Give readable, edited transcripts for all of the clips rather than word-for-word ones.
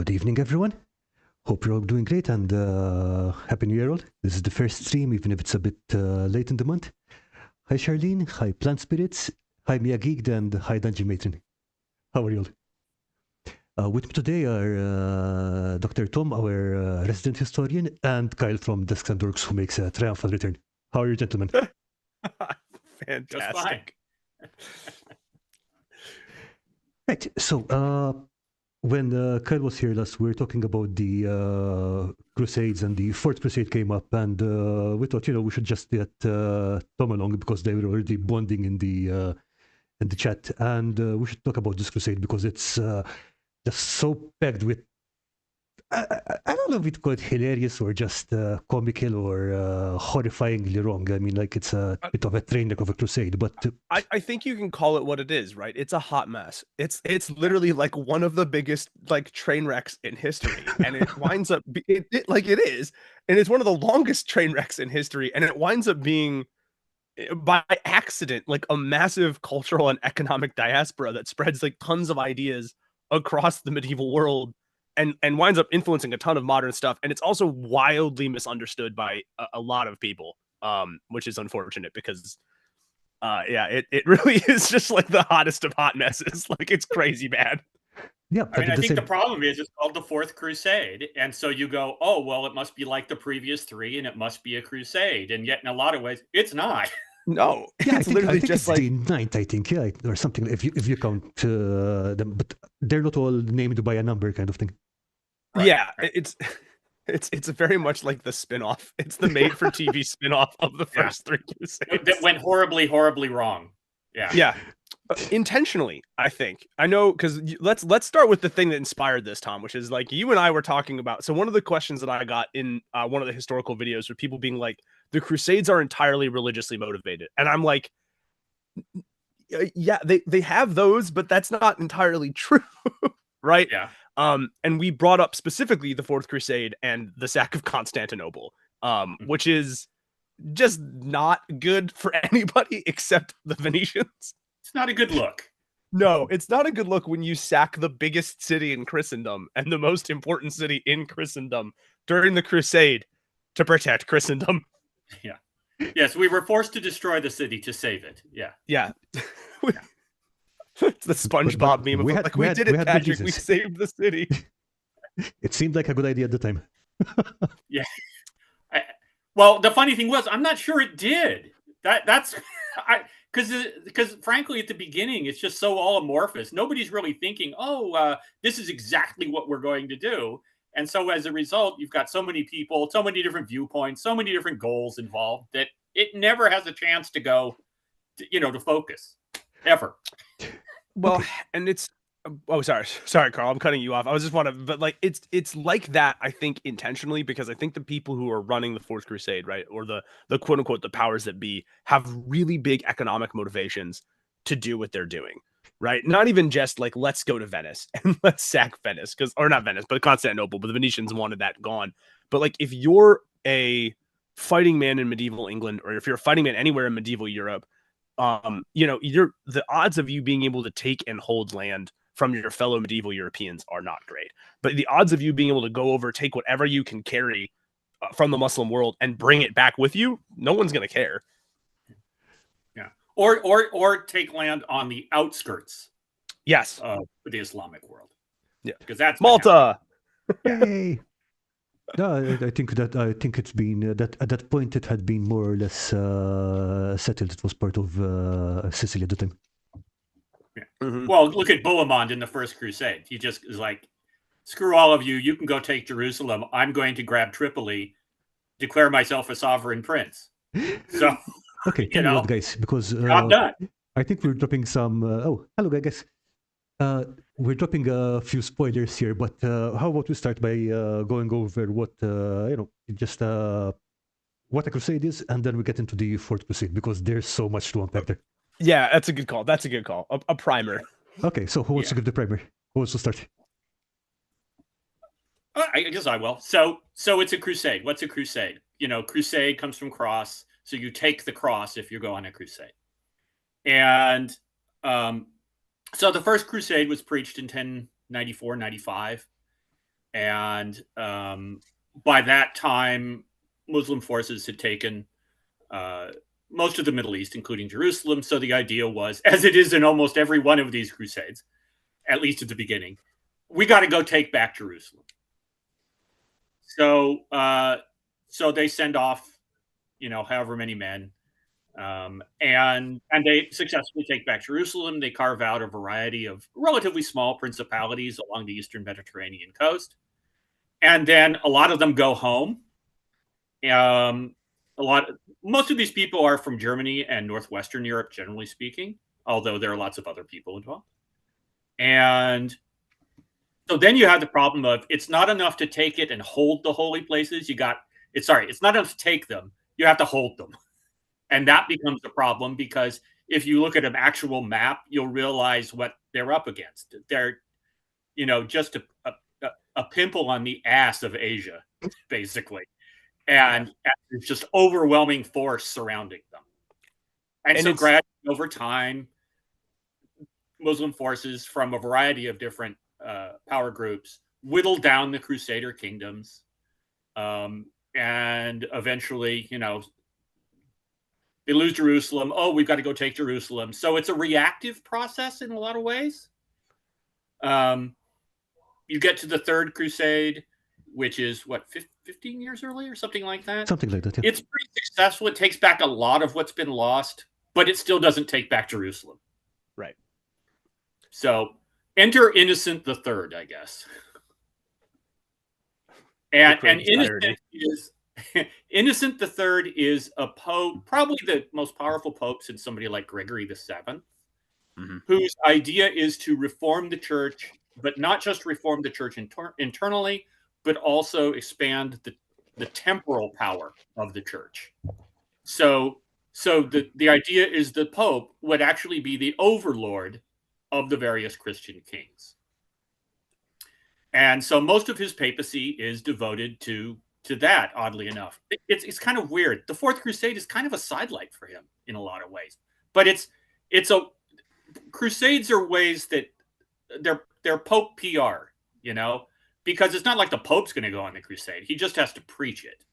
Good evening, everyone. Hope you're all doing great and Happy New Year all. This is the first stream, even if it's a bit late in the month. Hi, Charlene. Hi, Plant Spirits. Hi, Mia Geeked, and hi, Dungeon Matron. How are you all? With me today are Dr. Tom, our resident historian, and Kyle from Desks and Dorks, who makes a triumphant return. How are you, gentlemen? Fantastic. Right, so when Kyle was here last, we were talking about the Crusades, and the Fourth Crusade came up, and we thought, we should just get Tom along because they were already bonding in the chat, and we should talk about this Crusade because it's just so packed with. I don't know if it's called hilarious or just comical or horrifyingly wrong. I mean, like it's a bit of a train wreck of a crusade, but I think you can call it what it is, right? It's a hot mess. It's literally like one of the biggest like train wrecks in history, and it winds up like it is, and it's one of the longest train wrecks in history, and it winds up being by accident like a massive cultural and economic diaspora that spreads like tons of ideas across the medieval world. And winds up influencing a ton of modern stuff, and it's also wildly misunderstood by a lot of people, which is unfortunate because, it really is just like the hottest of hot messes. Like it's crazy bad. Yeah, I mean, I think the problem is it's called the Fourth Crusade, and so you go, oh well, it must be like the previous three, and it must be a crusade, and yet in a lot of ways, it's not. No, yeah, it's literally just it's like the ninth, I think, yeah, or something. If you count them, but they're not all named by a number, kind of thing. Right, yeah, right. It's very much like the spinoff. It's the made-for-TV spinoff of the first three Crusades that went horribly, horribly wrong. Yeah. Intentionally, I think. I know, because let's start with the thing that inspired this, Tom, which is like you and I were talking about. So one of the questions that I got in one of the historical videos were people being like, the Crusades are entirely religiously motivated, and I'm like, yeah, they have those, but that's not entirely true, right? Yeah. And we brought up specifically the Fourth Crusade and the sack of Constantinople, which is just not good for anybody except the Venetians. It's not a good look. No, it's not a good look when you sack the biggest city in Christendom and the most important city in Christendom during the Crusade to protect Christendom. Yeah. Yes, we were forced to destroy the city to save it. Yeah. Yeah. It's the SpongeBob meme. We did it, Patrick. We saved the city. It seemed like a good idea at the time. Yeah. Well, the funny thing was, I'm not sure it did. That's because frankly, at the beginning, it's just so all amorphous. Nobody's really thinking, oh, this is exactly what we're going to do. And so as a result, you've got so many people, so many different viewpoints, so many different goals involved that it never has a chance to go, to focus ever. Well, okay. And it's sorry, Karl, I'm cutting you off. I was just but like it's like that, I think, intentionally, because I think the people who are running the Fourth Crusade, right, or the quote unquote the powers that be, have really big economic motivations to do what they're doing, right? Not even just like let's go to Venice and let's sack Venice, or not Venice, but Constantinople, but the Venetians wanted that gone. But like if you're a fighting man in medieval England, or if you're a fighting man anywhere in medieval Europe, the odds of you being able to take and hold land from your fellow medieval Europeans are not great. But the odds of you being able to go over, take whatever you can carry from the Muslim world and bring it back with you, no one's going to care. Yeah. Or take land on the outskirts. Yes. Of the Islamic world. Yeah. Because that's Malta. Yay. No, I think it's been that at that point it had been more or less settled. It was part of Sicily at the time. Yeah. Mm-hmm. Well, look at Bohemond in the First Crusade. He just is like, screw all of you. You can go take Jerusalem. I'm going to grab Tripoli, declare myself a sovereign prince. So, okay, tell me what, guys, because I'm done. I think we're dropping some. Oh, hello, guys. We're dropping a few spoilers here, but how about we start by going over what what a crusade is, and then we get into the Fourth Crusade, because there's so much to unpack there. Yeah, that's a good call. That's a good call. A primer. Okay, so who wants to give the primer? Who wants to start? I guess I will. So it's a crusade. What's a crusade? Crusade comes from cross. So you take the cross if you go on a crusade. And so the First Crusade was preached in 1094, 95. And by that time, Muslim forces had taken most of the Middle East, including Jerusalem. So the idea was, as it is in almost every one of these crusades, at least at the beginning, we got to go take back Jerusalem. So they send off, however many men, and they successfully take back Jerusalem. They carve out a variety of relatively small principalities along the eastern Mediterranean coast, and then a lot of them go home. Most of these people are from Germany and northwestern Europe, generally speaking, although there are lots of other people involved. And so then you have the problem of, it's not enough to take it and hold the holy places. It's not enough to take them. You have to hold them. And that becomes a problem, because if you look at an actual map, you'll realize what they're up against. They're, just a pimple on the ass of Asia, basically. And there's just overwhelming force surrounding them. And so gradually over time, Muslim forces from a variety of different power groups whittle down the Crusader kingdoms. And eventually, they lose Jerusalem. Oh, we've got to go take Jerusalem. So it's a reactive process in a lot of ways. You get to the Third Crusade, which is 15 years earlier, something like that. Something like that. Yeah. It's pretty successful. It takes back a lot of what's been lost, but it still doesn't take back Jerusalem. Right. So enter Innocent the Third, I guess. And Innocent is Innocent the Third is a pope, probably the most powerful pope since somebody like Gregory the Seventh, whose idea is to reform the church, but not just reform the church internally, but also expand the temporal power of the church. So the idea is the Pope would actually be the overlord of the various Christian kings. And so most of his papacy is devoted to that, oddly enough. It's kind of weird. The Fourth Crusade is kind of a sidelight for him in a lot of ways. But crusades are ways that they're Pope PR, because it's not like the Pope's going to go on the crusade. He just has to preach it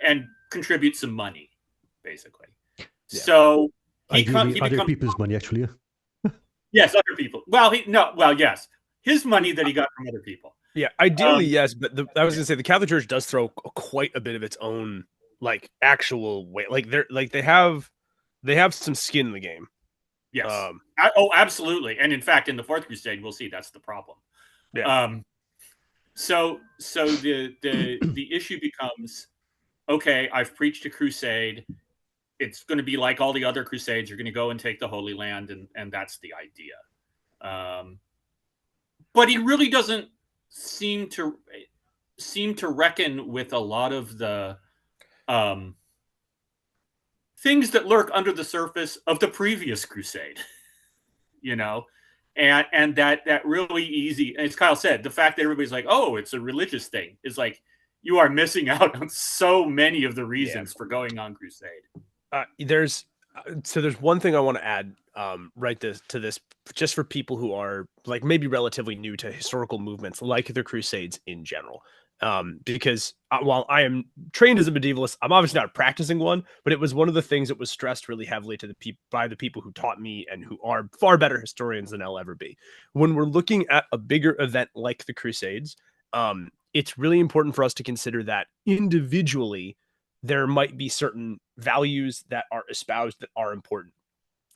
and contribute some money, basically. Yeah. So he becomes other people's money, actually. Yes, other people. Yes, his money that he got from other people. Yeah, ideally, yes, but I was going to say the Catholic Church does throw quite a bit of its own actual weight. They have some skin in the game. Yes. Absolutely. And in fact, in the Fourth Crusade, we'll see that's the problem. Yeah. So the issue becomes, okay, I've preached a crusade. It's going to be like all the other crusades. You're going to go and take the Holy Land, and that's the idea. But he really doesn't seem to reckon with a lot of the things that lurk under the surface of the previous crusade, and that really easy, as Kyle said, the fact that everybody's like, oh, it's a religious thing, is like, you are missing out on so many of the reasons for going on crusade. There's one thing I want to add to this, just for people who are maybe relatively new to historical movements like the Crusades in general. Because while I am trained as a medievalist, I'm obviously not practicing one, but it was one of the things that was stressed really heavily by the people who taught me and who are far better historians than I'll ever be. When we're looking at a bigger event like the Crusades, it's really important for us to consider that individually, there might be certain values that are espoused that are important.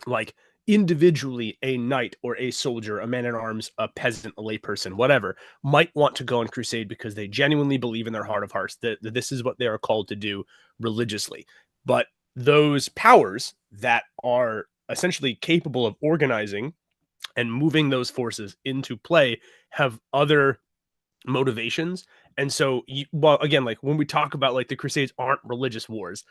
Like individually, a knight or a soldier, a man at arms, a peasant, a layperson, whatever, might want to go on crusade because they genuinely believe in their heart of hearts that this is what they are called to do religiously. But those powers that are essentially capable of organizing and moving those forces into play have other motivations. And so, again, when we talk about the Crusades aren't religious wars,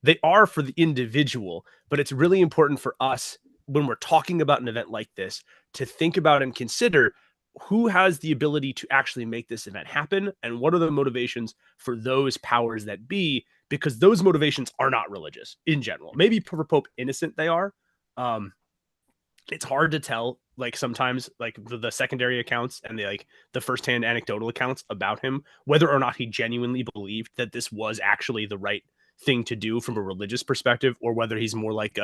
they are for the individual, but it's really important for us when we're talking about an event like this to think about and consider who has the ability to actually make this event happen and what are the motivations for those powers that be, because those motivations are not religious in general. Maybe for Pope Innocent they are, it's hard to tell, like sometimes like the secondary accounts and the firsthand anecdotal accounts about him, whether or not he genuinely believed that this was actually the right thing to do from a religious perspective, or whether he's more like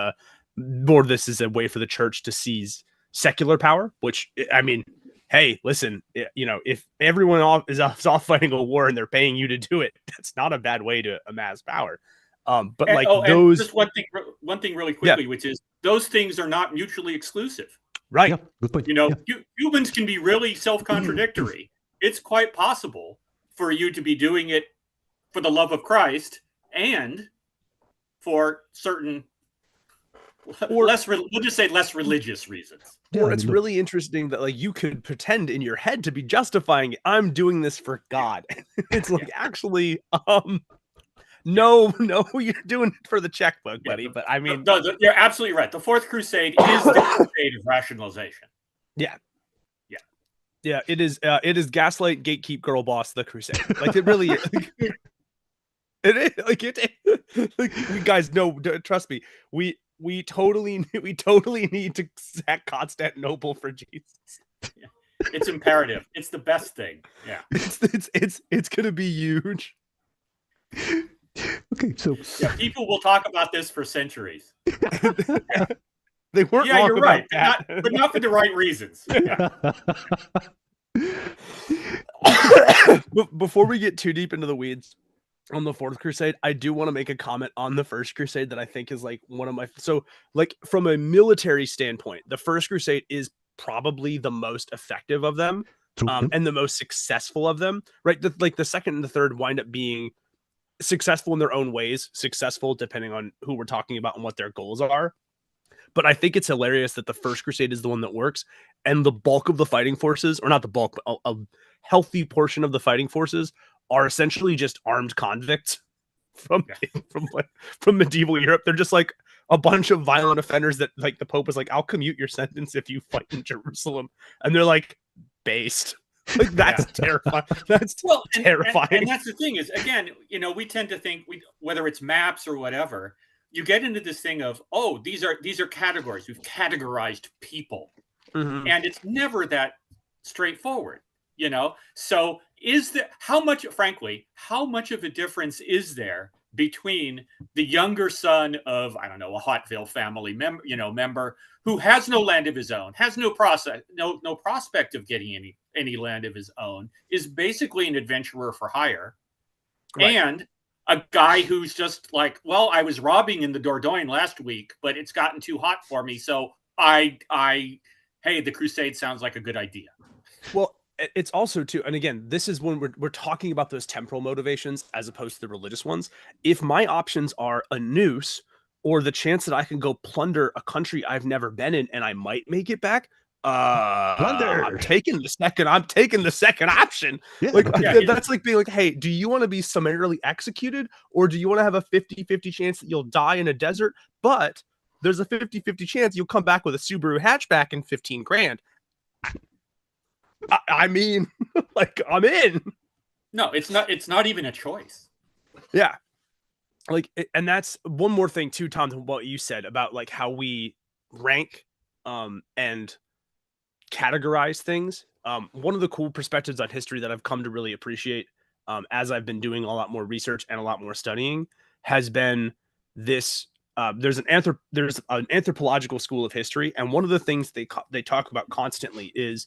this is a way for the church to seize secular power, which, I mean, hey, listen, if everyone is off fighting a war and they're paying you to do it, that's not a bad way to amass power. But like those, just one thing really quickly, which is those things are not mutually exclusive. Right. Yeah, good point. Humans can be really self-contradictory. It's quite possible for you to be doing it for the love of Christ and for certain less religious reasons. Or it's really interesting that like you could pretend in your head to be justifying it. I'm doing this for God. It's like actually, no, you're doing it for the checkbook, buddy. But I mean, you're absolutely right. The Fourth Crusade is the crusade of rationalization. Yeah. It is gaslight, gatekeep, girl boss, the crusade. Like it really is. It is like you guys know. Trust me. We totally need to sack Constantinople for Jesus. Yeah. It's imperative. It's the best thing. Yeah. It's gonna be huge. Okay, so people will talk about this for centuries. They weren't. Yeah, you're right, but not for the right reasons. Yeah. Before we get too deep into the weeds on the Fourth Crusade, I do want to make a comment on the First Crusade that I think is like one of my from a military standpoint, the First Crusade is probably the most effective of them, and the most successful of them. Right, the second and the third wind up being successful in their own ways, successful depending on who we're talking about and what their goals are. But I think it's hilarious that the First Crusade is the one that works, and the bulk of the fighting forces, or not the bulk, but a healthy portion of the fighting forces are essentially just armed convicts from medieval Europe. They're just like a bunch of violent offenders that like the Pope was like, I'll commute your sentence if you fight in Jerusalem. And they're like based. Like that's terrifying. That's terrifying. And that's the thing is, again, we tend to think whether it's maps or whatever, you get into this thing of, these are categories. We've categorized people. Mm-hmm. And it's never that straightforward, So how much of a difference is there between the younger son of, I don't know, a Hottville family member who has no land of his own, has no prospect of getting any land of his own, is basically an adventurer for hire, right, and a guy who's just like, well, I was robbing in the Dordogne last week, but it's gotten too hot for me, so hey, the crusade sounds like a good idea. Well, it's also too, and again, this is when we're talking about those temporal motivations as opposed to the religious ones. If my options are a noose or the chance that I can go plunder a country I've never been in and I might make it back, plunder. I'm taking the second option. Yeah, that's like being like, hey, do you want to be summarily executed, or do you want to have a 50-50 chance that you'll die in a desert, but there's a 50-50 chance you'll come back with a Subaru hatchback and 15 grand. I mean, like, I'm in. No, it's not even a choice. Yeah. Like, and that's one more thing too, Tom, to what you said about like how we rank and categorize things. One of the cool perspectives on history that I've come to really appreciate as I've been doing a lot more research and a lot more studying has been this. There's an anthropological school of history, and one of the things they talk about constantly is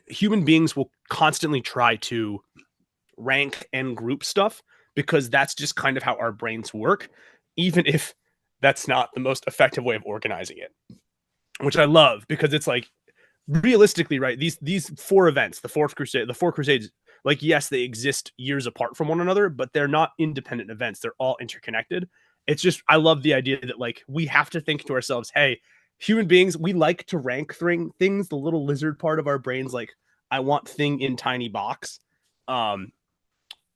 human beings will constantly try to rank and group stuff because that's just kind of how our brains work, even if that's not the most effective way of organizing it, which I love, because it's like, realistically, right, these four events, the Fourth Crusade, the four Crusades, like, yes, they exist years apart from one another, but they're not independent events. They're all interconnected. It's just, I love the idea that like we have to think to ourselves, hey, human beings, we like to rank things. The little lizard part of our brains, like, I want thing in tiny box.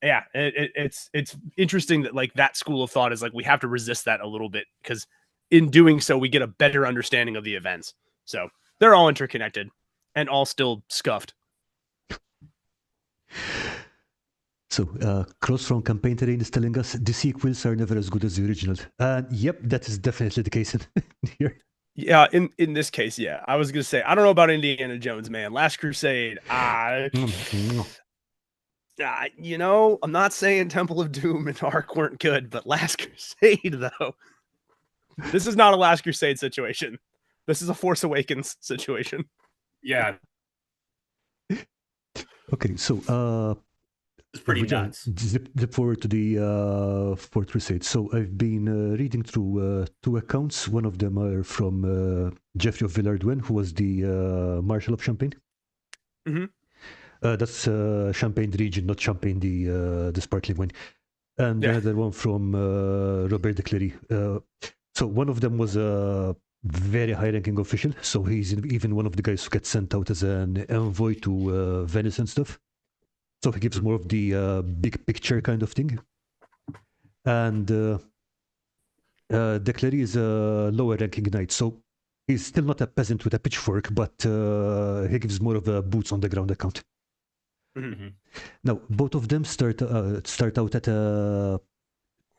Yeah, it's interesting that like that school of thought is like we have to resist that a little bit, because in doing so we get a better understanding of the events. So they're all interconnected and all still scuffed. So, Cross from Campaign Terrain is telling us the sequels are never as good as the original. Yep, that is definitely the case in here. Yeah, in this case, yeah. I was gonna say, I don't know about Indiana Jones, man. Last Crusade, I'm not saying Temple of Doom and Ark weren't good, but Last Crusade, though, this is not a Last Crusade situation. This is a Force Awakens situation. Yeah, Okay, so it's pretty we just nuts. zip forward to the Fourth Crusade. So I've been reading through two accounts. One of them are from Geoffrey of Villardwen, who was the Marshal of Champagne. Mm-hmm. That's Champagne region, not Champagne, the sparkling wine. And another one from Robert de Clery. So one of them was a very high-ranking official. So he's even one of the guys who gets sent out as an envoy to Venice and stuff. So he gives more of the big picture kind of thing. And de Clery is a lower-ranking knight. So he's still not a peasant with a pitchfork, but he gives more of a boots-on-the-ground account. Mm-hmm. Now, both of them start out at a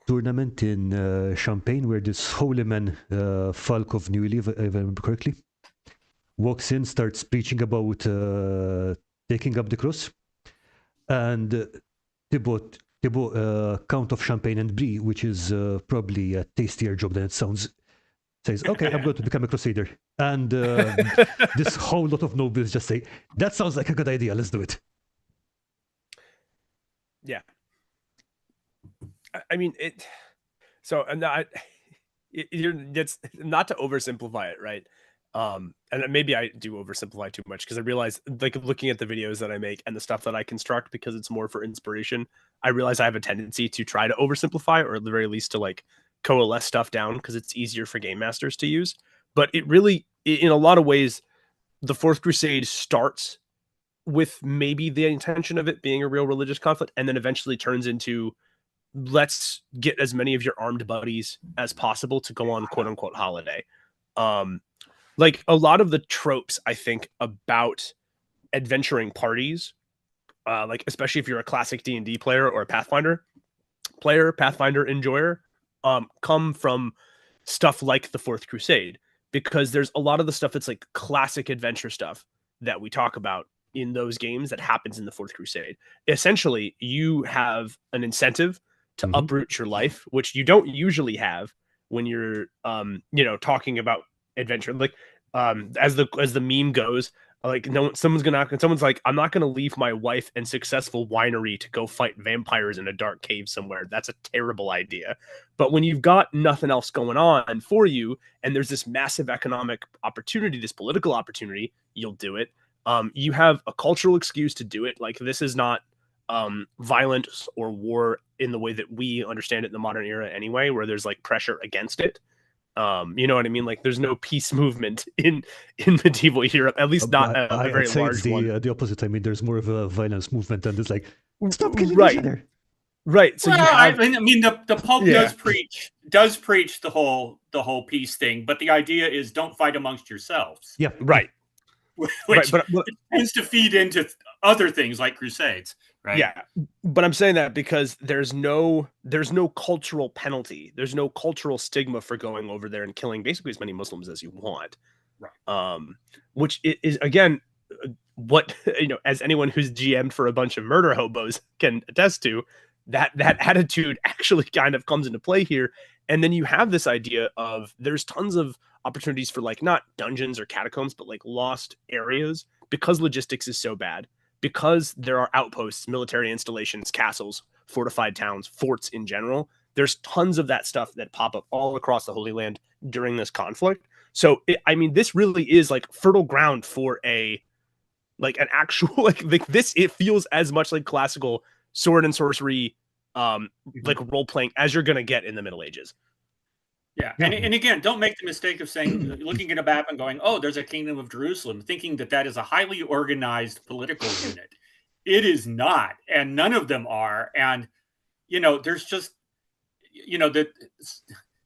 tournament in Champagne, where this holy man, Falk of Neuilly, if I remember correctly, walks in, starts preaching about taking up the cross, and Thibaut, Count of Champagne and Brie, which is probably a tastier job than it sounds, says, "Okay, I'm going to become a crusader," and this whole lot of nobles just say, "That sounds like a good idea. Let's do it." Yeah. I mean, it. So, and it's not to oversimplify it, right? And maybe I do oversimplify too much because I realize, like, looking at the videos that I make and the stuff that I construct, because it's more for inspiration, I realize I have a tendency to try to oversimplify, or at the very least to like coalesce stuff down because it's easier for game masters to use. But it really, in a lot of ways, the Fourth Crusade starts with maybe the intention of it being a real religious conflict, and then eventually turns into, let's get as many of your armed buddies as possible to go on quote unquote holiday. Like a lot of the tropes, I think, about adventuring parties, like especially if you're a classic D&D player or a Pathfinder enjoyer, come from stuff like the Fourth Crusade, because there's a lot of the stuff that's like classic adventure stuff that we talk about in those games that happens in the Fourth Crusade. Essentially, you have an incentive to uproot your life, which you don't usually have when you're talking about adventure. Like as the meme goes, like someone's like, I'm not gonna leave my wife and successful winery to go fight vampires in a dark cave somewhere. That's a terrible idea. But when you've got nothing else going on for you, and there's this massive economic opportunity, this political opportunity, you'll do it. You have a cultural excuse to do it. Like, this is not violence or war in the way that we understand it in the modern era anyway, where there's like pressure against it. You know what I mean? Like, there's no peace movement in medieval Europe, at least not a very large one. The opposite. I mean, there's more of a violence movement, and it's like, stop killing right. each other. Right. So I mean, the Pope does preach the whole peace thing, but the idea is don't fight amongst yourselves. Yeah. Right. Which but tends to feed into other things like crusades, right? Yeah, but I'm saying that because there's no cultural penalty, there's no cultural stigma for going over there and killing basically as many Muslims as you want, right? Which is, again, what, as anyone who's GM'd for a bunch of murder hobos can attest to, that attitude actually kind of comes into play here. And then you have this idea of there's tons of opportunities for, like, not dungeons or catacombs, but like lost areas, because logistics is so bad, because there are outposts, military installations, castles, fortified towns, forts in general. There's tons of that stuff that pop up all across the Holy Land during this conflict. So, this really is like fertile ground for an actual, like this, it feels as much like classical sword and sorcery, like role-playing as you're going to get in the Middle Ages. Yeah. And again, don't make the mistake of saying, looking at a map and going, oh, there's a kingdom of Jerusalem, thinking that is a highly organized political unit. It is not. And none of them are. And, there's just,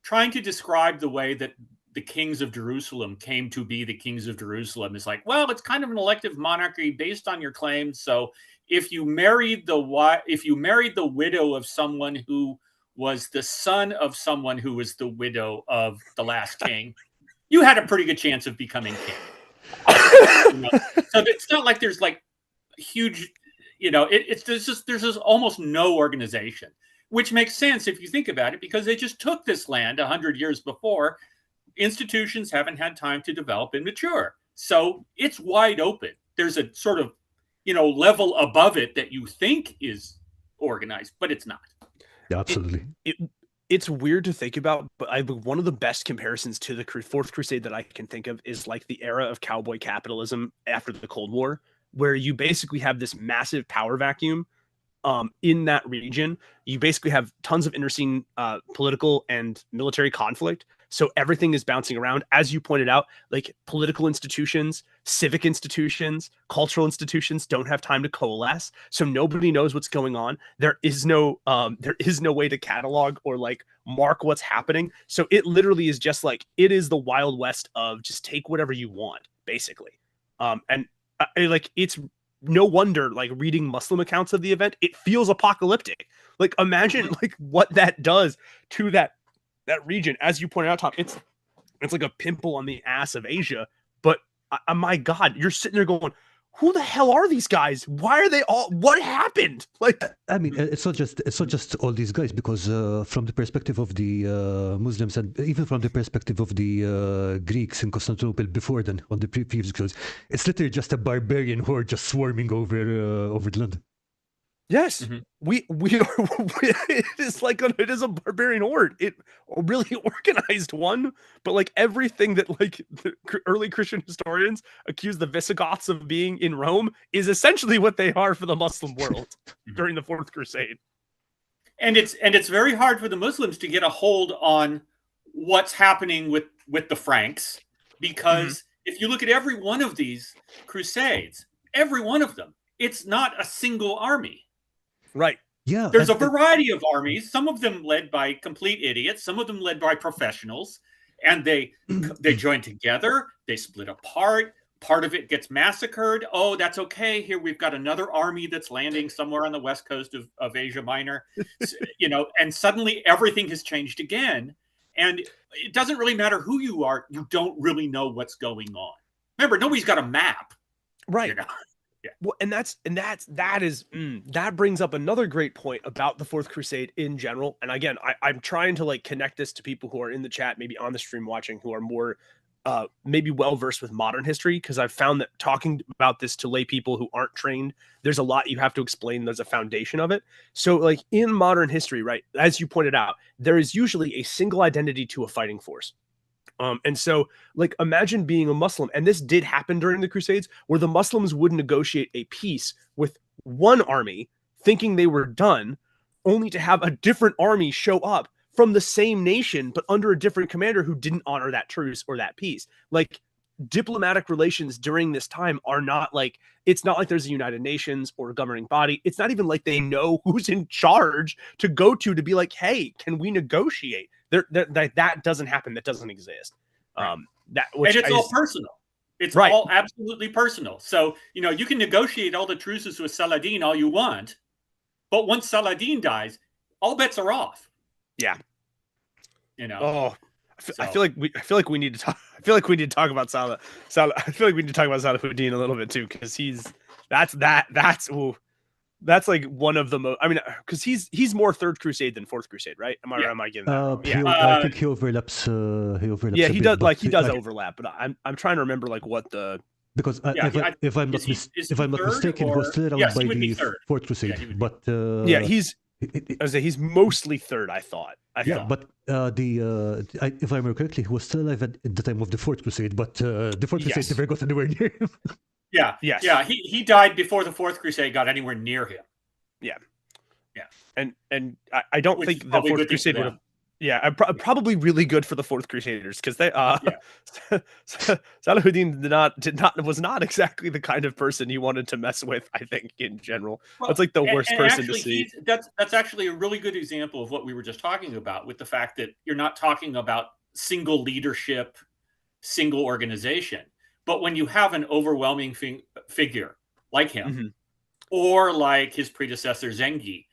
trying to describe the way that the kings of Jerusalem came to be the kings of Jerusalem is like, well, it's kind of an elective monarchy based on your claims. So if you married the widow of someone who was the son of someone who was the widow of the last king, you had a pretty good chance of becoming king. So it's not like there's like huge, there's just almost no organization, which makes sense if you think about it, because they just took this land 100 years before. Institutions haven't had time to develop and mature, so it's wide open. There's a sort of level above it that you think is organized, but it's not. Yeah, absolutely. It's weird to think about, but one of the best comparisons to the Fourth Crusade that I can think of is like the era of cowboy capitalism after the Cold War, where you basically have this massive power vacuum in that region. You basically have tons of interscene political and military conflict. So everything is bouncing around. As you pointed out, like political institutions, civic institutions, cultural institutions don't have time to coalesce. So nobody knows what's going on. There is no way to catalog or like mark what's happening. So it literally is just like, it is the Wild West of just take whatever you want, basically. Like it's no wonder, like reading Muslim accounts of the event, it feels apocalyptic. Like imagine like what that does to that region. As you pointed out, Tom, it's like a pimple on the ass of Asia. But my God, you're sitting there going, who the hell are these guys? Why are they all? What happened? Like, I mean, it's not just all these guys, because from the perspective of the Muslims, and even from the perspective of the Greeks in Constantinople before then, on the previous episodes, it's literally just a barbarian horde just swarming over London. Yes, we are. It is a barbarian horde. It a really organized one, but like everything that like the early Christian historians accuse the Visigoths of being in Rome is essentially what they are for the Muslim world during the Fourth Crusade. And it's very hard for the Muslims to get a hold on what's happening with the Franks, because if you look at every one of these crusades, every one of them, it's not a single army. Right. Yeah. There's a variety of armies, some of them led by complete idiots, some of them led by professionals, and they join together, they split apart, part of it gets massacred. Oh, that's okay. Here we've got another army that's landing somewhere on the west coast of Asia Minor, and suddenly everything has changed again. And it doesn't really matter who you are, you don't really know what's going on. Remember, nobody's got a map. Right. Yeah. Well, that brings up another great point about the Fourth Crusade in general. And again, I'm trying to like connect this to people who are in the chat, maybe on the stream watching, who are more maybe well versed with modern history, because I've found that talking about this to lay people who aren't trained, there's a lot you have to explain. There's a foundation of it. So like in modern history, right, as you pointed out, there is usually a single identity to a fighting force. And so, like, imagine being a Muslim, and this did happen during the Crusades, where the Muslims would negotiate a peace with one army, thinking they were done, only to have a different army show up from the same nation, but under a different commander who didn't honor that truce or that peace. Like, diplomatic relations during this time are not like, it's not like there's a United Nations or a governing body. It's not even like they know who's in charge to go to be like, hey, can we negotiate? That doesn't happen. That doesn't exist. And it's all personal. It's all absolutely personal. So, you can negotiate all the truces with Saladin all you want, but once Saladin dies, all bets are off. Yeah. Oh, I feel like we need to talk. I feel like we need to talk about Salah. I feel like we need to talk about Salahuddin a little bit too, because that's like one of the most. I mean, because he's more Third Crusade than Fourth Crusade, right? Am I getting that? Yeah, I think he overlaps. Yeah, he does. Like he does overlap, but I'm trying to remember like what the. Because if I'm not mistaken, he was still around by the Fourth Crusade, but he's mostly third. I thought. But if I remember correctly, he was still alive at the time of the Fourth Crusade, but the Fourth Crusade never got anywhere near him. Yeah. He died before the Fourth Crusade got anywhere near him. Yeah. And I don't think the Fourth Crusade would have. Yeah, probably really good for the Fourth Crusaders, because they Salahuddin was not exactly the kind of person you wanted to mess with. I think in general, that's like the worst person to see. That's actually a really good example of what we were just talking about, with the fact that you're not talking about single leadership, single organization, but when you have an overwhelming figure like him, or like his predecessor Zengi,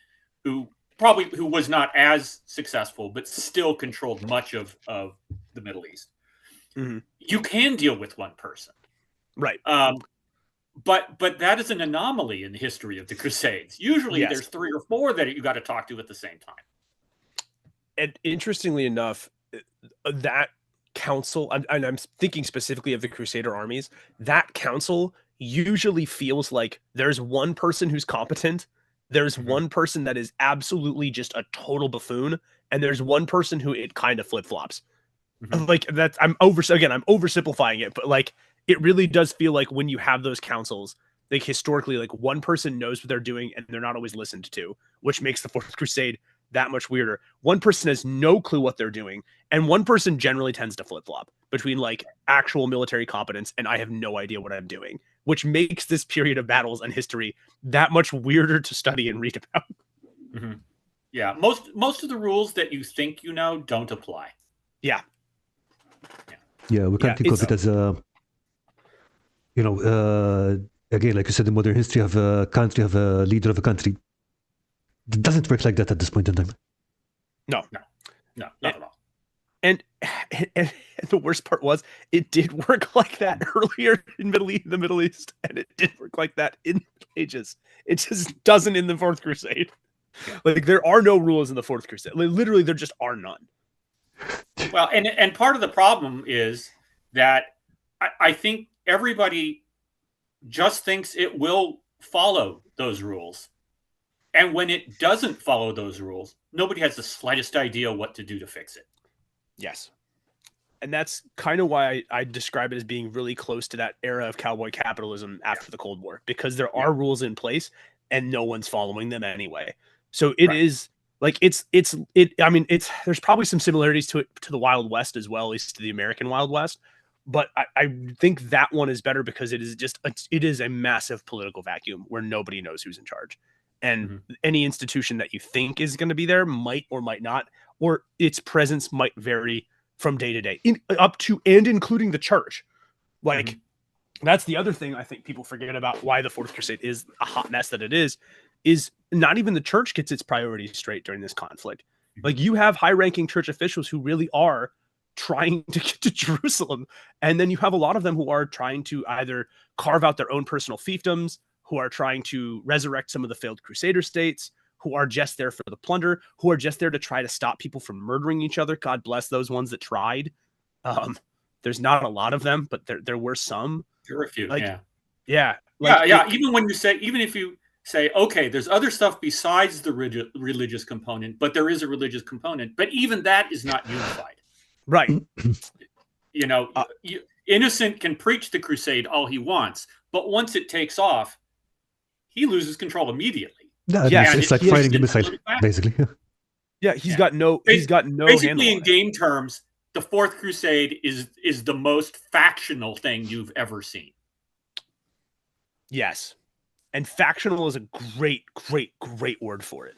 who was not as successful, but still controlled much of the Middle East. you can deal with one person. Right. But that is an anomaly in the history of the Crusades. Usually there's 3 or 4 that you got to talk to at the same time. And interestingly enough, that council, I'm thinking specifically of the Crusader armies, that council usually feels like there's one person who's competent, there's one person that is absolutely just a total buffoon, and there's one person who it kind of flip-flops. Like that's I'm oversimplifying it, but like it really does feel like when you have those councils, like historically, like one person knows what they're doing and they're not always listened to, which makes the Fourth Crusade that much weirder. One person has no clue what they're doing, and one person generally tends to flip-flop between like actual military competence and I have no idea what I'm doing, which makes this period of battles and history that much weirder to study and read about. Yeah, most of the rules that you think you know don't apply. Yeah, we can't think of it as a, again, like you said, in modern history, have a country, have a leader of a country. It doesn't work like that at this point in time. No, not at all. And the worst part was, it did work like that earlier in the Middle East, and it did work like that in the Middle Ages. It just doesn't in the Fourth Crusade. Like there are no rules in the Fourth Crusade. Like, literally, there just are none. Well, and part of the problem is that I think everybody just thinks it will follow those rules. And when it doesn't follow those rules, nobody has the slightest idea what to do to fix it. Yes. And that's kind of why I describe it as being really close to that era of cowboy capitalism after the Cold War, because there are rules in place and no one's following them anyway. So it is like, there's probably some similarities to the Wild West as well, at least to the American Wild West. But I think that one is better because it is a massive political vacuum where nobody knows who's in charge. And any institution that you think is going to be there might or might not, or its presence might vary from day to day, up to and including the church. Like, that's the other thing I think people forget about why the Fourth Crusade is a hot mess that it is not even the church gets its priorities straight during this conflict. Like, you have high-ranking church officials who really are trying to get to Jerusalem, and then you have a lot of them who are trying to either carve out their own personal fiefdoms, who are trying to resurrect some of the failed Crusader states, who are just there for the plunder, who are just there to try to stop people from murdering each other. God bless those ones that tried. There's not a lot of them, but there were some. There were a few, like, yeah. Even if you say, okay, there's other stuff besides the religious component, but there is a religious component, but even that is not unified. Right. Innocent can preach the crusade all he wants, but once it takes off, he loses control immediately. It's like firing a missile, basically. Yeah, he's got no basically in game terms, the Fourth Crusade is the most factional thing you've ever seen. Yes. And factional is a great word for it.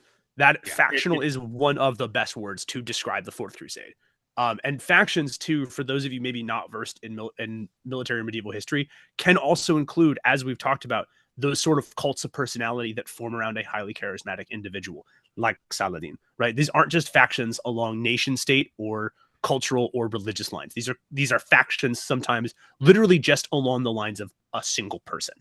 Factional is one of the best words to describe the Fourth Crusade. And factions, too, for those of you maybe not versed in military or medieval history, can also include, as we've talked about, those sort of cults of personality that form around a highly charismatic individual, like Saladin, right? These aren't just factions along nation state or cultural or religious lines. These are factions sometimes literally just along the lines of a single person,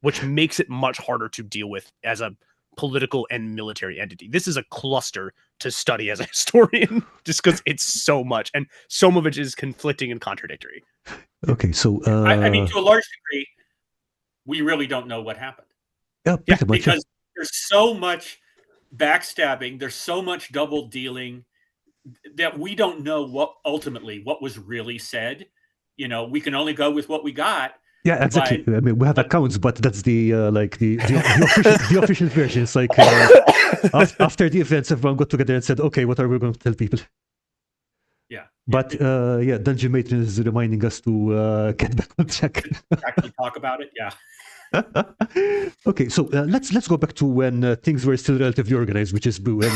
which makes it much harder to deal with as a political and military entity. This is a cluster to study as a historian, just because it's so much, and some of it is conflicting and contradictory. Okay, so I mean, to a large degree, we really don't know what happened. Because there's so much backstabbing, there's so much double dealing that we don't know what was really said. We can only go with what we got. Yeah, exactly. I mean, we have accounts, but that's the the official version. It's like after the events, everyone got together and said, "Okay, what are we going to tell people?" Yeah. But Dungeon Matron is reminding us to get back on track. Actually talk about it. Yeah. Okay, so let's go back to when things were still relatively organized, which is when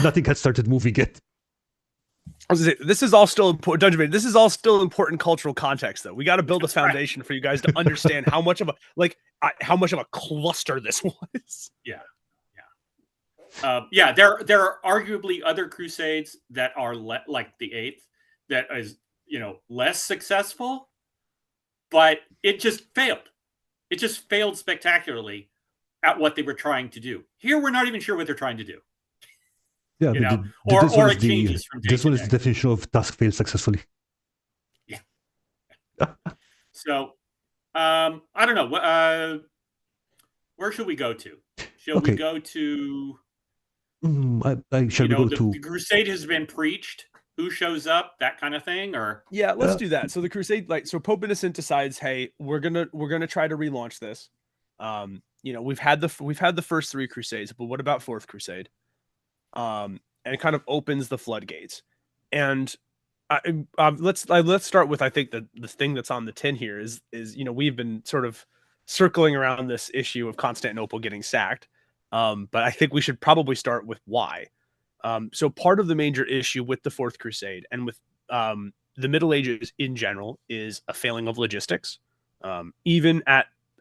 nothing had started moving yet. This is all still important, Dungeon Matron. This is all still important cultural context, though. We got to build a foundation for you guys to understand how much of a cluster this was. Yeah. There are arguably other crusades that are like the Eighth that is less successful, but it just failed. It just failed spectacularly at what they were trying to do. Here, we're not even sure what they're trying to do. Yeah, or it changes from day this to one day. is the definition of task failed successfully. Yeah. So, I don't know. Where should we go to? Shall we go to? Shall we go to? The crusade has been preached. Who shows up? That kind of thing, or yeah, let's do that. So the crusade, so Pope Innocent decides, hey, we're gonna try to relaunch this. We've had the first 3 crusades, but what about Fourth Crusade? And it kind of opens the floodgates. And let's start with, I think the thing that's on the tin here is we've been sort of circling around this issue of Constantinople getting sacked, but I think we should probably start with why. So part of the major issue with the Fourth Crusade and with the Middle Ages in general is a failing of logistics. Even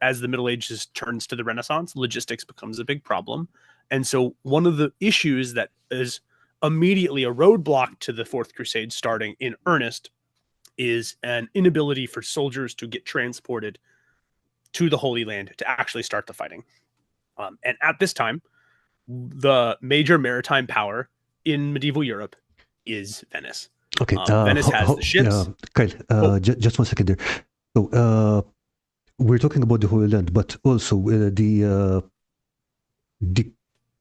as the Middle Ages turns to the Renaissance, logistics becomes a big problem. And so one of the issues that is immediately a roadblock to the Fourth Crusade starting in earnest is an inability for soldiers to get transported to the Holy Land to actually start the fighting. And at this time, the major maritime power in medieval Europe is Venice. Okay, Venice has the ships. Kyle, just 1 second there. So we're talking about the Holy Land, but also the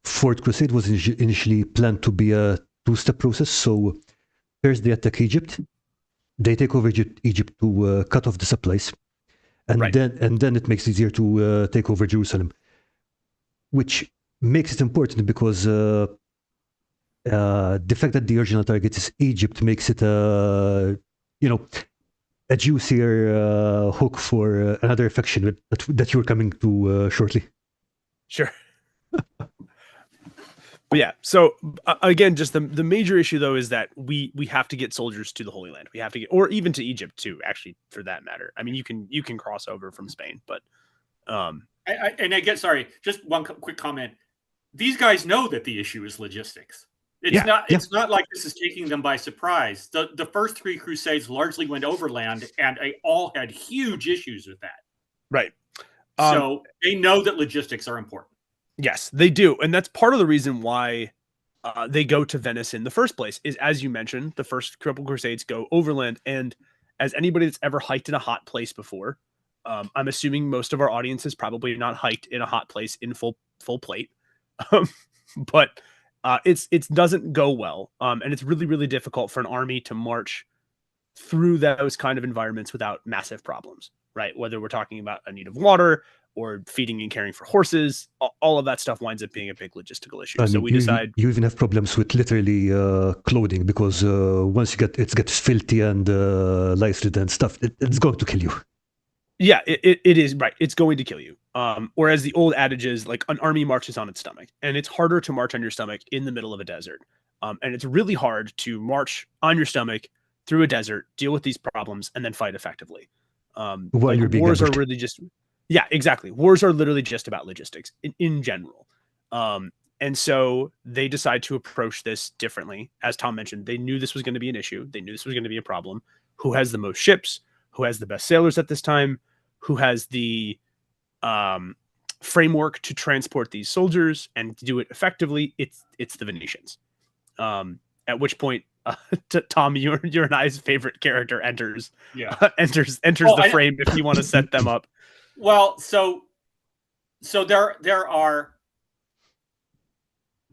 Fourth Crusade was initially planned to be a 2-step process. So first they attack Egypt, they take over Egypt to cut off the supplies, and then it makes it easier to take over Jerusalem, which makes it important because the fact that the original target is Egypt makes it a juicier hook for another faction that you're coming to shortly. Sure. But yeah, so again, just the major issue though is that we have to get soldiers to the Holy Land. We have to get, or even to Egypt too, actually, for that matter. I mean, you can cross over from Spain, but just one quick comment. These guys know that the issue is logistics. It's not like this is taking them by surprise. The first 3 crusades largely went overland, and they all had huge issues with that. Right. So they know that logistics are important. Yes, they do. And that's part of the reason why they go to Venice in the first place is, as you mentioned, the first couple crusades go overland. And as anybody that's ever hiked in a hot place before, I'm assuming most of our audience has probably not hiked in a hot place in full plate. But it doesn't go well. And it's really, really difficult for an army to march through those kind of environments without massive problems, right? Whether we're talking about a need of water or feeding and caring for horses, all of that stuff winds up being a big logistical issue. So we decide you even have problems with literally clothing, because once it gets filthy and lice and stuff, it's going to kill you. Yeah, it is, right. It's going to kill you. Or as the old adage is, like, an army marches on its stomach, and it's harder to march on your stomach in the middle of a desert. And it's really hard to march on your stomach through a desert, deal with these problems, and then fight effectively. Wars are really just, yeah, exactly. Wars are literally just about logistics in general. And so they decide to approach this differently. As Tom mentioned, they knew this was going to be an issue. They knew this was going to be a problem. Who has the most ships? Who has the best sailors at this time? Who has the framework to transport these soldiers and to do it effectively? It's the Venetians. At which point, Tom, your and I's favorite character enters the frame if you want to set them up. Well, so there are,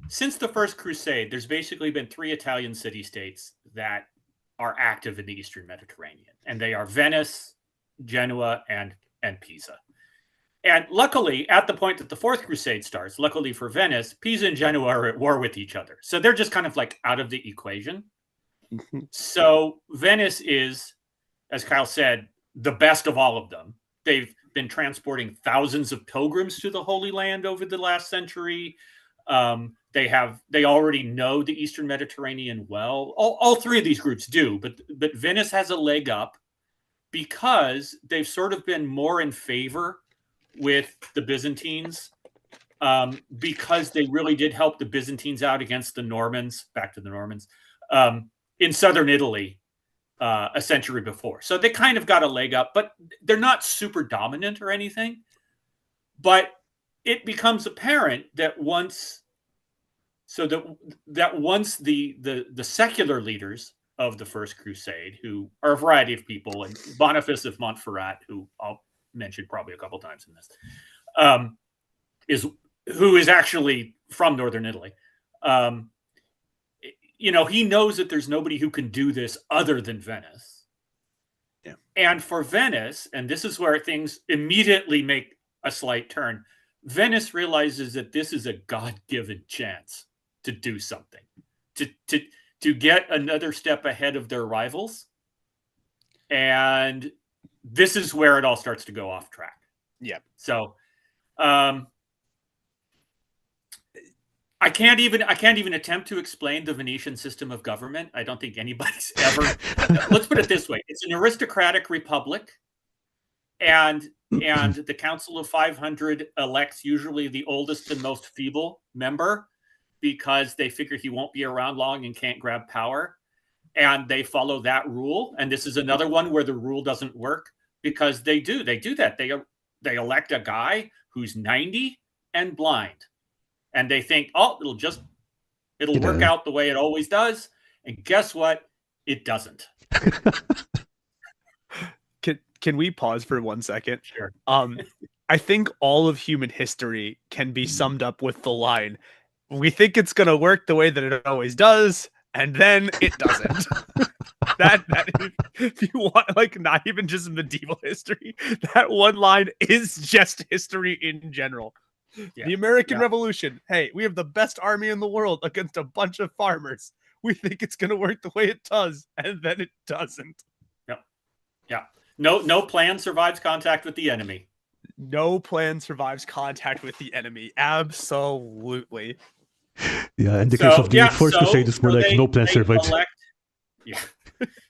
since the First Crusade, there's basically been 3 Italian city-states that are active in the Eastern Mediterranean, and they are Venice, Genoa, and Pisa. And luckily, at the point that the Fourth Crusade starts, luckily for Venice, Pisa and Genoa are at war with each other. So they're just kind of like out of the equation. So Venice is, as Kyle said, the best of all of them. They've been transporting thousands of pilgrims to the Holy Land over the last century. They already know the Eastern Mediterranean well. All 3 of these groups do, but Venice has a leg up because they've sort of been more in favor with the Byzantines, because they really did help the Byzantines out against the Normans, back to the Normans, in southern Italy. a century before. So they kind of got a leg up, but they're not super dominant or anything. But it becomes apparent that once the secular leaders of the First Crusade, who are a variety of people, and Boniface of Montferrat, who I'll mention probably a couple times in this, who is actually from northern Italy. He knows that there's nobody who can do this other than Venice. Yeah. And for Venice, and this is where things immediately make a slight turn, Venice realizes that this is a God-given chance to do something, to get another step ahead of their rivals. And this is where it all starts to go off track. Yeah. So I can't even attempt to explain the Venetian system of government. I don't think anybody's ever. Let's put it this way: it's an aristocratic republic, and the Council of 500 elects usually the oldest and most feeble member, because they figure he won't be around long and can't grab power, and they follow that rule. And this is another one where the rule doesn't work, because they do that. They elect a guy who's 90 and blind. And they think, oh, it'll work out the way it always does. And guess what? It doesn't. Can we pause for 1 second? Sure. I think all of human history can be summed up with the line, we think it's going to work the way that it always does, and then it doesn't. that if you want, like, not even just medieval history, that one line is just history in general. Yeah, the American Revolution. Hey, we have the best army in the world against a bunch of farmers. We think it's going to work the way it does, and then it doesn't. Yep. Yeah. No plan survives contact with the enemy. No plan survives contact with the enemy. Absolutely. Yeah, in the case of the Fourth Crusade, it's more like no plan survives.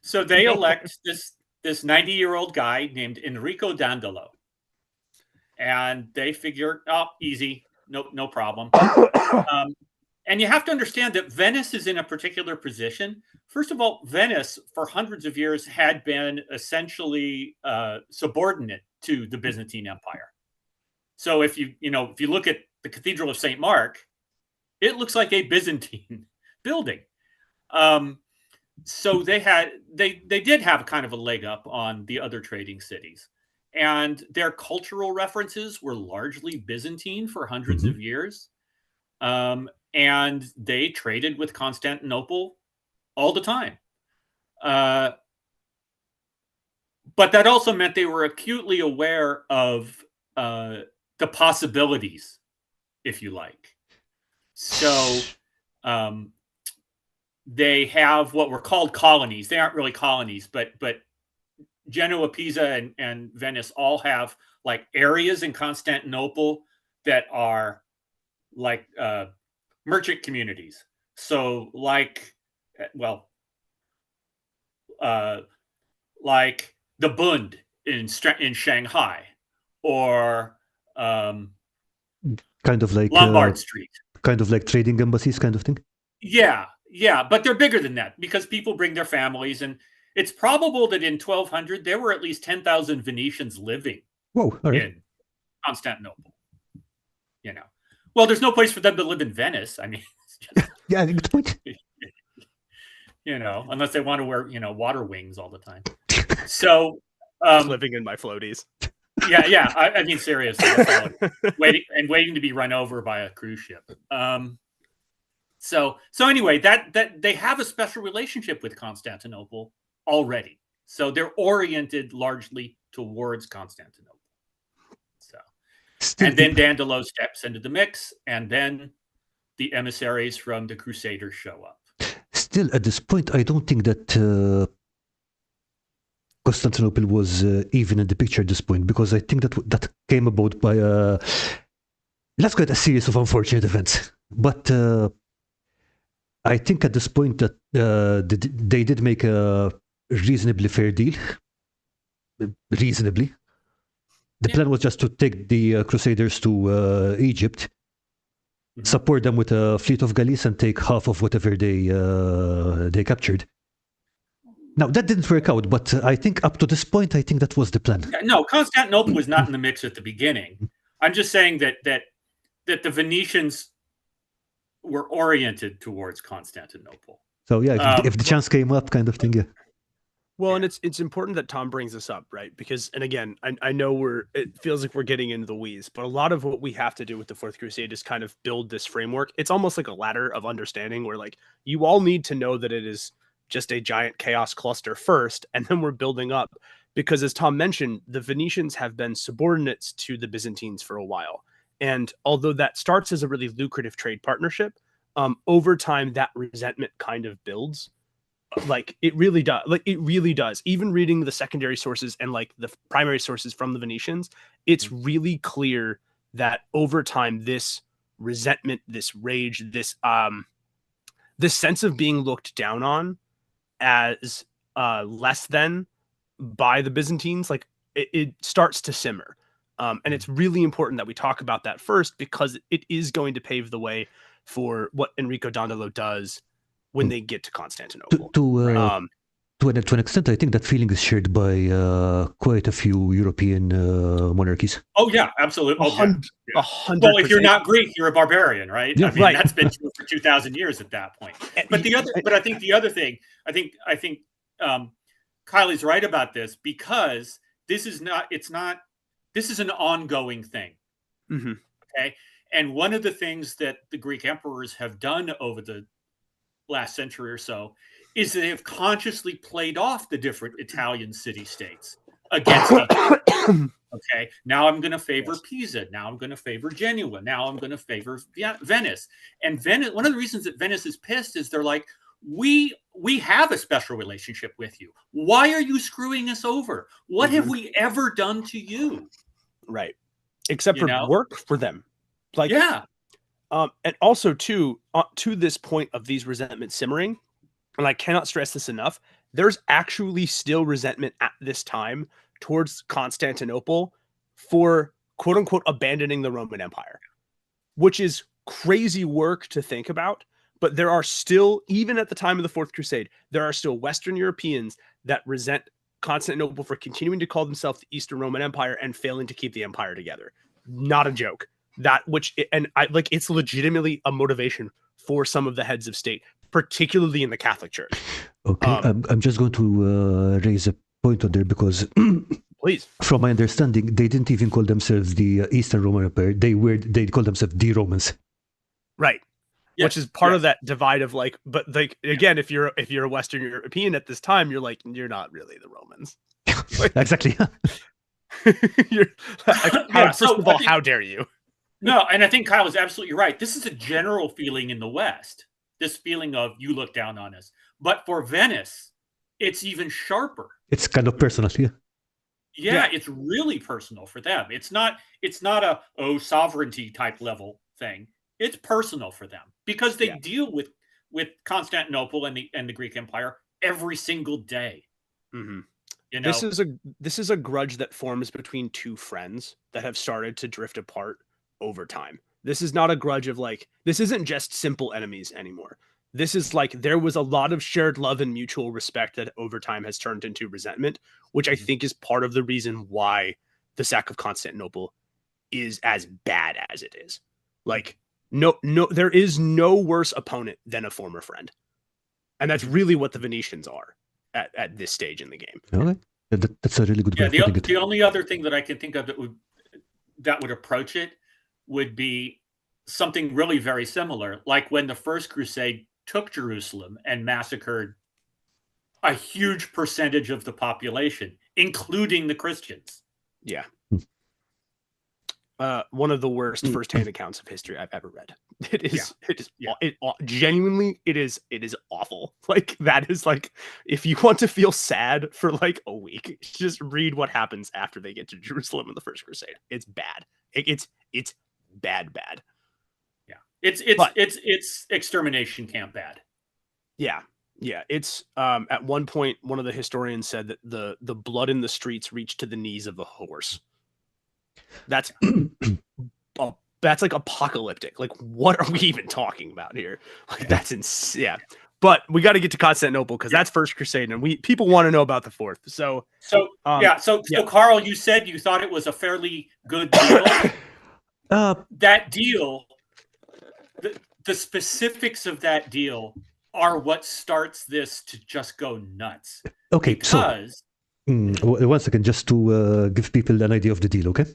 So they elect this 90-year-old guy named Enrico Dandolo. And they figure, oh, easy, no problem. And you have to understand that Venice is in a particular position. First of all, Venice, for hundreds of years, had been essentially subordinate to the Byzantine Empire. So if you look at the Cathedral of St. Mark, it looks like a Byzantine building. So they did have kind of a leg up on the other trading cities. And their cultural references were largely Byzantine for hundreds of years. And they traded with Constantinople all the time. But that also meant they were acutely aware of the possibilities, if you like. So they have what were called colonies. They aren't really colonies, but Genoa, Pisa, and Venice all have like areas in Constantinople that are like merchant communities. So like the Bund in Shanghai, or kind of like Lombard Street, kind of like trading embassies, kind of thing. Yeah, but they're bigger than that because people bring their families, and it's probable that in 1200 there were at least 10,000 Venetians living in Constantinople. Well, there's no place for them to live in Venice. I mean, it's just, yeah, good point. Unless they want to wear, water wings all the time. So, living in my floaties. Yeah. I mean, seriously, waiting to be run over by a cruise ship. So anyway, that they have a special relationship with Constantinople already. So they're oriented largely towards Constantinople. And then Dandolo steps into the mix, and then the emissaries from the Crusaders show up. Still, at this point, I don't think that Constantinople was even in the picture at this point, because I think that came about by let's call it a series of unfortunate events. But I think at this point that they did make a reasonably fair deal. Reasonably. The plan was just to take the Crusaders to Egypt, support them with a fleet of galleys, and take half of whatever they captured. Now, that didn't work out, but I think up to this point, I think that was the plan. No, Constantinople was not in the mix at the beginning. I'm just saying that the Venetians were oriented towards Constantinople. So yeah, if the chance came up, kind of thing, yeah. Well, and it's important that Tom brings this up, right? Because, and again, I know it feels like we're getting into the weeds, but a lot of what we have to do with the Fourth Crusade is kind of build this framework. It's almost like a ladder of understanding where like you all need to know that it is just a giant chaos cluster first, and then we're building up. Because as Tom mentioned, the Venetians have been subordinates to the Byzantines for a while. And although that starts as a really lucrative trade partnership, over time that resentment kind of builds. Like it really does. Even reading the secondary sources and like the primary sources from the Venetians, it's really clear that over time this resentment, this rage, this sense of being looked down on as less than by the Byzantines, like it starts to simmer. And it's really important that we talk about that first, because it is going to pave the way for what Enrico Dandolo does when they get to Constantinople. To an extent, I think that feeling is shared by quite a few European monarchies. Oh yeah, absolutely. 100%. Well, if you're not Greek, you're a barbarian, right? Yeah, I mean, right. That's been true for 2,000 years at that point. But I think the other thing, I think Kylie's right about this, because this is an ongoing thing. Mm-hmm. Okay, and one of the things that the Greek emperors have done over the last century or so is they have consciously played off the different Italian city-states against each other. Okay, now I'm going to favor Pisa. Now I'm going to favor Genoa. Now I'm going to favor Venice. And Venice, one of the reasons that Venice is pissed is they're like, we have a special relationship with you. Why are you screwing us over? What have we ever done to you? Right. Except for work for them. Like, yeah. And also to this point of these resentments simmering, and I cannot stress this enough, there's actually still resentment at this time towards Constantinople for quote unquote abandoning the Roman Empire, which is crazy work to think about. But there are still, even at the time of the Fourth Crusade, there are still Western Europeans that resent Constantinople for continuing to call themselves the Eastern Roman Empire and failing to keep the empire together. Not a joke. It's legitimately a motivation for some of the heads of state, particularly in the Catholic Church. Okay, I'm just going to raise a point on there, because please, from my understanding, they didn't even call themselves the Eastern Roman Empire. They called themselves the Romans. Right. Yes, which is part of that divide of like, but like again, if you're a Western European at this time, you're like, you're not really the Romans. Like, exactly. First of all, how dare you? No, and I think Kyle is absolutely right. This is a general feeling in the West, this feeling of you look down on us. But for Venice, it's even sharper. It's kind of personal, yeah. Yeah, it's really personal for them. It's not a sovereignty type level thing. It's personal for them because they deal with Constantinople and the Greek Empire every single day. Mm-hmm. You know? This is a grudge that forms between two friends that have started to drift apart over time. This is not a grudge of like, this isn't just simple enemies anymore. This is like, there was a lot of shared love and mutual respect that over time has turned into resentment, which I think is part of the reason why the sack of Constantinople is as bad as it is. Like, no, there is no worse opponent than a former friend. And that's really what the Venetians are at this stage in the game. Okay. That's a really good way of putting it. The only other thing that I can think of that would approach it would be something really very similar, like when the First Crusade took Jerusalem and massacred a huge percentage of the population, including the Christians. Yeah. One of the worst firsthand accounts of history I've ever read. Genuinely, it is awful. Like, that is like, if you want to feel sad for like a week, just read what happens after they get to Jerusalem in the First Crusade. It's bad. It's bad. Yeah. It's extermination camp bad. Yeah. Yeah. It's at one point, one of the historians said that the blood in the streets reached to the knees of the horse. That's like apocalyptic. Like, what are we even talking about here? Like, that's insane. Yeah. but we got to get to Constantinople because that's First Crusade, and people want to know about the Fourth. So Karl, you said you thought it was a fairly good deal. That deal, the specifics of that deal are what starts this to just go nuts. Okay, because one second, just to give people an idea of the deal, okay?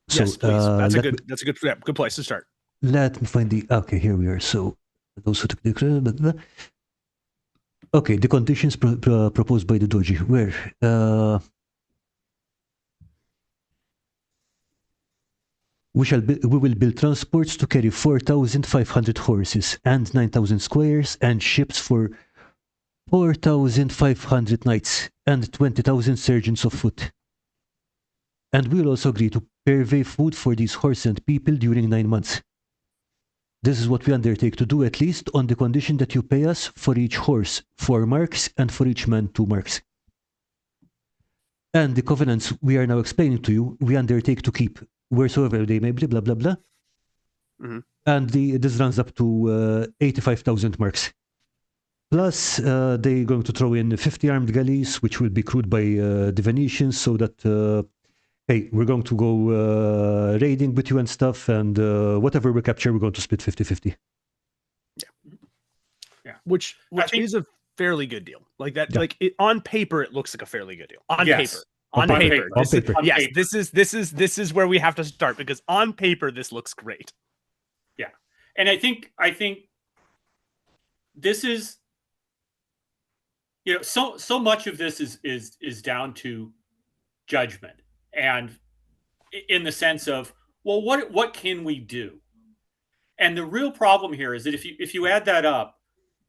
Yes, please. That's a good place to start. Let me find okay, here we are. So those who took the okay, the conditions proposed by the Doji were we will build transports to carry 4,500 horses and 9,000 squares and ships for 4,500 knights and 20,000 sergeants of foot. And we will also agree to purvey food for these horses and people during 9 months. This is what we undertake to do, at least on the condition that you pay us for each horse 4 marks and for each man 2 marks. And the covenants we are now explaining to you, we undertake to keep wheresoever they may be, blah, blah, blah. Mm-hmm. And this runs up to 85,000 marks. Plus, they're going to throw in 50 armed galleys, which will be crewed by the Venetians, so that, hey, we're going to go raiding with you and stuff, and whatever we capture, we're going to split 50-50. Yeah. Which is a fairly good deal. Like that, like on paper, it looks like a fairly good deal. On paper. On paper. This is where we have to start, because on paper this looks great. Yeah. And I think this is, so much of this is down to judgment, and in the sense of, well, what can we do? And the real problem here is that if you add that up,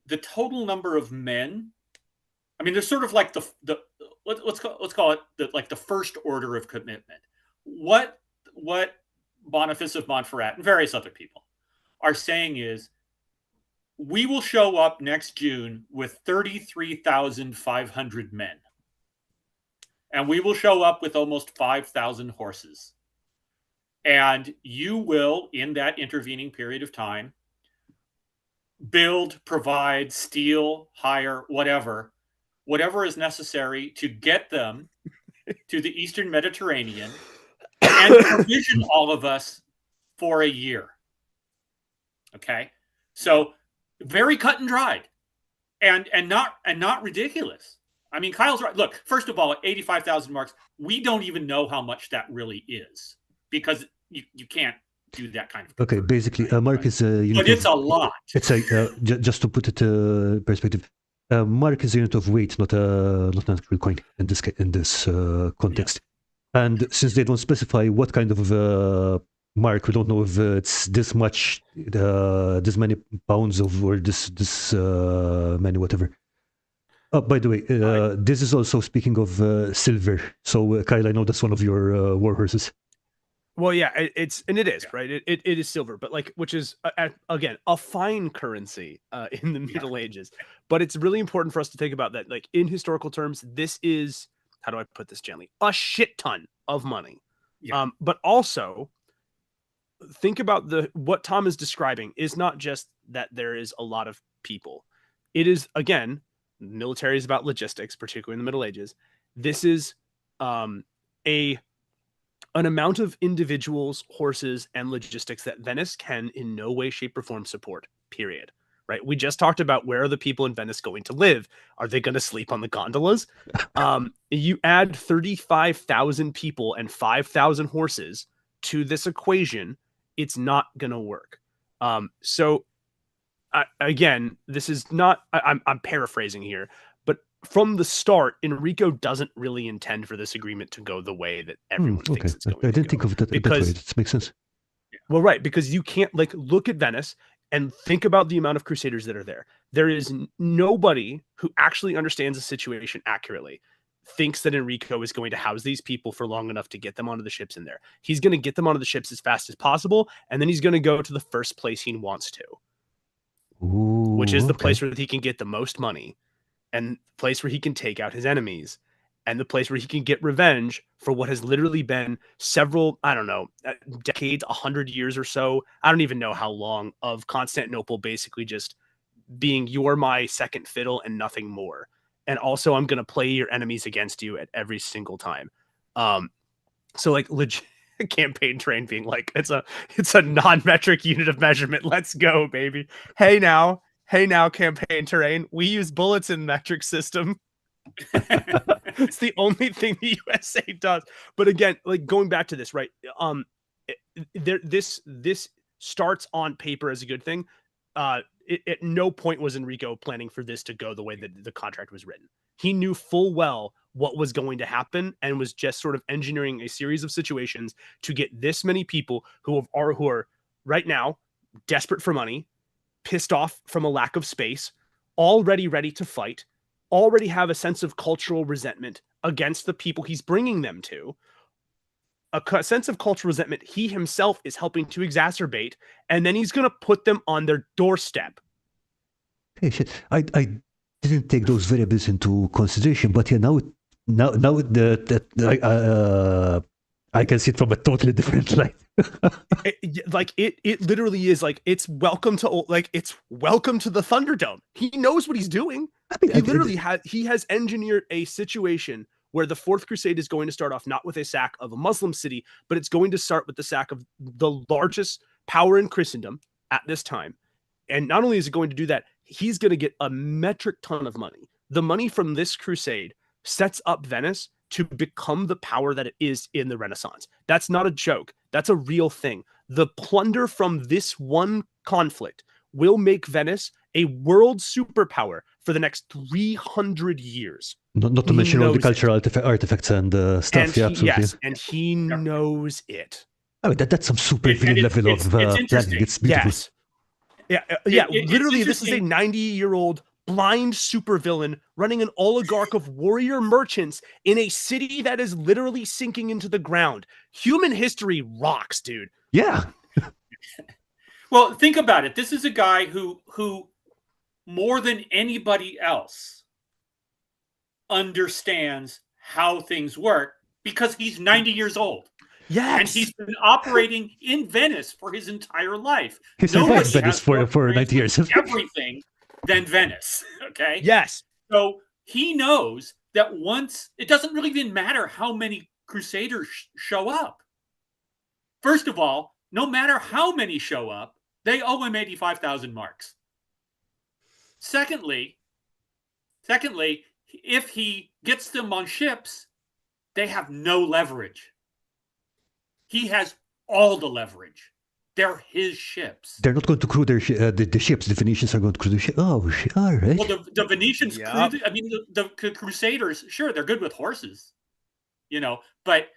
the total number of men, I mean, there's sort of like let's call it the first order of commitment. What Boniface of Montferrat and various other people are saying is, we will show up next June with 33,500 men, and we will show up with almost 5,000 horses. And you will, in that intervening period of time, build, provide, steal, hire, whatever is necessary to get them to the Eastern Mediterranean and provision all of us for a year. Okay? So very cut and dried and not ridiculous. I mean, Kyle's right. Look, first of all, at 85,000 marks, we don't even know how much that really is, because you can't do that kind of. Okay, basically, mark is a unit. But it's a lot. It's just to put it in perspective. Mark is a unit of weight, not an actual coin in this context. Yeah. And since they don't specify what kind of mark, we don't know if it's this much, this many pounds of, or this many whatever. By the way, this is also speaking of silver. So, Kyle, I know that's one of your war horses. Well, yeah, it is, right? It is silver, but which is again a fine currency in the Middle Ages. But it's really important for us to think about that. Like, in historical terms, this is, how do I put this gently, a shit ton of money. Yeah. But also, think about what Tom is describing is not just that there is a lot of people. It is, again, military is about logistics, particularly in the Middle Ages. This is an amount of individuals, horses, and logistics that Venice can in no way, shape, or form support, period. Right? We just talked about, where are the people in Venice going to live? Are they going to sleep on the gondolas? You add 35,000 people and 5,000 horses to this equation, it's not going to work. Again, this is not, I'm paraphrasing here, but from the start, Enrico doesn't really intend for this agreement to go the way that everyone thinks it's going to go. I didn't think of it that way. It makes sense. Well, right, because you can't look at Venice and think about the amount of crusaders that are there. There is nobody who actually understands the situation accurately thinks that Enrico is going to house these people for long enough to get them onto the ships in there. He's going to get them onto the ships as fast as possible, and then he's going to go to the first place he wants to, which is the place where he can get the most money, and the place where he can take out his enemies, and the place where he can get revenge for what has literally been several, I don't know, decades, 100 years or so. I don't even know how long, of Constantinople basically just being you're my second fiddle and nothing more. And also I'm going to play your enemies against you at every single time. So like legit campaign train being like, it's a non-metric unit of measurement. Let's go, baby. Hey now campaign terrain. We use bullets in metric system. It's the only thing the USA does. But again, like going back to this, right? This starts on paper as a good thing. At no point was Enrico planning for this to go the way that the contract was written. He knew full well what was going to happen and was just sort of engineering a series of situations to get this many people who are right now desperate for money, pissed off from a lack of space, already ready to fight, already have a sense of cultural resentment against the people he's bringing them to. A sense of cultural resentment he himself is helping to exacerbate, and then he's going to put them on their doorstep. Hey, shit. I didn't take those variables into consideration, but yeah, now I can see it from a totally different light. it literally is like it's welcome to the Thunderdome. He knows what he's doing. He has engineered a situation where the Fourth Crusade is going to start off not with a sack of a Muslim city, but it's going to start with the sack of the largest power in Christendom at this time. And not only is it going to do that, he's going to get a metric ton of money. The money from this crusade sets up Venice to become the power that it is in the Renaissance. That's not a joke. That's a real thing. The plunder from this one conflict will make Venice a world superpower for the next 300 years. Not to mention all the cultural artifacts and stuff. And absolutely. Yes, and he knows it. I mean, that's some super villain level of planning. It's beautiful. Yes. Literally, this is a 90-year-old blind supervillain running an oligarch of warrior merchants in a city that is literally sinking into the ground. Human history rocks, dude. Yeah. Well, think about it. This is a guy who more than anybody else understands how things work because he's 90 years old. Yes. And he's been operating in Venice for his entire life. He survived Venice for 90 years. Everything than Venice. Okay. Yes. So he knows that once it doesn't really even matter how many Crusaders show up. First of all, no matter how many show up, they owe him 85,000 marks. Secondly, if he gets them on ships, they have no leverage. He has all the leverage. They're his ships. They're not going to crew the ships. The Venetians are going to crew the ships. Oh, all right. Well, the Venetians crew. I mean, the Crusaders. Sure, they're good with horses, but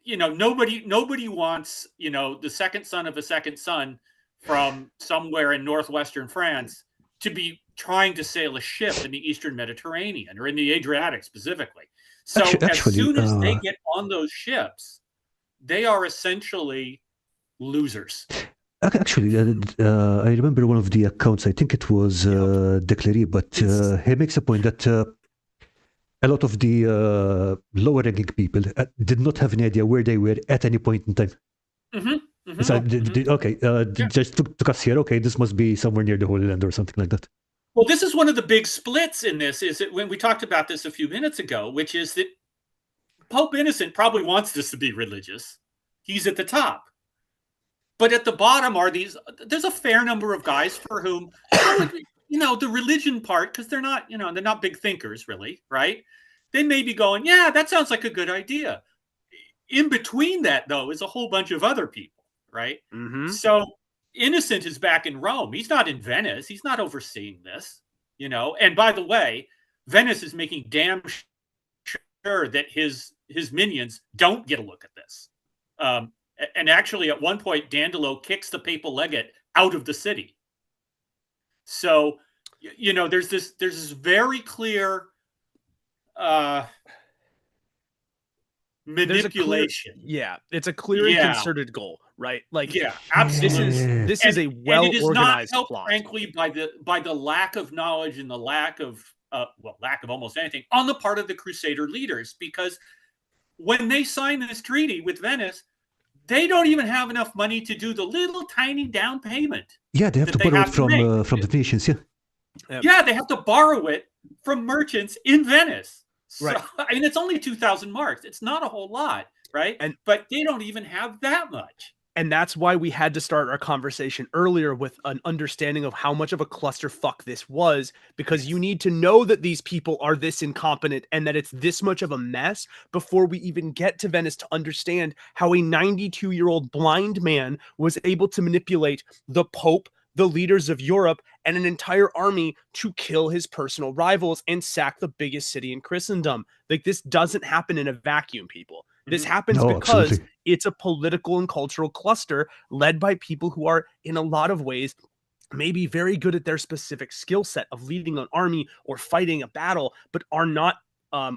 nobody wants the second son of a second son from somewhere in northwestern France to be trying to sail a ship in the Eastern Mediterranean or in the Adriatic specifically. So as soon as they get on those ships, they are essentially losers. Actually, I remember one of the accounts, I think it was Declery, but he makes a point that a lot of the lower-ranking people did not have any idea where they were at any point in time. Mm-hmm. So, just took us here. Okay, this must be somewhere near the Holy Land or something like that. Well, this is one of the big splits in this, is that when we talked about this a few minutes ago, which is that Pope Innocent probably wants this to be religious. He's at the top. But at the bottom there's a fair number of guys for whom, the religion part, because they're not big thinkers really, right? They may be going, yeah, that sounds like a good idea. In between that, though, is a whole bunch of other people, right? Mm-hmm. So Innocent is back in Rome. He's not in Venice. He's not overseeing this, And by the way, Venice is making damn sure that his minions don't get a look at this. And actually, at one point, Dandolo kicks the papal legate out of the city. So, there's this very clear manipulation. It's a clear and concerted goal, right? Like, absolutely. This is a well-organized plot. Frankly, by the lack of knowledge and the lack of almost anything on the part of the Crusader leaders, because when they sign this treaty with Venice, they don't even have enough money to do the little tiny down payment. Yeah, they have to borrow it from the Venetians. Yeah. Yeah, they have to borrow it from merchants in Venice. So, Right. I mean, it's only 2,000 marks. It's not a whole lot, right? But they don't even have that much. And that's why we had to start our conversation earlier with an understanding of how much of a clusterfuck this was, because you need to know that these people are this incompetent and that it's this much of a mess before we even get to Venice to understand how a 92-year-old blind man was able to manipulate the Pope, the leaders of Europe, and an entire army to kill his personal rivals and sack the biggest city in Christendom. Like, this doesn't happen in a vacuum, people. This happens because absolutely. it's a political and cultural cluster led by people who are, in a lot of ways, maybe very good at their specific skill set of leading an army or fighting a battle, but are not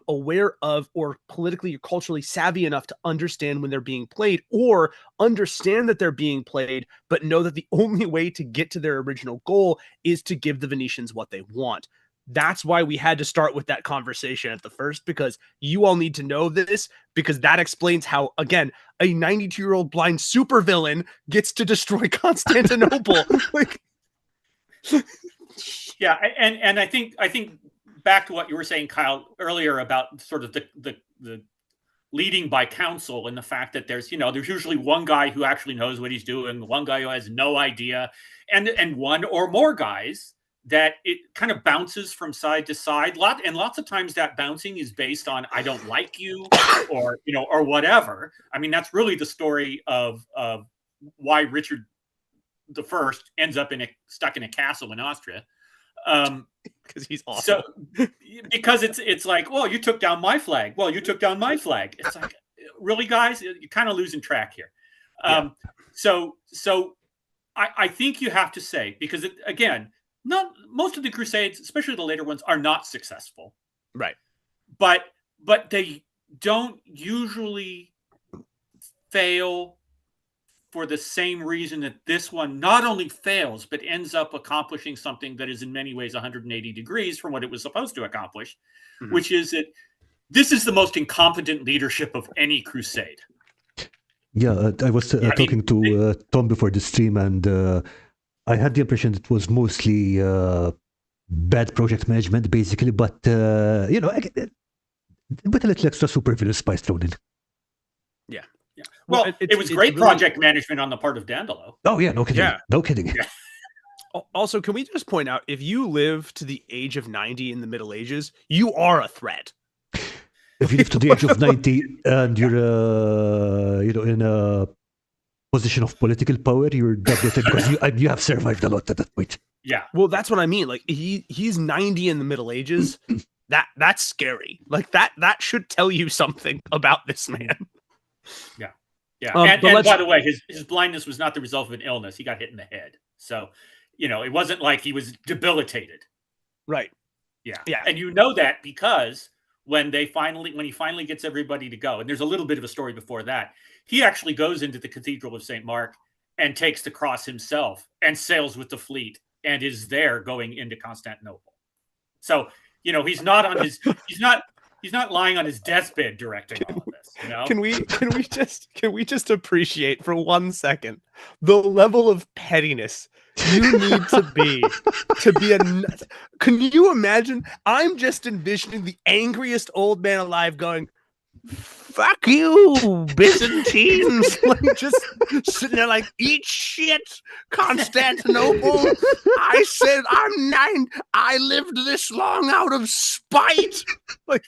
aware of or politically or culturally savvy enough to understand when they're being played, or understand that they're being played, but know that the only way to get to their original goal is to give the Venetians what they want. That's why we had to start with that conversation at the first, because you all need to know this, because that explains how, again, a 92-year-old blind supervillain gets to destroy Constantinople. Like, yeah, and I think back to what you were saying, Kyle, earlier about sort of the leading by counsel, and the fact that there's usually one guy who actually knows what he's doing, one guy who has no idea, and one or more guys that it kind of bounces from side to side. Lots of times that bouncing is based on I don't like you, or or whatever. I mean, that's really the story of why Richard the First ends up stuck in a castle in Austria. Because he's awesome. So because it's like, well, you took down my flag. Well, you took down my flag. It's like, really, guys, you're kind of losing track here. So I think you have to say, because again, not most of the Crusades, especially the later ones, are not successful, right? But they don't usually fail for the same reason that this one not only fails, but ends up accomplishing something that is in many ways 180 degrees from what it was supposed to accomplish, which is that this is the most incompetent leadership of any crusade. Yeah, I was talking to Tom before the stream, and I had the impression it was mostly bad project management, basically, but with a little extra supervillain spice thrown in. Yeah. Well, it was great project management on the part of Dandolo. Oh yeah, no kidding. Yeah. No kidding. Yeah. Also, can we just point out, if you live to the age of 90 in the Middle Ages, you are a threat. If you live to the age of 90 and you're in a position of political power, you're definitely, because you have survived a lot at that point. Yeah. Well, that's what I mean. Like, he's 90 in the Middle Ages. That's scary. Like, that should tell you something about this man. Yeah. Yeah. And by the way, his blindness was not the result of an illness. He got hit in the head. So, it wasn't like he was debilitated. Right. Yeah. Yeah. And you know that because when he finally gets everybody to go, and there's a little bit of a story before that, he actually goes into the Cathedral of St. Mark and takes the cross himself and sails with the fleet and is there going into Constantinople. So, he's not lying on his deathbed directing all of this. Can we just appreciate for 1 second the level of pettiness you need to be can you imagine? I'm just envisioning the angriest old man alive going, "Fuck you, Byzantines!" Like, just sitting there like, "Eat shit, Constantinople." I said I'm 9. I lived this long out of spite. Like,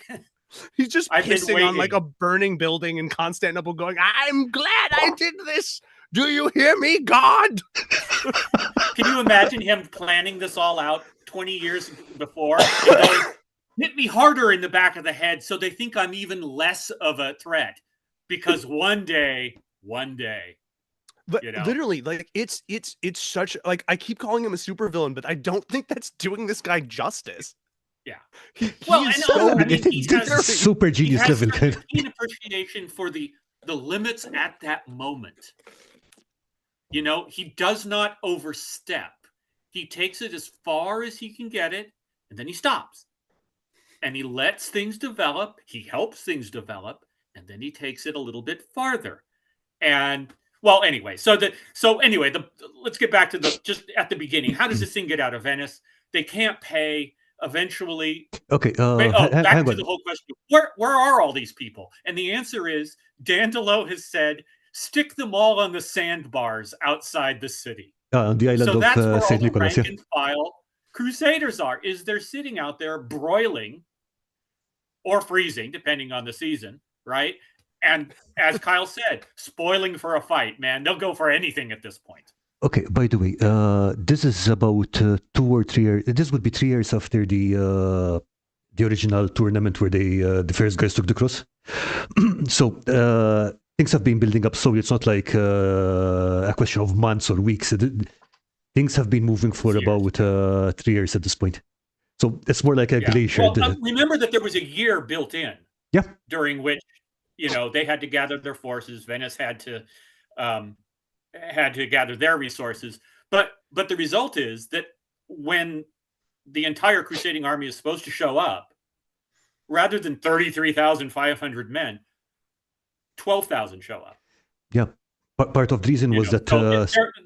he's just pissing on like a burning building in Constantinople, going, "I'm glad I did this. Do you hear me, God?" Can you imagine him planning this all out 20 years before? Going, hit me harder in the back of the head so they think I'm even less of a threat. Because one day. But literally, like, it's such, like, I keep calling him a supervillain, but I don't think that's doing this guy justice. Yeah. He has super genius level kind of keen appreciation for the limits at that moment. He does not overstep. He takes it as far as he can get it, and then he stops. And he lets things develop. He helps things develop, and then he takes it a little bit farther. And well, anyway, let's get back to just at the beginning. How does this thing get out of Venice? They can't pay. Eventually, okay. back Hang to on. the whole question: where are all these people? And the answer is Dandolo has said, stick them all on the sandbars outside the city. On the island So that's where of all Saint the Nicholas. rank Yeah. and file Crusaders are. Is they're sitting out there broiling or freezing, depending on the season, right? And as Kyle said, spoiling for a fight, man. They'll go for anything at this point. Okay. By the way, this is about 2 or 3 years. This would be 3 years after the original tournament where the first guys took the cross. So things have been building up slowly. It's not like a question of months or weeks. Things have been moving for about 3 years at this point. So it's more like a glacier. Well, remember that there was a year built in. Yeah. During which, they had to gather their forces. Venice had to gather their resources. But the result is that when the entire crusading army is supposed to show up, rather than 33,500 men, 12,000 show up. Yeah. Part of the reason was that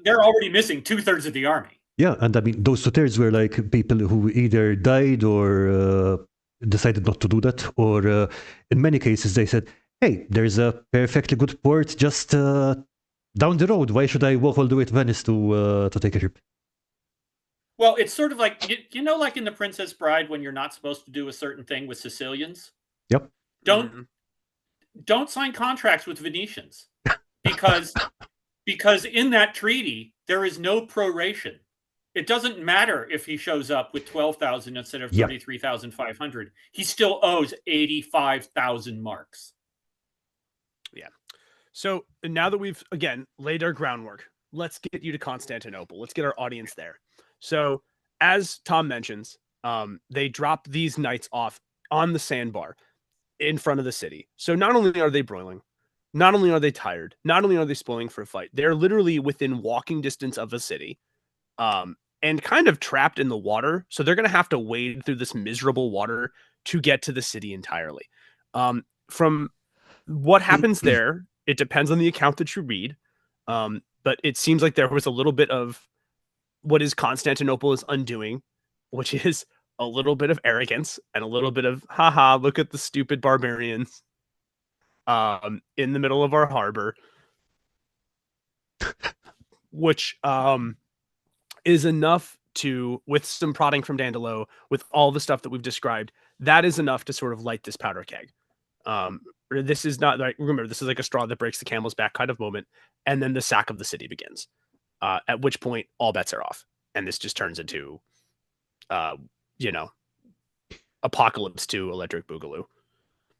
they're already missing 2/3 of the army. Yeah, and I mean those 2/3 were like people who either died or decided not to do that, or in many cases they said, "Hey, there's a perfectly good port just down the road. Why should I walk all the way to Venice to take a ship?" Well, it's sort of like like in The Princess Bride when you're not supposed to do a certain thing with Sicilians. Yep. Don't sign contracts with Venetians because in that treaty there is no proration. It doesn't matter if he shows up with 12,000 instead of 33,500. He still owes 85,000 marks. Yeah. So now that we've, again, laid our groundwork, let's get you to Constantinople. Let's get our audience there. So as Tom mentions, they drop these knights off on the sandbar in front of the city. So not only are they broiling, not only are they tired, not only are they spoiling for a fight, they're literally within walking distance of a city. And kind of trapped in the water. So they're going to have to wade through this miserable water to get to the city entirely. From what happens there, it depends on the account that you read. But it seems like there was a little bit of what is Constantinople's undoing, which is a little bit of arrogance and a little bit of, haha, look at the stupid barbarians in the middle of our harbor. Which is enough to, with some prodding from Dandolo, with all the stuff that we've described, that is enough to sort of light this powder keg. This is not like, remember, this is like a straw that breaks the camel's back kind of moment. And then the sack of the city begins, at which point all bets are off. And this just turns into, Apocalypse 2 Electric Boogaloo.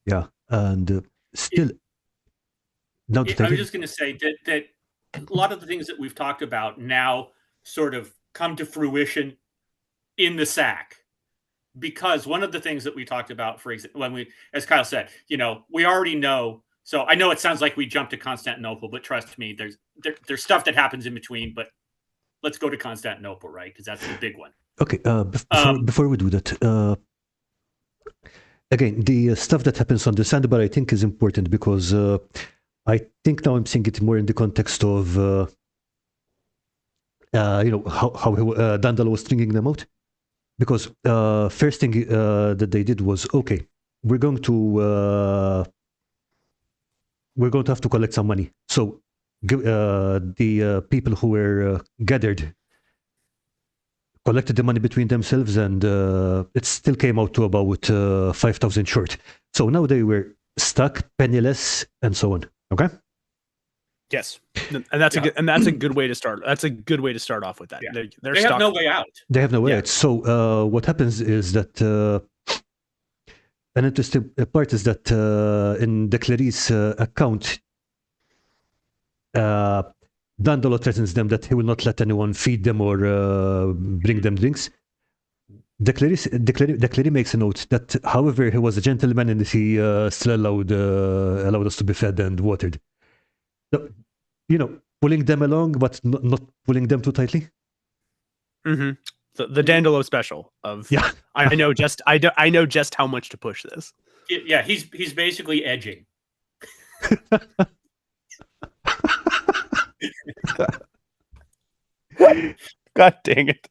Yeah. And still, I was just going to say that a lot of the things that we've talked about now sort of come to fruition in the sack, because one of the things that we talked about, for example, when as Kyle said, we already know. So I know it sounds like we jumped to Constantinople, but trust me, there's stuff that happens in between. But let's go to Constantinople, right? Because that's the big one. Okay. Before we do that, again, the stuff that happens on the sandbar, I think, is important because I think now I'm seeing it more in the context of how Dandolo was stringing them out. Because first thing that they did was, okay, we're going to have to collect some money. So the people who were gathered collected the money between themselves, and it still came out to about 5,000 short. So now they were stuck, penniless, and so on. Okay. Yes, and that's a good way to start. That's a good way to start off with that. Yeah. They have no way out. They have no way out. So what happens is that an interesting part is that in the Clarice account, Dandolo threatens them that he will not let anyone feed them or bring them drinks. The Clarice makes a note that, however, he was a gentleman and he still allowed us to be fed and watered. So, pulling them along, but not pulling them too tightly. Mm-hmm. The Dandolo special of I know just how much to push this. Yeah, he's basically edging. God dang it.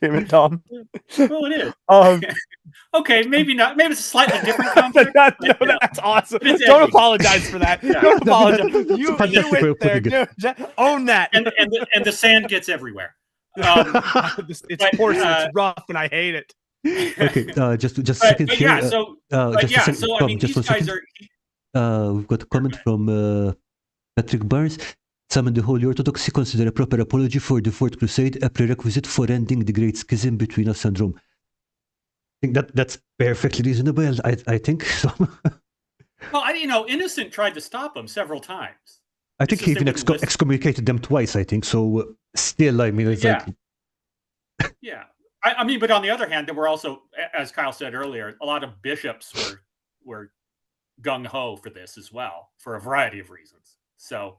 Damn it, Tom. Well, it is. Okay, maybe not. Maybe it's a slightly different conflict. That's awesome. Don't apologize for that. Yeah. Don't apologize. You went there. Own that. And the sand gets everywhere. It's coarse, it's rough, and I hate it. Okay, just a second here. I mean, these guys are. We've got a comment from Patrick Barnes. Some in the Holy Orthodoxy consider a proper apology for the Fourth Crusade a prerequisite for ending the great schism between us and Rome. I think that's perfectly reasonable. I think so. Well, Innocent tried to stop them several times. I think he even excommunicated them twice. I think so. Still, I mean, it's like. Yeah, I mean, but on the other hand, there were also, as Kyle said earlier, a lot of bishops were gung ho for this as well for a variety of reasons. So.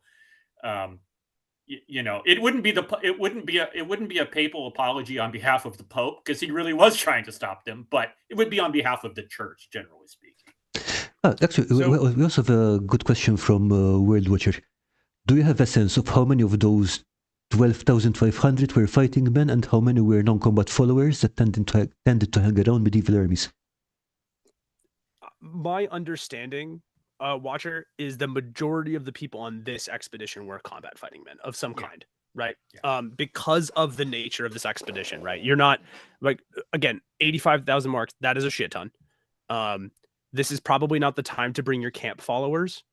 It wouldn't be a papal apology on behalf of the Pope because he really was trying to stop them, but it would be on behalf of the Church, generally speaking. Actually, we also have a good question from World Watcher. Do you have a sense of how many of those 12,500 were fighting men and how many were non-combat followers that tended to hang around medieval armies? My understanding, Watcher, is the majority of the people on this expedition were combat fighting men of some kind, right? Yeah. Because of the nature of this expedition, right? You're not like, again, 85,000 marks. That is a shit ton. This is probably not the time to bring your camp followers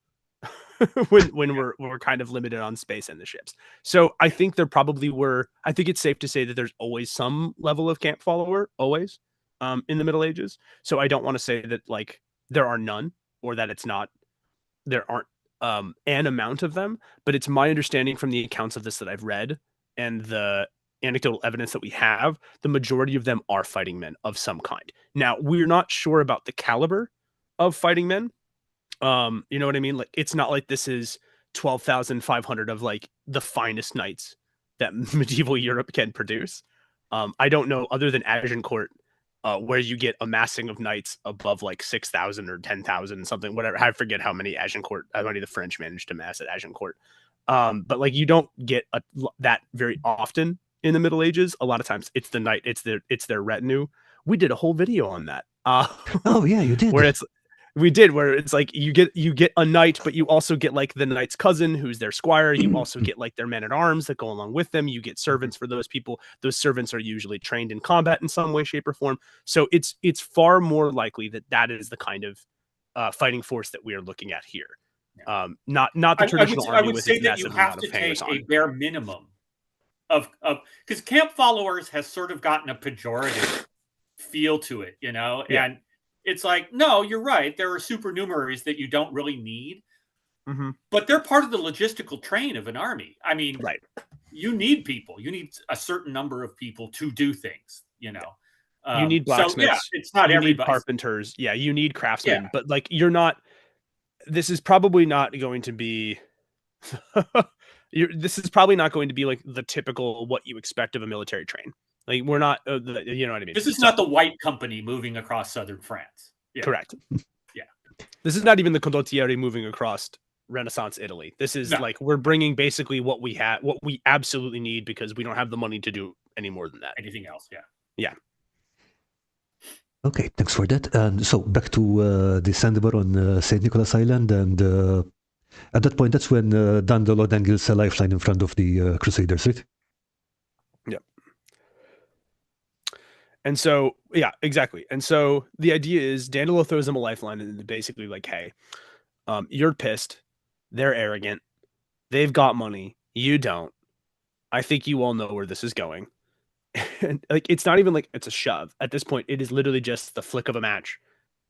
when we're kind of limited on space and the ships. So I think there probably were. I think it's safe to say that there's always some level of camp follower, always, in the Middle Ages. So I don't want to say that like there are none or that it's not. There aren't an amount of them, but it's my understanding from the accounts of this that I've read and the anecdotal evidence that we have, the majority of them are fighting men of some kind. Now, we're not sure about the caliber of fighting men. You know what I mean? Like, it's not like this is 12,500 of like the finest knights that medieval Europe can produce. I don't know, other than Agincourt, where you get a massing of knights above like 6,000 or 10,000, something, whatever. I forget how many the French managed to mass at Agincourt. But like, you don't get that very often in the Middle Ages. A lot of times it's the knight, it's their retinue. We did a whole video on that. Oh yeah, you did. Where it's like you get a knight, but you also get like the knight's cousin who's their squire. You also get like their men at arms that go along with them. You get servants for those people. Those servants are usually trained in combat in some way, shape, or form. So it's far more likely that is the kind of fighting force that we are looking at here. Not the traditional army. I would say that you have to take a bare minimum of because camp followers has sort of gotten a pejorative feel to it, and it's like, no, you're right. There are supernumeraries that you don't really need, but they're part of the logistical train of an army. I mean, right. You need people. You need a certain number of people to do things, You need blacksmiths. So, it's not everybody. You need carpenters. Yeah, you need craftsmen. But like, you're not. This is probably not going to be. This is probably not going to be like the typical what you expect of a military train. Like, we're not, you know what I mean? This is not the White Company moving across southern France. Yeah. Correct. Yeah. This is not even the condottieri moving across Renaissance Italy. This is like, we're bringing basically what we absolutely need because we don't have the money to do any more than that. Anything else. Yeah. Yeah. Okay, thanks for that. And so back to the sandbar on St. Nicholas Island. And at that point, that's when Dandolo dangles a lifeline in front of the Crusaders, right? And so, yeah, exactly. And so the idea is Dandolo throws him a lifeline and basically like, hey, you're pissed. They're arrogant. They've got money. You don't. I think you all know where this is going. And like, it's not even like it's a shove. At this point, it is literally just the flick of a match.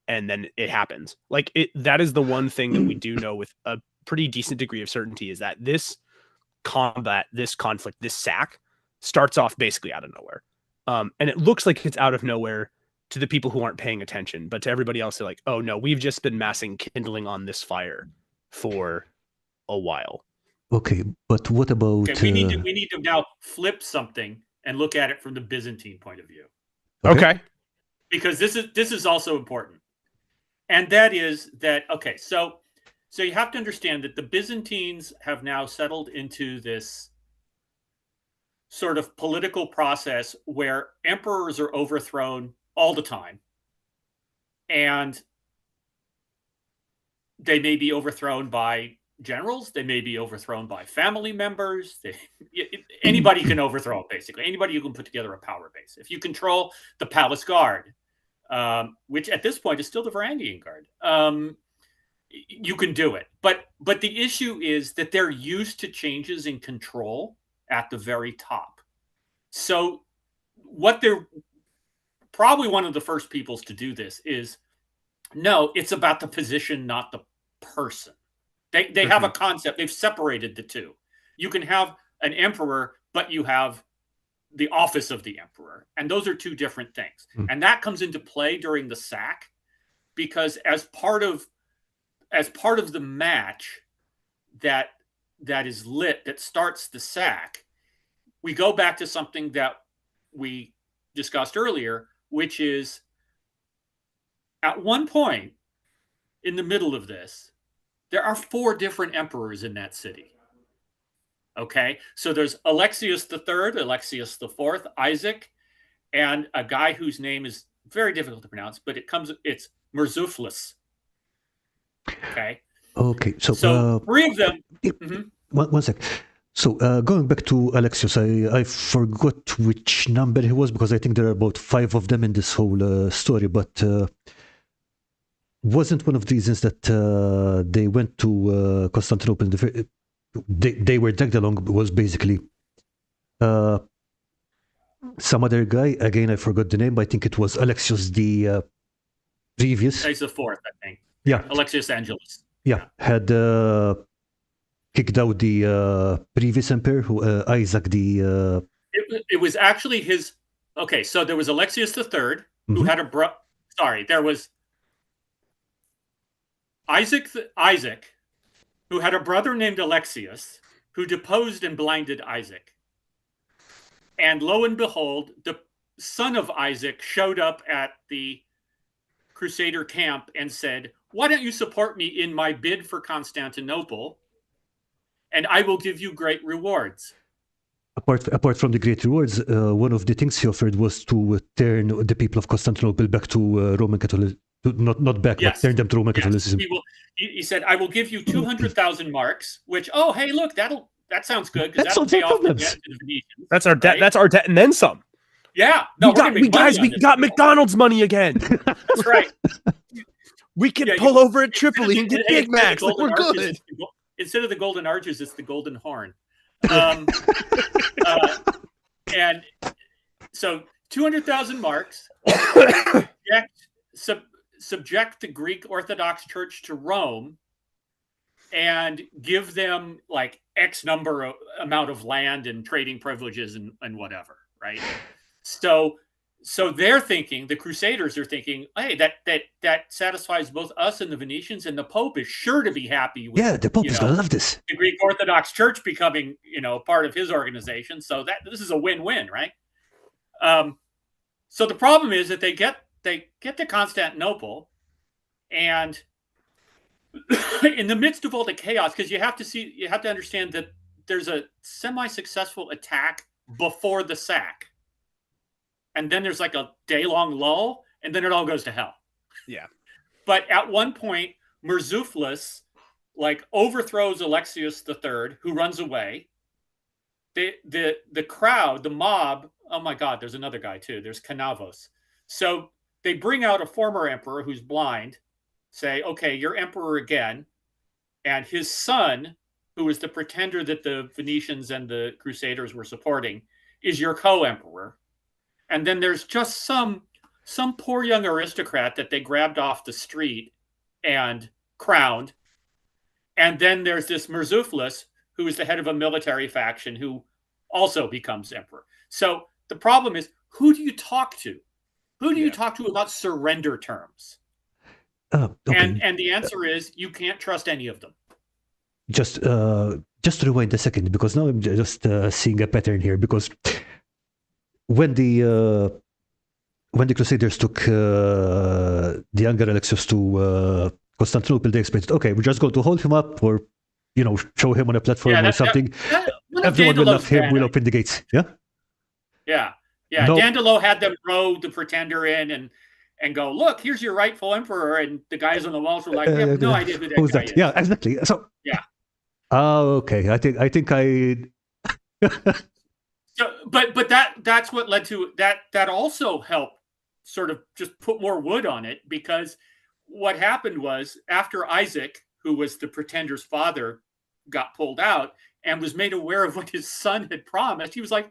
And then it happens. Like, that is the one thing that we do know with a pretty decent degree of certainty is that this combat, this conflict, this sack starts off basically out of nowhere. And it looks like it's out of nowhere to the people who aren't paying attention, but to everybody else, they're like, oh no, we've just been massing kindling on this fire for a while. Okay, but what about... Okay, we need to now flip something and look at it from the Byzantine point of view. Okay. Because this is also important. And that is that, okay, so you have to understand that the Byzantines have now settled into this sort of political process where emperors are overthrown all the time. And they may be overthrown by generals. They may be overthrown by family members. Anybody can overthrow it, basically. Anybody who can put together a power base. If you control the palace guard, which at this point is still the Varangian Guard, you can do it. But the issue is that they're used to changes in control at the very top. So what they're probably one of the first peoples to do this is, no, it's about the position, not the person. They have a concept. They've separated the two. You can have an emperor, but you have the office of the emperor. And those are two different things. And that comes into play during the sack, because as part of the match that is lit, that starts the sack, we go back to something that we discussed earlier, which is at one point in the middle of this, there are 4 different emperors in that city. Okay, so there's Alexius III, Alexius IV, Isaac, and a guy whose name is very difficult to pronounce, but it's Murzuphlis. Okay. Okay. So 3 of them. One sec. So going back to Alexius, I forgot which number he was, because I think there are about 5 of them in this whole story. But wasn't one of the reasons that they went to Constantinople? They were dragged along was basically some other guy. Again, I forgot the name, but I think it was Alexius the previous. He's the 4th, I think. Yeah. Alexius Angelus. Yeah. Had kicked out the previous emperor, Isaac the... It was actually his... Okay, so there was Alexius III, who had a there was Isaac, who had a brother named Alexius, who deposed and blinded Isaac. And lo and behold, the son of Isaac showed up at the Crusader camp and said, "Why don't you support me in my bid for Constantinople, and I will give you great rewards." Apart from the great rewards, one of the things he offered was to turn the people of Constantinople back to Roman Catholicism. Not back, but turn them to Roman Catholicism. He said, "I will give you 200,000 marks." Which, oh, hey, look, that sounds good, because that'll pay off the problems. debt to the Venetians. That's our debt. Right? That's our debt, and then some. Yeah, no, we got McDonald's money again. That's right. We can pull over at Tripoli and get Big Macs. Like, we're good. Instead of the golden arches, it's the golden horn. And so 200,000 marks, subject the Greek Orthodox Church to Rome, and give them like X number amount of land and trading privileges and whatever, right? So they're thinking, the Crusaders are thinking, hey, that satisfies both us and the Venetians, and the Pope is sure to be happy with, the Pope is gonna love this. The Greek Orthodox Church becoming, part of his organization. So this is a win-win, right? So the problem is that they get to Constantinople, and in the midst of all the chaos, because you have to understand that there's a semi-successful attack before the sack. And then there's like a day-long lull, and then it all goes to hell. Yeah. But at one point, Murzuphlis overthrows Alexius III, who runs away. The crowd, the mob, oh my God, there's another guy too. There's Canavos. So they bring out a former emperor who's blind, say, okay, you're emperor again. And his son, who is the pretender that the Venetians and the Crusaders were supporting, is your co-emperor. And then there's just some poor young aristocrat that they grabbed off the street and crowned. And then there's this Murzuphlis, who is the head of a military faction, who also becomes emperor. So the problem is, who do you talk to? Who do you talk to about surrender terms? Okay. And the answer is, you can't trust any of them. Just rewind a second, because now I'm just seeing a pattern here. Because when the Crusaders took the younger Alexius to Constantinople, they expected, okay, we're just going to hold him up, or show him on a platform or something. Everyone will love him. We'll open the gates. Yeah. Yeah. Yeah. No. Dandolo had them row the pretender in and go, look, here's your rightful emperor. And the guys on the walls were like, we have no idea who that Who's guy that? is. Yeah, exactly. So Yeah. Oh, okay. I think I So, but that's what led to that also helped sort of just put more wood on it, because what happened was, after Isaac, who was the pretender's father, got pulled out and was made aware of what his son had promised, he was like,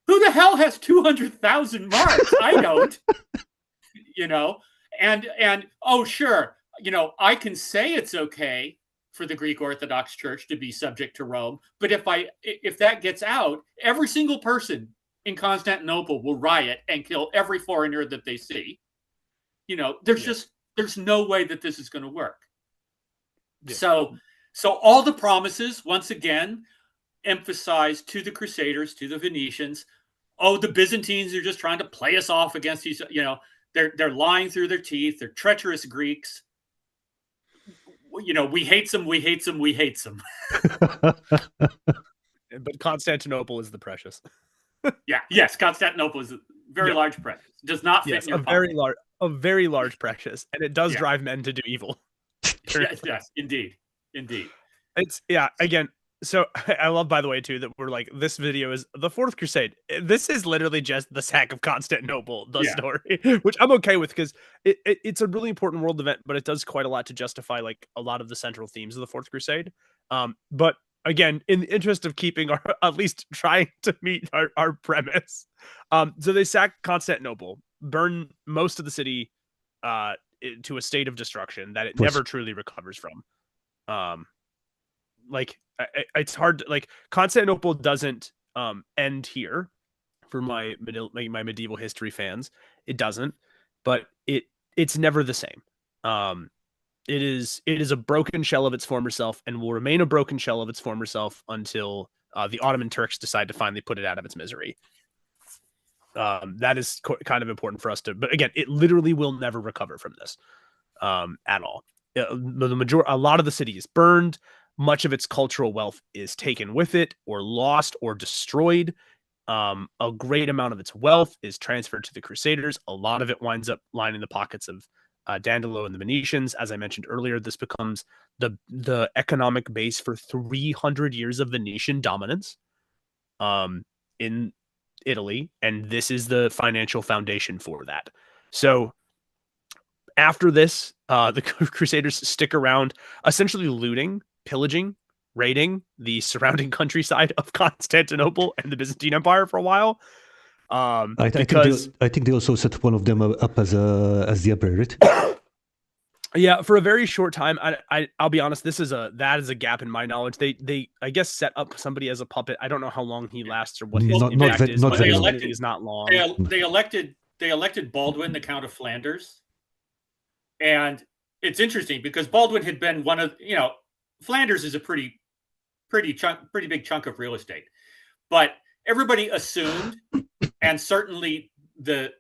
who the hell has 200,000 marks? I don't. And oh, sure, I can say it's okay for the Greek Orthodox Church to be subject to Rome, but if that gets out, every single person in Constantinople will riot and kill every foreigner that they see. There's no way that this is going to work. Yeah. So all the promises, once again, emphasized to the Crusaders, to the Venetians, oh, the Byzantines are just trying to play us off against these, they're lying through their teeth. They're treacherous Greeks. We hate them. We hate them. We hate them. But Constantinople is the precious. Yeah. Yes. Constantinople is a very large precious. Does not fit in your pocket. A very large precious, and it does drive men to do evil. Yes, indeed. It's again. So I love, by the way, too, that we're like, this video is the Fourth Crusade. This is literally just the sack of Constantinople, the story, which I'm okay with, because it's a really important world event, but it does quite a lot to justify like a lot of the central themes of the Fourth Crusade. But again, in the interest of keeping at least trying to meet our premise, so they sack Constantinople, burn most of the city to a state of destruction that it never truly recovers from. It's hard to, like, Constantinople doesn't end here for my medieval history fans. It doesn't, but it's never the same. It is a broken shell of its former self, and will remain a broken shell of its former self until the Ottoman Turks decide to finally put it out of its misery. That is kind of important for us to, but again, it literally will never recover from this at all. A lot of the city is burned. Much of its cultural wealth is taken with it, or lost, or destroyed. A great amount of its wealth is transferred to the Crusaders. A lot of it winds up lining the pockets of Dandolo and the Venetians. As I mentioned earlier, this becomes the economic base for 300 years of Venetian dominance in Italy, and this is the financial foundation for that. So after this, the Crusaders stick around, essentially looting, pillaging, raiding the surrounding countryside of Constantinople and the Byzantine Empire for a while. I think they also set one of them up as the emperor, right? Yeah, for a very short time. I'll be honest, that is a gap in my knowledge. They I guess set up somebody as a puppet. I don't know how long he lasts or what his impact is. Not very long. Is not long. They elected Baldwin, the Count of Flanders, and it's interesting because Baldwin had been one of, Flanders is a pretty big chunk of real estate, but everybody assumed, and certainly the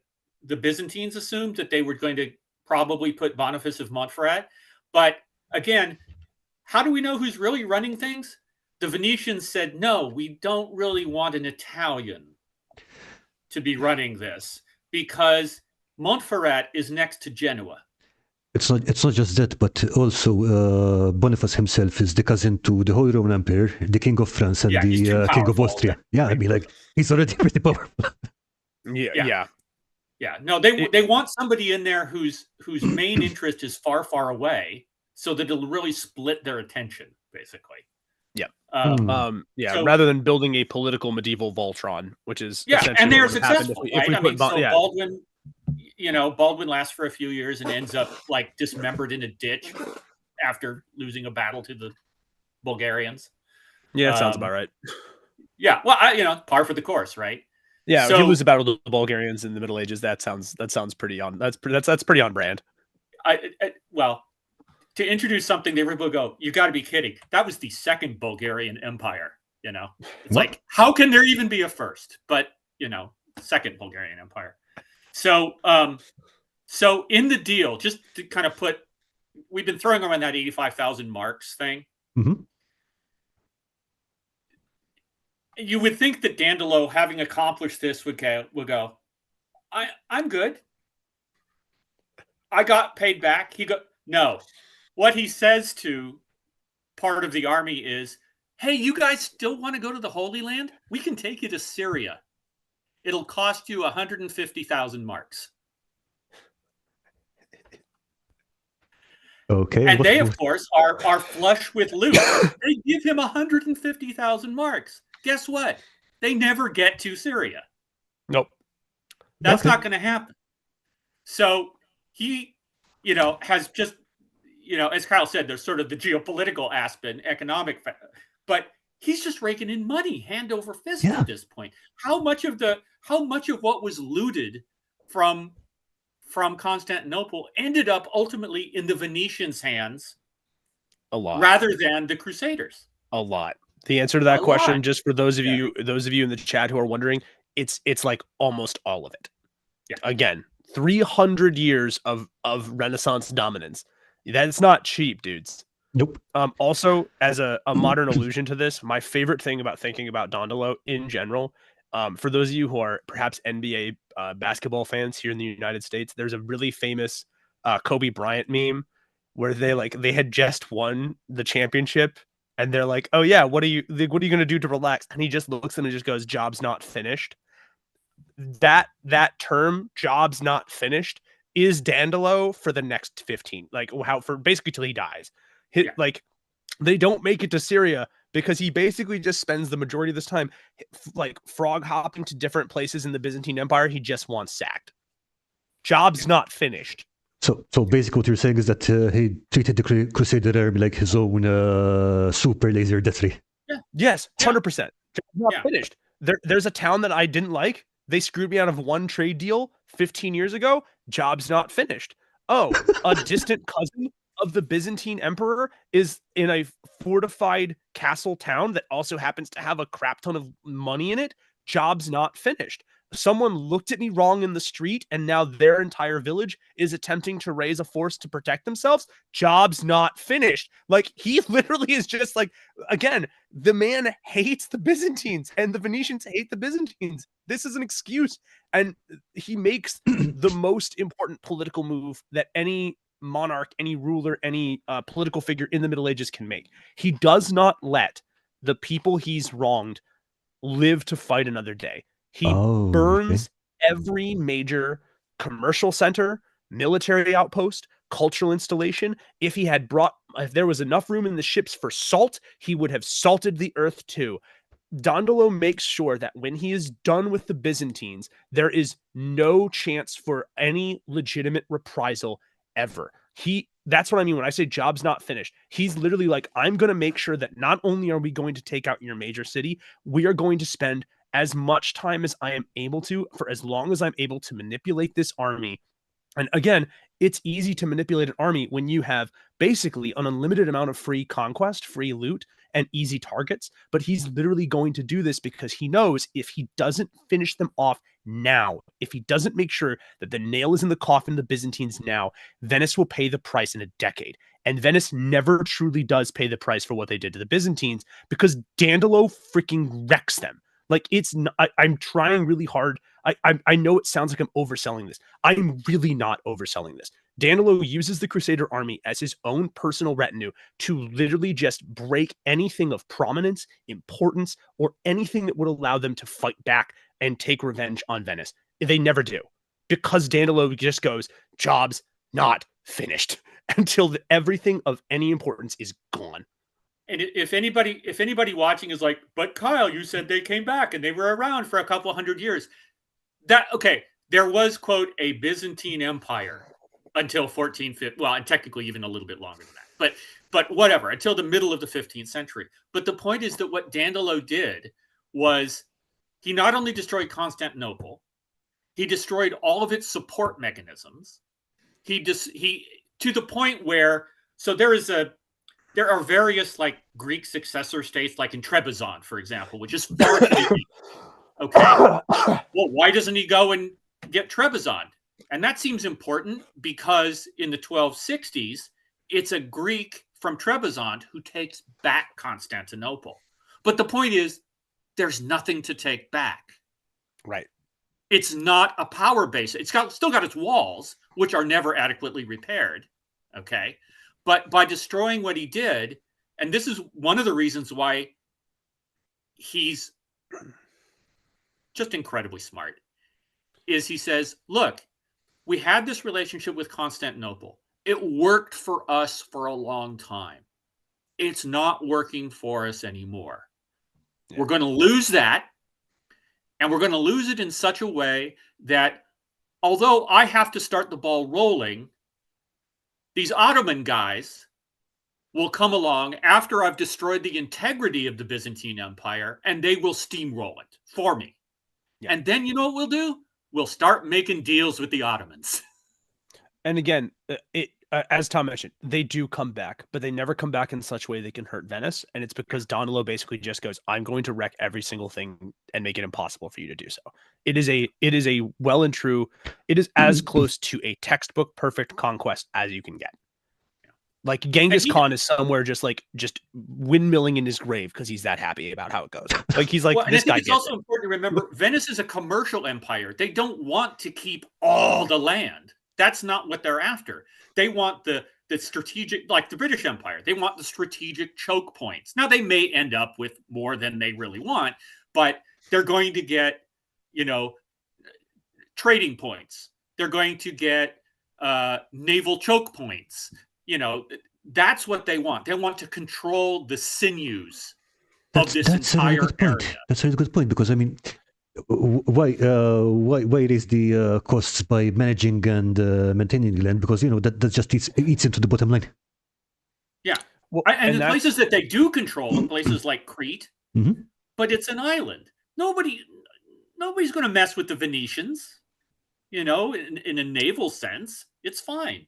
Byzantines assumed, that they were going to probably put Boniface of Montferrat. But again, how do we know who's really running things? The Venetians said, no, we don't really want an Italian to be running this, because Montferrat is next to Genoa. It's not just that, but also Boniface himself is the cousin to the Holy Roman Emperor, the King of France, and the King of Austria. Yeah, I mean, like, he's already pretty powerful. Yeah. No, they want somebody in there whose main interest is far, far away, so that it'll really split their attention, basically. Yeah. So, rather than building a political medieval Voltron, which is and they're successful. Baldwin. Baldwin lasts for a few years and ends up like dismembered in a ditch after losing a battle to the Bulgarians. Yeah, that sounds about right. Yeah, well, par for the course, right? Yeah, so, if you lose a battle to the Bulgarians in the Middle Ages, that sounds pretty on. That's pretty on brand. Well, to introduce something, they will go, "You got to be kidding! That was the Second Bulgarian Empire." It's like, how can there even be a first? But Second Bulgarian Empire. So in the deal, just to kind of we've been throwing around that 85,000 marks thing. Mm-hmm. You would think that Dandolo, having accomplished this, would go, I'm good. I got paid back. No. What he says to part of the army is, hey, you guys still want to go to the Holy Land? We can take you to Syria. It'll cost you 150,000 marks. Okay. And they, of course, are flush with loot. They give him 150,000 marks. Guess what? They never get to Syria. Nope. That's not going to happen. So he, has just, as Kyle said, there's sort of the geopolitical aspect, economic, but he's just raking in money hand over fist at this point. How much of what was looted from Constantinople ended up ultimately in the Venetians' hands? A lot. Rather than the Crusaders. A lot. The answer to that question, just for those of you in the chat who are wondering, it's like almost all of it. Yeah. Again, 300 years of Renaissance dominance. That's not cheap, dudes. Nope. Also, as a modern allusion to this, my favorite thing about thinking about Dandolo in general, for those of you who are perhaps NBA basketball fans here in the United States, there's a really famous Kobe Bryant meme where they had just won the championship and they're like, "Oh yeah, what are you going to do to relax?" And he just looks and just goes, "Job's not finished." That term, "job's not finished," is Dandolo for the next 15, for basically till he dies. They don't make it to Syria because he basically just spends the majority of this time frog hopping to different places in the Byzantine Empire. He just wants sacked. Job's not finished. So basically what you're saying is that he treated the Crusader army like his own super laser death ray. Yeah. Yes, 100%. Not finished. There's a town that I didn't like. They screwed me out of one trade deal 15 years ago. Job's not finished. Oh, a distant cousin of the Byzantine emperor is in a fortified castle town that also happens to have a crap ton of money in it. Job's not finished. Someone looked at me wrong in the street and now their entire village is attempting to raise a force to protect themselves. Job's not finished. He literally is just again, the man hates the Byzantines and the Venetians hate the Byzantines. This is an excuse. And he makes the most important political move that any monarch, any ruler, any political figure in the Middle Ages can make. He does not let the people he's wronged live to fight another day. He burns every major commercial center, military outpost, cultural installation. If there was enough room in the ships for salt, he would have salted the earth too. Dandolo makes sure that when he is done with the Byzantines, there is no chance for any legitimate reprisal ever. That's what I mean when I say job's not finished. He's literally like, I'm going to make sure that not only are we going to take out your major city, we are going to spend as much time as I am able to, for as long as I'm able to manipulate this army. And again, it's easy to manipulate an army when you have basically an unlimited amount of free conquest, free loot, and easy targets. But he's literally going to do this because he knows if he doesn't finish them off now, if he doesn't make sure that the nail is in the coffin of the Byzantines now, Venice will pay the price in a decade. And Venice never truly does pay the price for what they did to the Byzantines because Dandolo freaking wrecks them. I'm trying really hard. I know it sounds like I'm overselling this. I'm really not overselling this. Dandolo uses the Crusader army as his own personal retinue to literally just break anything of prominence, importance, or anything that would allow them to fight back and take revenge on Venice. They never do because Dandolo just goes, job's not finished until everything of any importance is gone. And if anybody watching is like, but Kyle, you said they came back and they were around for a couple hundred years. There was, quote, a Byzantine Empire until 1450. Well, and technically even a little bit longer than that. But whatever, until the middle of the 15th century. But the point is that what Dandolo did was he not only destroyed Constantinople, he destroyed all of its support mechanisms. He to the point where, so there are various Greek successor states, like in Trebizond, for example, which is far too big. Okay. Well, why doesn't he go and get Trebizond? And that seems important because in the 1260s, it's a Greek from Trebizond who takes back Constantinople. But the point is, there's nothing to take back. Right. It's not a power base. It's still got its walls, which are never adequately repaired. Okay. But by destroying what he did, and this is one of the reasons why he's just incredibly smart, is he says, look, we had this relationship with Constantinople. It worked for us for a long time. It's not working for us anymore. Yeah. We're going to lose that. And we're going to lose it in such a way that although I have to start the ball rolling, these Ottoman guys will come along after I've destroyed the integrity of the Byzantine Empire, and they will steamroll it for me. Yeah. And then you know what we'll do? We'll start making deals with the Ottomans. And again, as Tom mentioned, they do come back, but they never come back in such a way they can hurt Venice. And it's because Dandolo basically just goes, I'm going to wreck every single thing and make it impossible for you to do so. It is a well and true, it is as close to a textbook perfect conquest as you can get. Like Genghis Khan is somewhere just windmilling in his grave because he's that happy about how it goes. Like he's like, this guy. It's also important to remember Venice is a commercial empire. They don't want to keep all the land. That's not what they're after. They want the strategic, like the British Empire. They want the strategic choke points. Now they may end up with more than they really want, but they're going to get, trading points. They're going to get naval choke points. That's what they want. They want to control the sinews of this entire area. That's a really good point, because I mean, why raise the costs by managing and maintaining the land? Because that just eats into the bottom line. Yeah, and the places that they do control are places like Crete, but it's an island. Nobody's going to mess with the Venetians. In a naval sense, it's fine.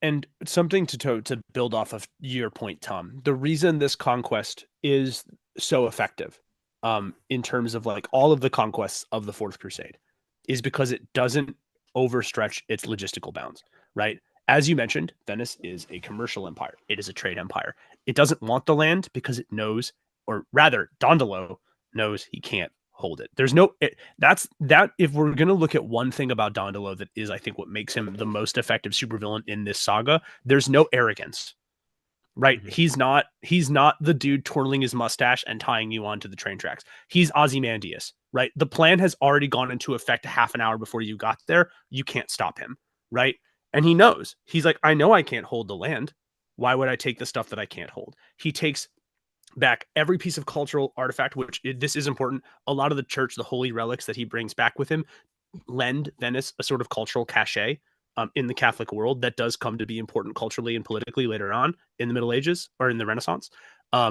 And something to build off of your point, Tom, the reason this conquest is so effective, in terms of like all of the conquests of the Fourth Crusade, is because it doesn't overstretch its logistical bounds, right? As you mentioned, Venice is a commercial empire. It is a trade empire. It doesn't want the land because it knows, or rather, Dandolo knows he can't hold it. There's no, if we're going to look at one thing about Dandolo that is, I think, what makes him the most effective supervillain in this saga, there's no arrogance, right? He's not the dude twirling his mustache and tying you onto the train tracks. He's Ozymandias, right? The plan has already gone into effect a half an hour before you got there. You can't stop him, right? And he knows. He's like, I know I can't hold the land. Why would I take the stuff that I can't hold? He takes back every piece of cultural artifact, this is important. A lot of the church, the holy relics that he brings back with him, lend Venice a sort of cultural cachet in the Catholic world that does come to be important culturally and politically later on in the Middle Ages or in the Renaissance.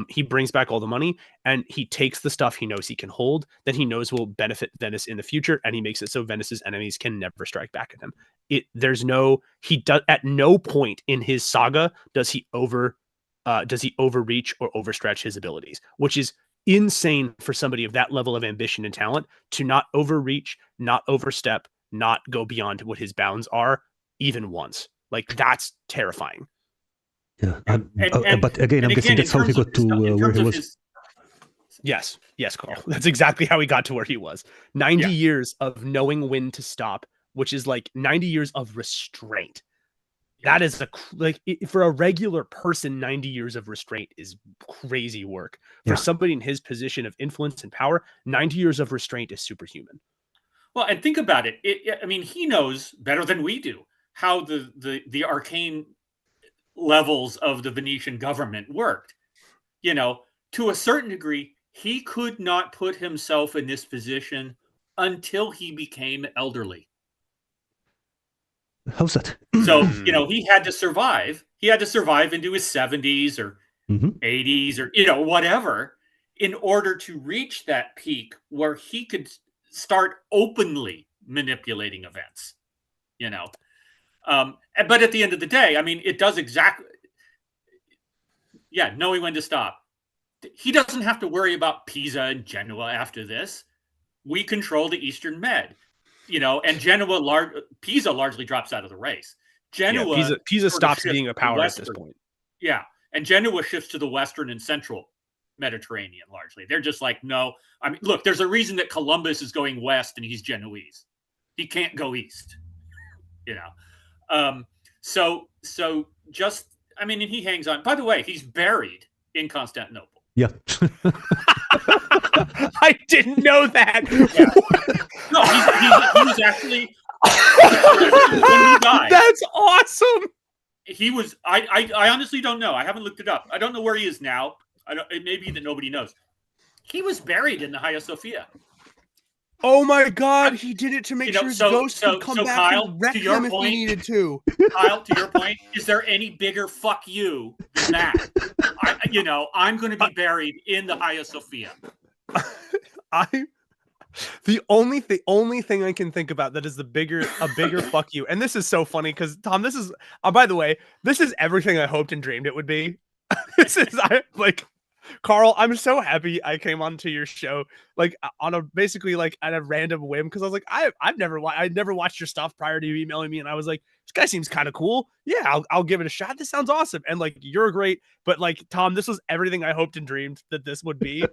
He brings back all the money, and he takes the stuff he knows he can hold, that he knows will benefit Venice in the future, and he makes it so Venice's enemies can never strike back at him. At no point in his saga does he overreach or overstretch his abilities, which is insane for somebody of that level of ambition and talent to not overreach, not overstep, not go beyond what his bounds are even once. Like, that's terrifying. Yeah, but again, I'm guessing that's how he got to where he was. Yes, Karl. That's exactly how he got to where he was. 90 years of knowing when to stop, which is like 90 years of restraint. That is for a regular person, 90 years of restraint is crazy work. For somebody in his position of influence and power, 90 years of restraint is superhuman. Well, and think about it. I mean, he knows better than we do how the arcane levels of the Venetian government worked. To a certain degree, he could not put himself in this position until he became elderly. How's that? So, he had to survive. He had to survive into his 70s or 80s or, whatever, in order to reach that peak where he could start openly manipulating events, But at the end of the day, I mean, it does exactly, knowing when to stop. He doesn't have to worry about Pisa and Genoa after this. We control the Eastern Med. And Pisa largely drops out of the race. Pisa stops being a power at this point. Yeah, and Genoa shifts to the Western and Central Mediterranean largely. They're just like, no. I mean, look, there's a reason that Columbus is going west and he's Genoese. He can't go east, you know. So just, I mean, and he hangs on. By the way, he's buried in Constantinople. Yeah. I didn't know that. Yeah. No, he was actually when he died. That's awesome. He was. I honestly don't know. I haven't looked it up. I don't know where he is now. It may be that nobody knows. He was buried in the Hagia Sophia. Oh my God! He did it to make sure his ghost could come back Kyle, and wreck him if he needed to. Kyle, to your point, is there any bigger fuck you than that? I'm going to be buried in the Hagia Sophia. The only thing I can think about that is a bigger fuck you, and this is so funny because Tom, this is by the way, this is everything I hoped and dreamed it would be. This is Karl, I'm so happy I came onto your show like on a basically like at a random whim because I was like I'd never watched your stuff prior to you emailing me, and I was like, this guy seems kind of cool. Yeah, I'll give it a shot. This sounds awesome. And like, you're great, but like, Tom, this was everything I hoped and dreamed that this would be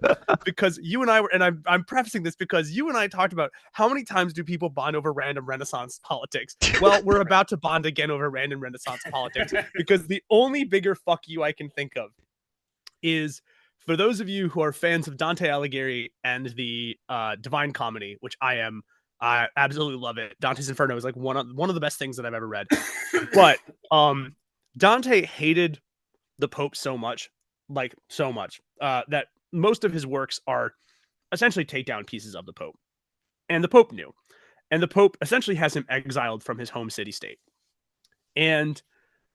because you and I were, and I'm prefacing this because you and I talked about how many times do people bond over random Renaissance politics. Well, we're about to bond again over random Renaissance politics because the only bigger fuck you I can think of is for those of you who are fans of Dante Alighieri and the Divine Comedy, which I am. I absolutely love it. Dante's Inferno is like one of the best things that I've ever read. But Dante hated the Pope so much, that most of his works are essentially takedown pieces of the Pope. And the Pope knew. And the Pope essentially has him exiled from his home city-state. And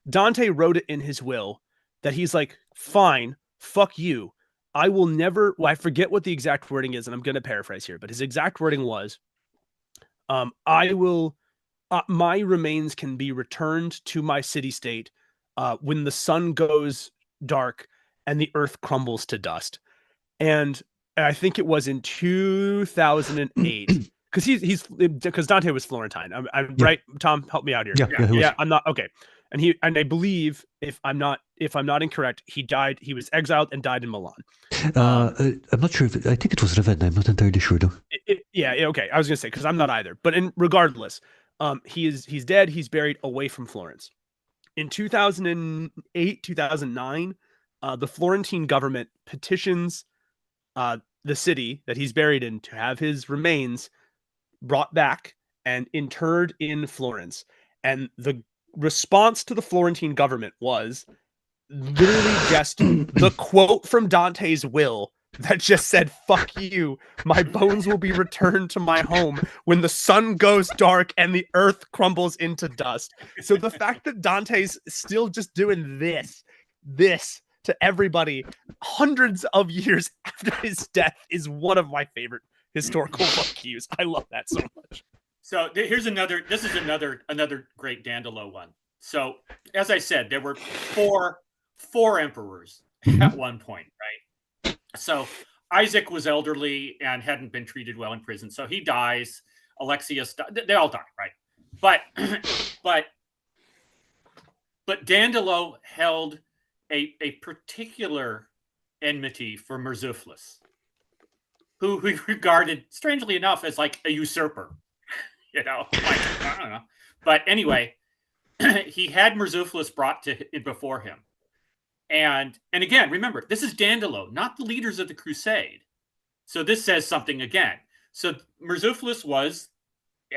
Dante wrote it in his will that he's like, fine, fuck you. I will never, I forget what the exact wording is, and I'm going to paraphrase here, but his exact wording was, I will, my remains can be returned to my city-state when the sun goes dark and the earth crumbles to dust. And I think it was in 2008, because Dante was Florentine. I'm right. Tom, help me out here. Yeah, I'm not okay. And I believe if I'm not incorrect, he died. He was exiled and died in Milan. I'm not sure. I think it was Ravenna. I'm not entirely sure though. Okay. I was gonna say because I'm not either. But regardless, he's dead. He's buried away from Florence. In 2008, 2009, the Florentine government petitions the city that he's buried in to have his remains brought back and interred in Florence. And the response to the Florentine government was literally just the quote from Dante's will that just said, fuck you, my bones will be returned to my home when the sun goes dark and the earth crumbles into dust. So the fact that Dante's still just doing this to everybody hundreds of years after his death is one of my favorite historical fuck yous. I love that so much. So here's another great Dandolo one. So as I said, there were four emperors at one point, right? So Isaac was elderly and hadn't been treated well in prison. So he dies. Alexius, they all die, right? But Dandolo held a particular enmity for Murzuphlis, who he regarded, strangely enough, as like a usurper. You know, like, I don't know. But anyway, he had Murzuphlis brought before him. And again, remember, this is Dandolo, not the leaders of the Crusade. So this says something again. So Murzuphlis was,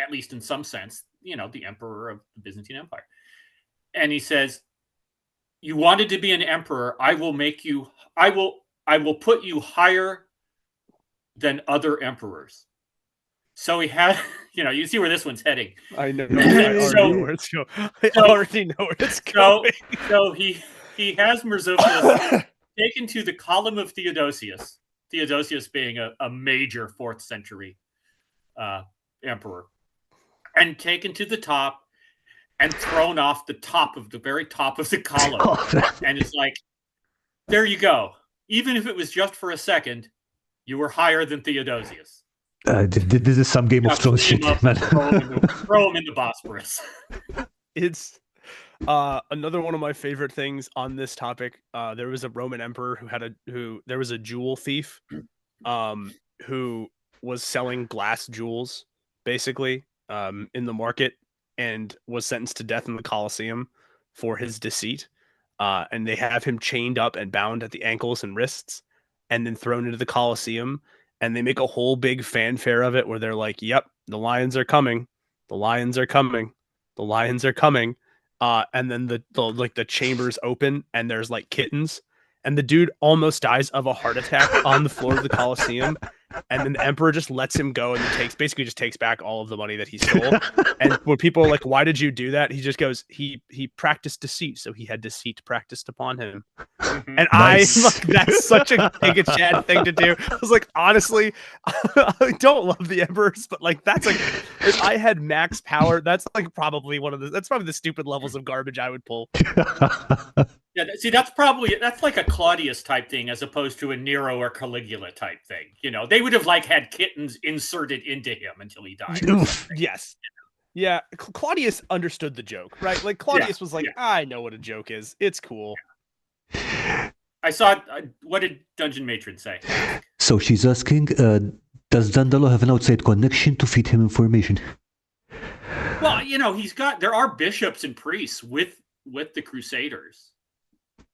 at least in some sense, the emperor of the Byzantine Empire. And he says, you wanted to be an emperor, I will put you higher than other emperors. So he had, you see where this one's heading. I know. I already know where it's going. I already know where it's going. So he has Murzuphlis taken to the column of Theodosius. Theodosius being a major 4th century emperor, and taken to the top and thrown off the very top of the column. And it's like, there you go. Even if it was just for a second, you were higher than Theodosius. This is some Game of Thrones shit, man. Throw him in the Bosporus. Another one of my favorite things on this topic, there was a Roman emperor there was a jewel thief, who was selling glass jewels, basically, in the market, and was sentenced to death in the Colosseum for his deceit. And they have him chained up and bound at the ankles and wrists, and then thrown into the Colosseum. And they make a whole big fanfare of it, where they're like, "Yep, the lions are coming, the lions are coming, the lions are coming." And then the chambers open, and there's like kittens, and the dude almost dies of a heart attack on the floor of the Colosseum. And then the emperor just lets him go, and basically takes back all of the money that he stole. And when people are like, "Why did you do that?" He just goes, he practiced deceit, so he had deceit practiced upon him. And Nice. that's such a big Chad thing to do. I was like, honestly, I don't love the emperors, but like, that's like, if I had max power, that's like probably that's probably the stupid levels of garbage I would pull. Yeah, see, that's like a Claudius type thing as opposed to a Nero or Caligula type thing. You know, they would have like had kittens inserted into him until he died. Yes. Yeah, Claudius understood the joke, right? Like Claudius was like, I know what a joke is. It's cool. I saw. What did Dungeon Matron say? So she's asking, does Dandalo have an outside connection to feed him information? Well, you know, there are bishops and priests with the Crusaders.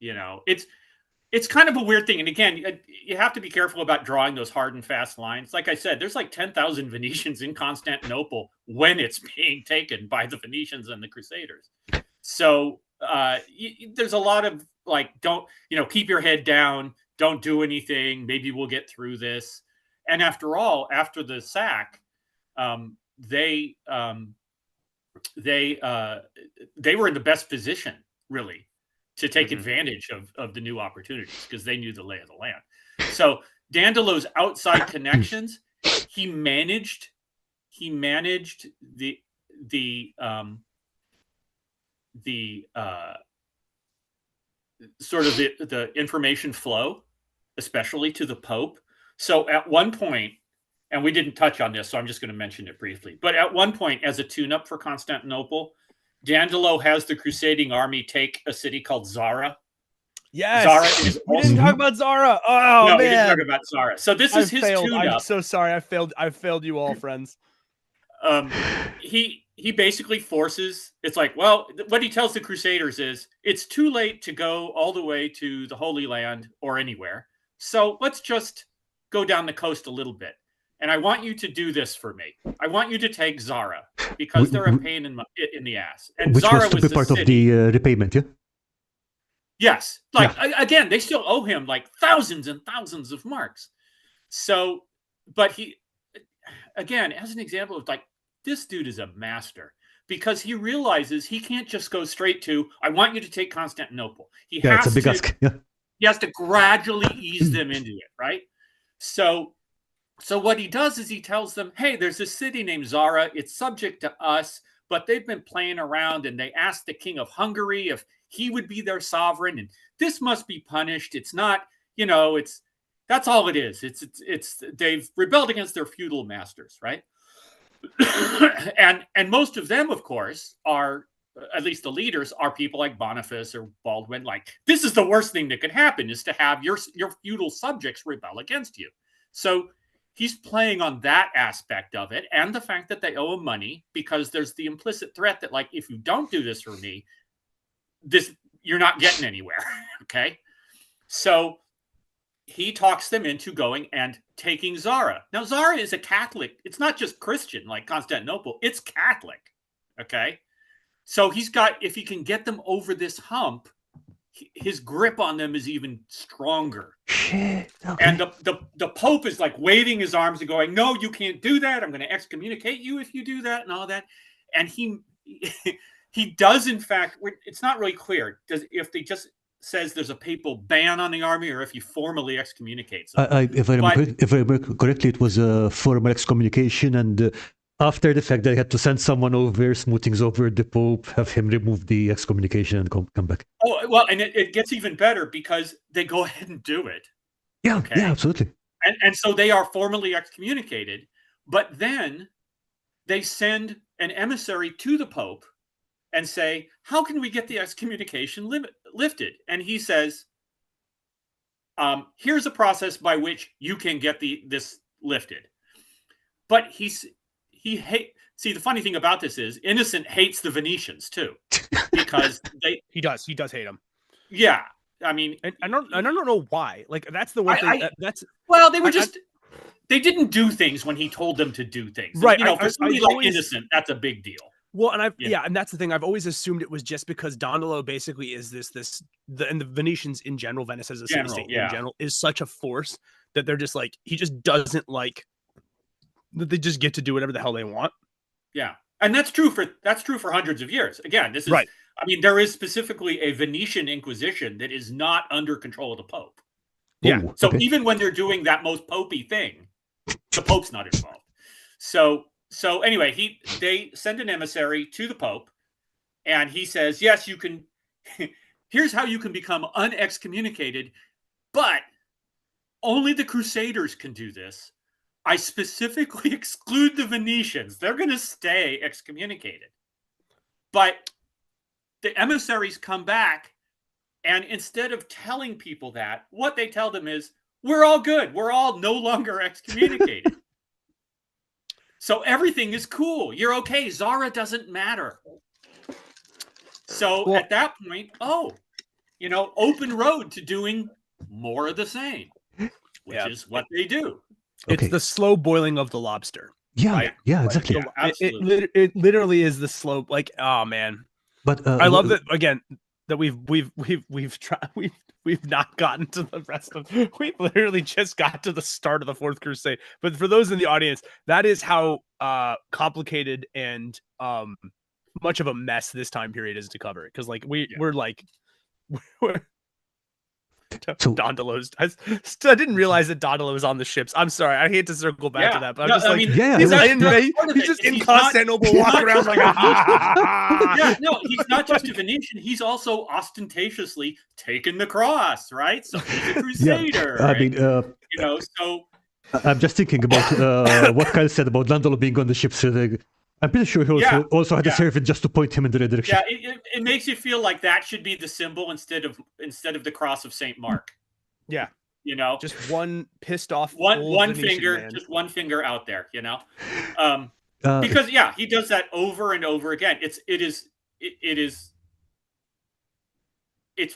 You know, it's kind of a weird thing. And again, you have to be careful about drawing those hard and fast lines. Like I said, there's like 10,000 Venetians in Constantinople when it's being taken by the Venetians and the Crusaders. So there's a lot of like, keep your head down, don't do anything. Maybe we'll get through this. And after all, after the sack, they were in the best position, really, to take advantage of the new opportunities because they knew the lay of the land. So Dandalo's outside connections, he managed the sort of the information flow, especially to the Pope. So at one point, and we didn't touch on this, so I'm just going to mention it briefly. But at one point, as a tune-up for Constantinople, Dandalo has the crusading army take a city called Zara. Yes, Zara is we didn't talk about Zara. Oh no, man, we didn't talk about Zara. So this is his tune-up. I'm so sorry. I failed you all, friends. He basically forces. It's like, well, what he tells the Crusaders is, it's too late to go all the way to the Holy Land or anywhere. So let's just go down the coast a little bit. And I want you to do this for me. I want you to take Zara because they're a pain in the ass. And which Zara was to be part of the repayment, yeah? Yes. Again, they still owe him like thousands and thousands of marks. So, but he, again, as an example of like, this dude is a master because he realizes he can't just go straight to, I want you to take Constantinople. It's a big ask. Yeah. He has to gradually ease them into it, right? So what he does is he tells them, hey, there's a city named Zara. It's subject to us, but they've been playing around and they asked the king of Hungary if he would be their sovereign. And this must be punished. It's not, that's all it is. It's they've rebelled against their feudal masters, right? and most of them, of course, are, at least the leaders, are people like Boniface or Baldwin. Like, this is the worst thing that could happen, is to have your feudal subjects rebel against you. So he's playing on that aspect of it, and the fact that they owe him money, because there's the implicit threat that, like, if you don't do this for me, you're not getting anywhere. Okay. So he talks them into going and taking Zara. Now, Zara is a Catholic. It's not just Christian like Constantinople. It's Catholic. Okay. So if he can get them over this hump, his grip on them is even stronger. Shit. Okay. And the Pope is like waving his arms and going, no, you can't do that. I'm going to excommunicate you if you do that and all that. And he does, in fact, it's not really clear if they just says there's a papal ban on the army or if he formally excommunicates them. If I remember correctly, it was a formal excommunication, and after the fact, they had to send someone over, smooth things over the Pope, have him remove the excommunication and come back. Oh, well, and it gets even better because they go ahead and do it. Yeah, okay? Yeah, absolutely. And so they are formally excommunicated, but then they send an emissary to the Pope and say, how can we get the excommunication lifted? And he says, here's a process by which you can get this lifted. But see, the funny thing about this is Innocent hates the Venetians too, because he does hate them. Yeah. I mean, and I don't know why. Like, that's the one thing well, they were they didn't do things when he told them to do things. Right. You know, for somebody like Innocent, that's a big deal. Well, and and that's the thing. I've always assumed it was just because Dandolo basically is and the Venetians in general, Venice as a city-state in general, is such a force that they're just like, he just doesn't like that they just get to do whatever the hell they want. Yeah. And that's true for hundreds of years. Again, this is right. I mean, there is specifically a Venetian Inquisition that is not under control of the Pope. Yeah. Ooh, so even when they're doing that most popey thing, the Pope's not involved. So anyway, they send an emissary to the Pope, and he says, yes, you can. Here's how you can become unexcommunicated, but only the Crusaders can do this. I specifically exclude the Venetians. They're going to stay excommunicated. But the emissaries come back, and instead of telling people that, what they tell them is, we're all good. We're all no longer excommunicated. So everything is cool. You're okay. Zara doesn't matter. So at that point, open road to doing more of the same, which is what they do. It's the slow boiling of the lobster. Yeah, right? Yeah, exactly. It literally is the slow, like, oh man. But I love that again that we've not gotten to the rest of. We've literally just got to the start of the Fourth Crusade. But for those in the audience, that is how complicated and much of a mess this time period is to cover. Because like we're Dandolo's. I didn't realize that Dandolo was on the ships. I'm sorry. I hate to circle back to that, but he's just in Constantinople walking around like, he's not just a Venetian. He's also ostentatiously taken the cross, right? So he's a crusader. I mean, so I'm just thinking about what Kyle said about Dandolo being on the ships. I'm pretty sure he also had a servant just to point him in the right direction. Yeah, it makes you feel like that should be the symbol instead of the cross of Saint Mark. Yeah, just one pissed off one finger, man. Just one finger out there. Because he does that over and over again. It's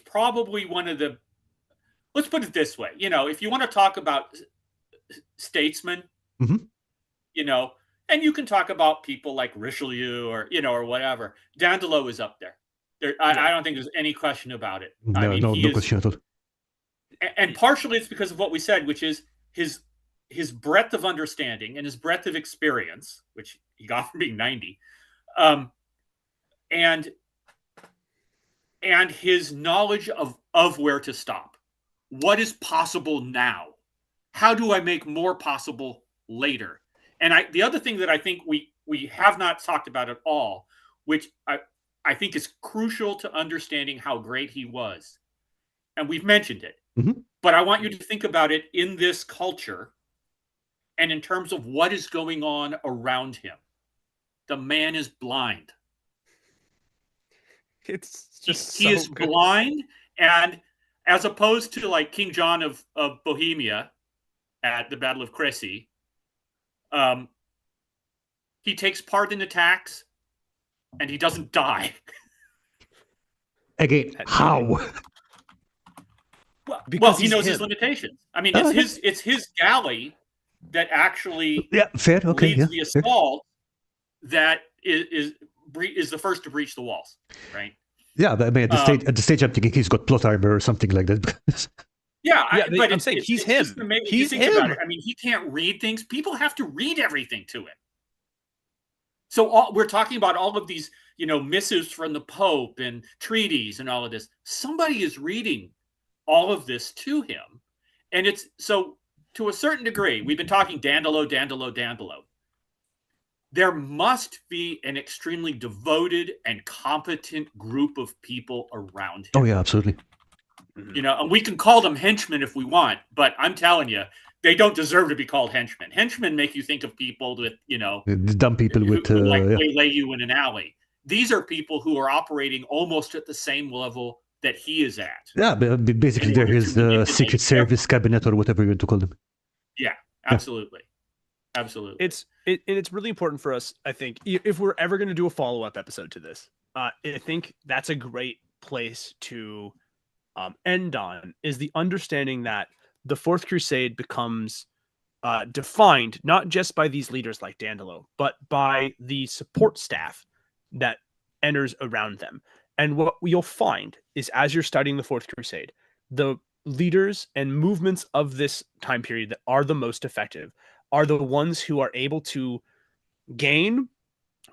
probably one of the. Let's put it this way. If you want to talk about statesmen, and you can talk about people like Richelieu or whatever. Dandolo is up there. I don't think there's any question about it. No question at all. And partially it's because of what we said, which is his breadth of understanding and his breadth of experience, which he got from being 90, and his knowledge of where to stop. What is possible now? How do I make more possible later? And the other thing that I think we have not talked about at all, which I think is crucial to understanding how great he was, and we've mentioned it, but I want you to think about it in this culture and in terms of what is going on around him. The man is blind. It's just he is blind, and as opposed to like King John of Bohemia at the Battle of Crécy, he takes part in attacks and he doesn't die. Again, how? Well, he knows his limitations. I mean, it's his galley that actually leads the assault that is the first to breach the walls, right? Yeah, but I mean, at the stage, I'm thinking he's got plot armor or something like that. But I'm saying he's him. He's him. I mean, he can't read things. People have to read everything to him. So we're talking about all of these, missives from the Pope and treaties and all of this. Somebody is reading all of this to him, and it's so to a certain degree. We've been talking Dandolo. There must be an extremely devoted and competent group of people around him. Oh yeah, absolutely. And we can call them henchmen if we want, but I'm telling you, they don't deserve to be called henchmen. Henchmen make you think of people with, the dumb people who waylay you in an alley. these are people who are operating almost at the same level that he is at. Yeah, but basically they're his Secret Service cabinet or whatever you're going to call them. Yeah, absolutely. Yeah. Absolutely. It's really important for us, I think, if we're ever going to do a follow-up episode to this, I think that's a great place to end on, is the understanding that the Fourth Crusade becomes defined not just by these leaders like Dandolo, but by the support staff that enters around them. And what you'll find is, as you're studying the Fourth Crusade, the leaders and movements of this time period that are the most effective are the ones who are able to gain,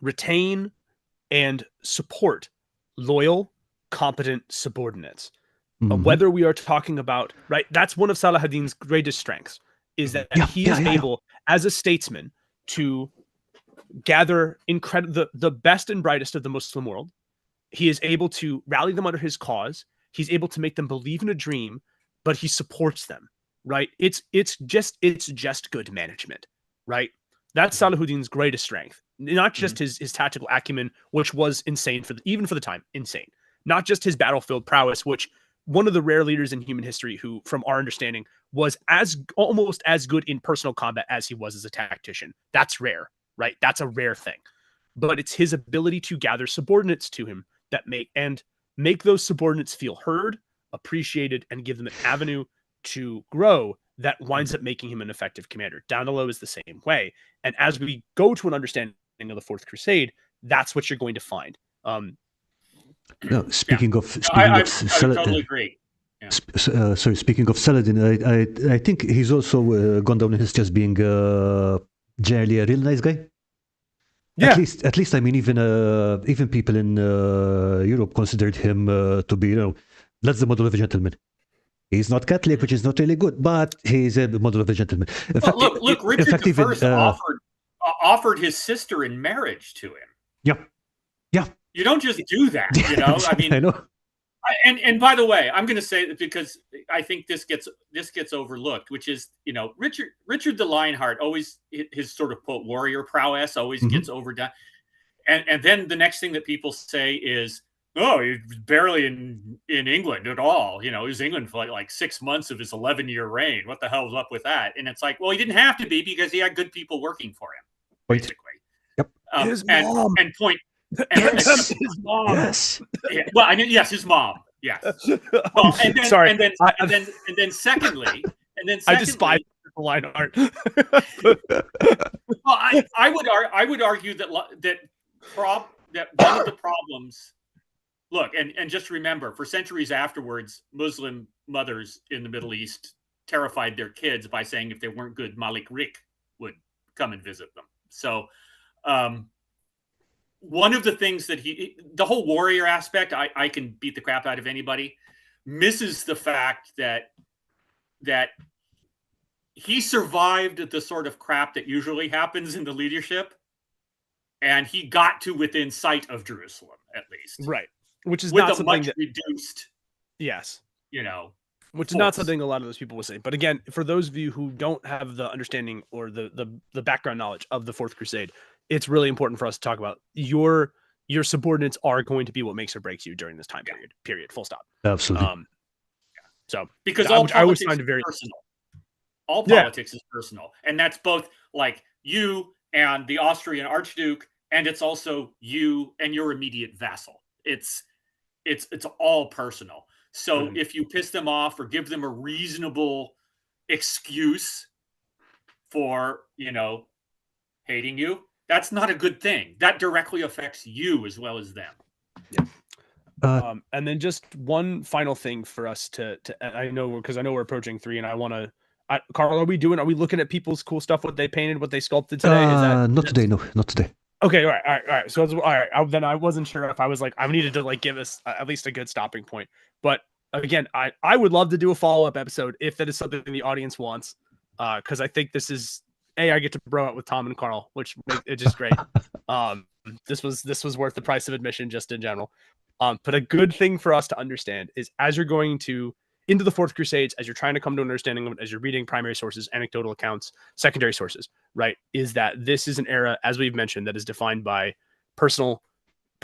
retain, and support loyal, competent subordinates. Whether we are talking about, right, that's one of Salahadin's greatest strengths, is that he is able, as a statesman, to gather the best and brightest of the Muslim world. He is able to rally them under his cause. He's able to make them believe in a dream, but he supports them, right? It's just good management, right? That's Salahuddin's greatest strength. Not just his tactical acumen, which was insane even for the time, insane. Not just his battlefield prowess, which one of the rare leaders in human history who, from our understanding, was almost as good in personal combat as he was as a tactician. That's rare, right? That's a rare thing. But it's his ability to gather subordinates to him that make those subordinates feel heard, appreciated, and give them an avenue to grow that winds up making him an effective commander. Dandolo is the same way. And as we go to an understanding of the Fourth Crusade, that's what you're going to find. No, speaking of I totally agree. Yeah. Sorry, speaking of Saladin, I think he's also gone down in history as being generally a real nice guy. Yeah. At least I mean, even people in Europe considered him to be, that's the model of a gentleman. He's not Catholic, which is not really good, but he's a model of a gentleman. Look, Richard I offered his sister in marriage to him. Yeah. You don't just do that, I mean, I know. And by the way, I'm going to say that because I think this gets overlooked, which is, Richard the Lionheart, always his sort of quote warrior prowess always gets overdone, and then the next thing that people say is, oh, he was barely in England at all. He was in England for like 6 months of his 11-year reign. What the hell was up with that? And it's like, well, he didn't have to be, because he had good people working for him, basically. Yep. His mom. And point. His mom. Yes. Yeah. Well, yes, his mom. Yes. Well, and then, sorry. And then secondly, I despise the Lionheart. Well, I would argue that one of the problems. Look, and just remember, for centuries afterwards, Muslim mothers in the Middle East terrified their kids by saying if they weren't good, Malik Rik would come and visit them. So, one of the things that the whole warrior aspect, I can beat the crap out of anybody, misses the fact that he survived the sort of crap that usually happens in the leadership, and he got to within sight of Jerusalem, at least. Right. Which is with not a something much reduced. Yes. Which is not something a lot of those people will say. But again, for those of you who don't have the understanding or the background knowledge of the Fourth Crusade, it's really important for us to talk about your subordinates are going to be what makes or breaks you during this time period. Full stop. Absolutely. So because all politics is personal. All politics is personal, and that's both like you and the Austrian Archduke, and it's also you and your immediate vassal. It's all personal. So if you piss them off or give them a reasonable excuse for, hating you, that's not a good thing. That directly affects you as well as them. Yeah. And then just one final thing for us to I know we're approaching 3, and I want to, Karl, are we looking at people's cool stuff, what they painted, what they sculpted today? Not today. No, not today. Okay, all right. So, all right. Then I wasn't sure if I was like, I needed to like give us at least a good stopping point. But again, I would love to do a follow-up episode if that is something the audience wants, because I think this is I get to bro out with Tom and Karl, which it's just great. This was worth the price of admission just in general. But a good thing for us to understand is, as you're going into the Fourth Crusades, as you're trying to come to an understanding of it, as you're reading primary sources, anecdotal accounts, secondary sources, right, is that this is an era, as we've mentioned, that is defined by personal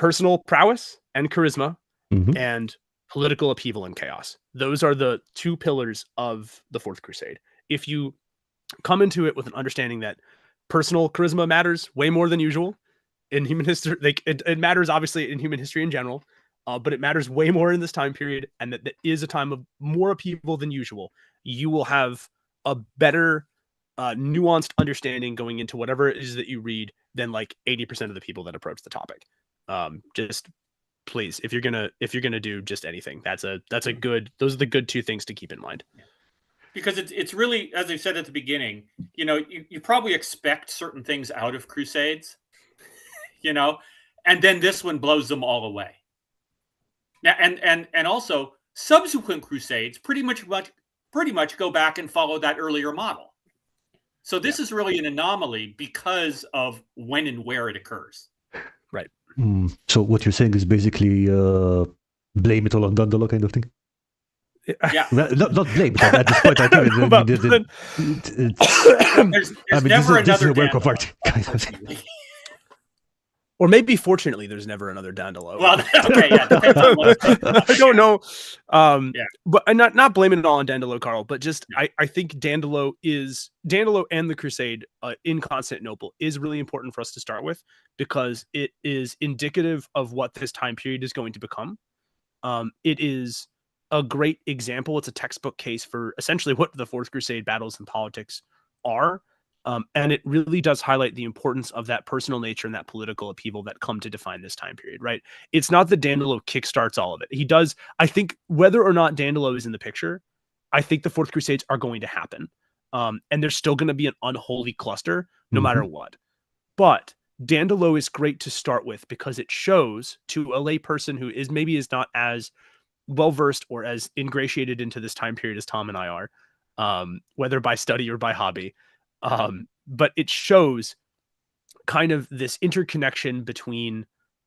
personal prowess and charisma, Mhm. and political upheaval and chaos. Those are the two pillars of the Fourth Crusade. If you come into it with an understanding that personal charisma matters way more than usual in human history, like it matters obviously in human history in general, but it matters way more in this time period, and that is a time of more upheaval than usual, you will have a better nuanced understanding going into whatever it is that you read than like 80% of the people that approach the topic. Just please, if you're gonna do just anything, those are the good two things to keep in mind. Because it's really, as I said at the beginning, you probably expect certain things out of Crusades, and then this one blows them all away. Now, and also subsequent Crusades pretty much go back and follow that earlier model. So this is really an anomaly because of when and where it occurs. Right. So what you're saying is basically blame it all on Dandolo kind of thing? Yeah. Not blame, but at this point, I think there's never another this is a work of art. Kind of thing. Or maybe, fortunately, there's never another Dandolo. Well, okay, yeah, depends on what I don't know. But not blaming it all on Dandolo, Karl, but just I think Dandolo and the Crusade in Constantinople is really important for us to start with, because it is indicative of what this time period is going to become. It is a great example. It's a textbook case for essentially what the Fourth Crusade battles and politics are. And it really does highlight the importance of that personal nature and that political upheaval that come to define this time period, right? It's not that Dandolo kickstarts all of it. He does, I think, whether or not Dandolo is in the picture, I think the Fourth Crusades are going to happen. And there's still going to be an unholy cluster no matter what. But Dandolo is great to start with because it shows to a lay person who is not as well-versed or as ingratiated into this time period as Tom and I are, whether by study or by hobby. But it shows kind of this interconnection between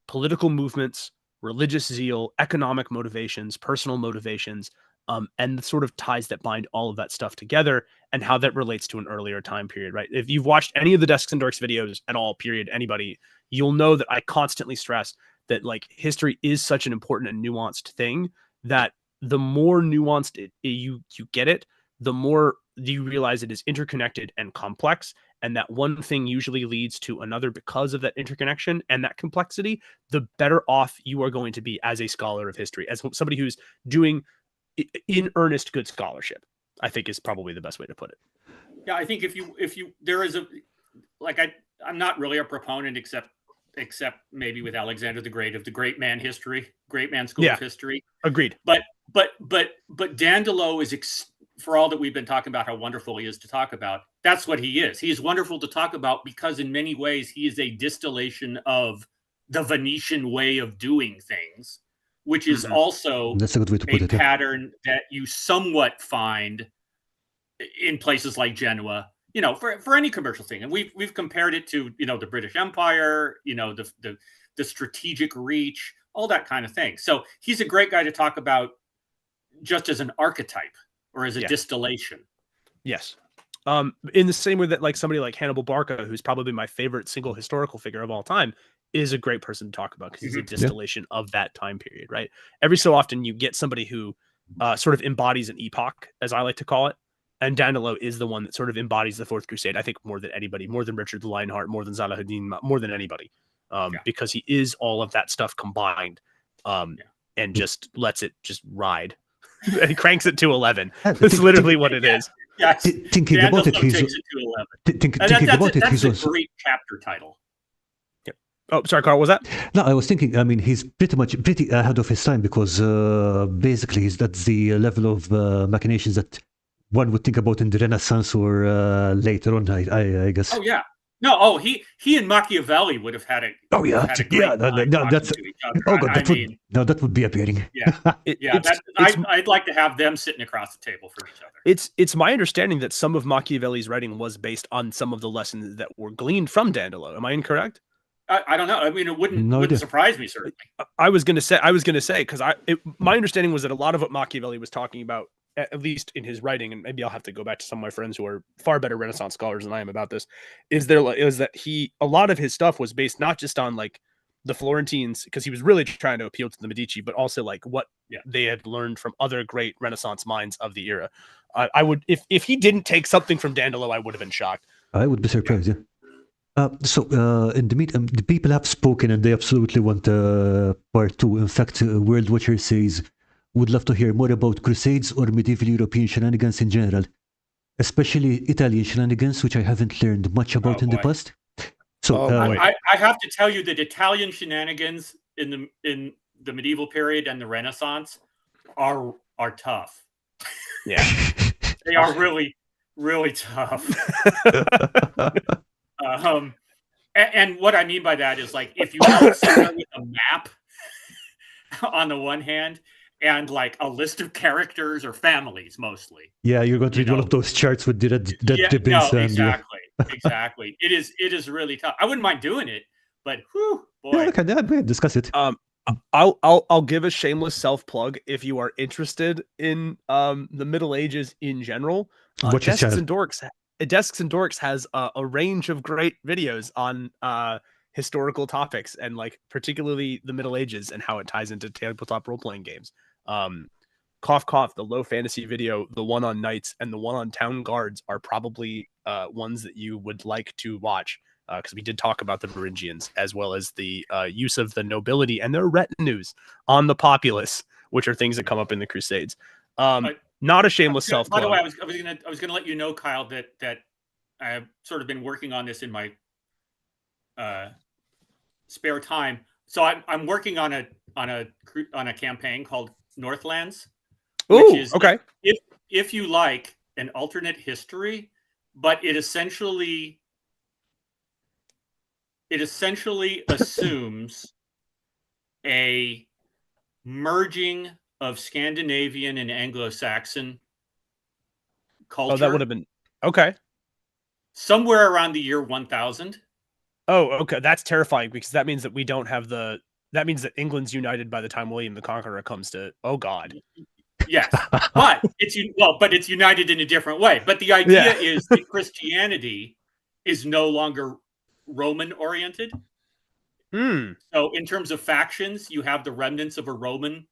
political movements, religious zeal, economic motivations, personal motivations, and the sort of ties that bind all of that stuff together and how that relates to an earlier time period, right? If you've watched any of the Desks and Dorks videos at all, period, anybody, you'll know that I constantly stress that like history is such an important and nuanced thing that the more nuanced you get it, the more you realize it is interconnected and complex, and that one thing usually leads to another because of that interconnection and that complexity, the better off you are going to be as a scholar of history, as somebody who's doing in earnest good scholarship, I think is probably the best way to put it. Yeah, I think if you there is a, like, I'm not really a proponent except maybe with Alexander the Great of the great man school of history. Agreed. But Dandolo is for all that we've been talking about how wonderful he is to talk about, that's what he is. He is wonderful to talk about because in many ways he is a distillation of the Venetian way of doing things, which is also that's a good way to put it, pattern that you somewhat find in places like Genoa, for any commercial thing. And we've compared it to, the British Empire, the strategic reach, all that kind of thing. So he's a great guy to talk about just as an archetype or as a distillation. Yes. In the same way that like somebody like Hannibal Barca, who's probably my favorite single historical figure of all time, is a great person to talk about because he's a distillation of that time period, right? Every so often you get somebody who sort of embodies an epoch, as I like to call it. And Dandolo is the one that sort of embodies the Fourth Crusade, I think, more than anybody, more than Richard the Lionheart, more than Salahuddin, more than anybody, because he is all of that stuff combined and just lets it just ride. He cranks it to 11. That's literally what it is. Yes. Thinking about it, he's thinking about it. That's a great chapter title. Yep. Oh, sorry, Karl. What was that? No, I was thinking. I mean, he's pretty ahead of his time because basically that's the level of machinations that one would think about in the Renaissance or later on. I guess. Oh yeah. No, he and Machiavelli would have had it. Oh yeah, that's oh god, that would be appealing. Yeah, I'd like to have them sitting across the table from each other. It's my understanding that some of Machiavelli's writing was based on some of the lessons that were gleaned from Dandolo. Am I incorrect? I don't know. I mean, it wouldn't surprise me certainly. I was gonna say because my understanding was that a lot of what Machiavelli was talking about, at least in his writing, and maybe I'll have to go back to some of my friends who are far better Renaissance scholars than I am about this, is that a lot of his stuff was based not just on like the Florentines, because he was really trying to appeal to the Medici, but also like what they had learned from other great Renaissance minds of the era. I would, if he didn't take something from Dandolo, I would have been shocked. I would be surprised. Yeah. In the meantime, the people have spoken and they absolutely want part 2. In fact, World Watcher says would love to hear more about Crusades or medieval European shenanigans in general, especially Italian shenanigans, which I haven't learned much about in the past. So I have to tell you that Italian shenanigans in the medieval period and the Renaissance are tough. Yeah, they are really, really tough. And what I mean by that is, like, if you have someone with a map on the one hand and like a list of characters or families mostly. Yeah, you're going to read all of those charts with exactly. It is really tough. I wouldn't mind doing it, but whew, boy. Yeah, okay, discuss it. I'll give a shameless self plug if you are interested in the Middle Ages in general. Desks and Dorks has a range of great videos on historical topics, and like particularly the Middle Ages and how it ties into tabletop role-playing games. Cough cough, the low fantasy video, the one on knights, and the one on town guards are probably ones that you would like to watch, because we did talk about the Varangians, as well as the use of the nobility and their retinues on the populace, which are things that come up in the Crusades. Not a shameless self. By the way, I was gonna let you know, Kyle, that I've sort of been working on this in my spare time. So I'm working on a campaign called Northlands, which is okay. If you like an alternate history, but it essentially assumes a merging of Scandinavian and Anglo-Saxon culture. Oh, that would have been okay. Somewhere around the year 1000. Oh, okay. That's terrifying, because that means that we don't have that means that England's united by the time William the Conqueror comes to, oh God. Yes. But it's united in a different way. But the idea is that Christianity is no longer Roman oriented. So in terms of factions, you have the remnants of a Roman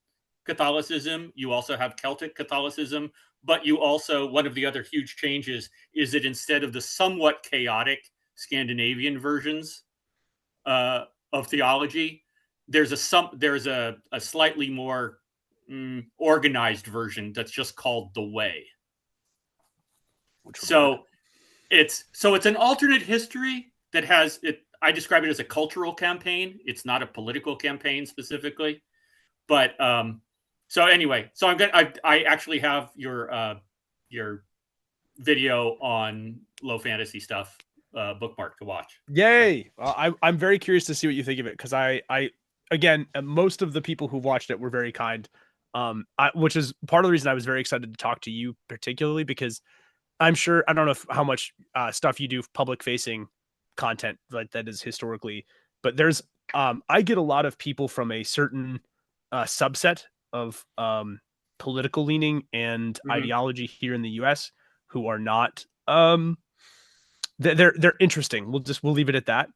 Catholicism. You also have Celtic Catholicism, but you also, one of the other huge changes is that instead of the somewhat chaotic Scandinavian versions of theology, there's a slightly more organized version that's just called the Way. So it's an alternate history that has it. I describe it as a cultural campaign. It's not a political campaign specifically, but so anyway, so I actually have your video on low fantasy stuff bookmark to watch. Yay! I'm very curious to see what you think of it, because I again, most of the people who watched it were very kind, which is part of the reason I was very excited to talk to you particularly, because I'm sure, I don't know how much stuff you do public facing content like that is historically, but there's I get a lot of people from a certain subset of political leaning and ideology here in the US who are not they're interesting. We'll leave it at that.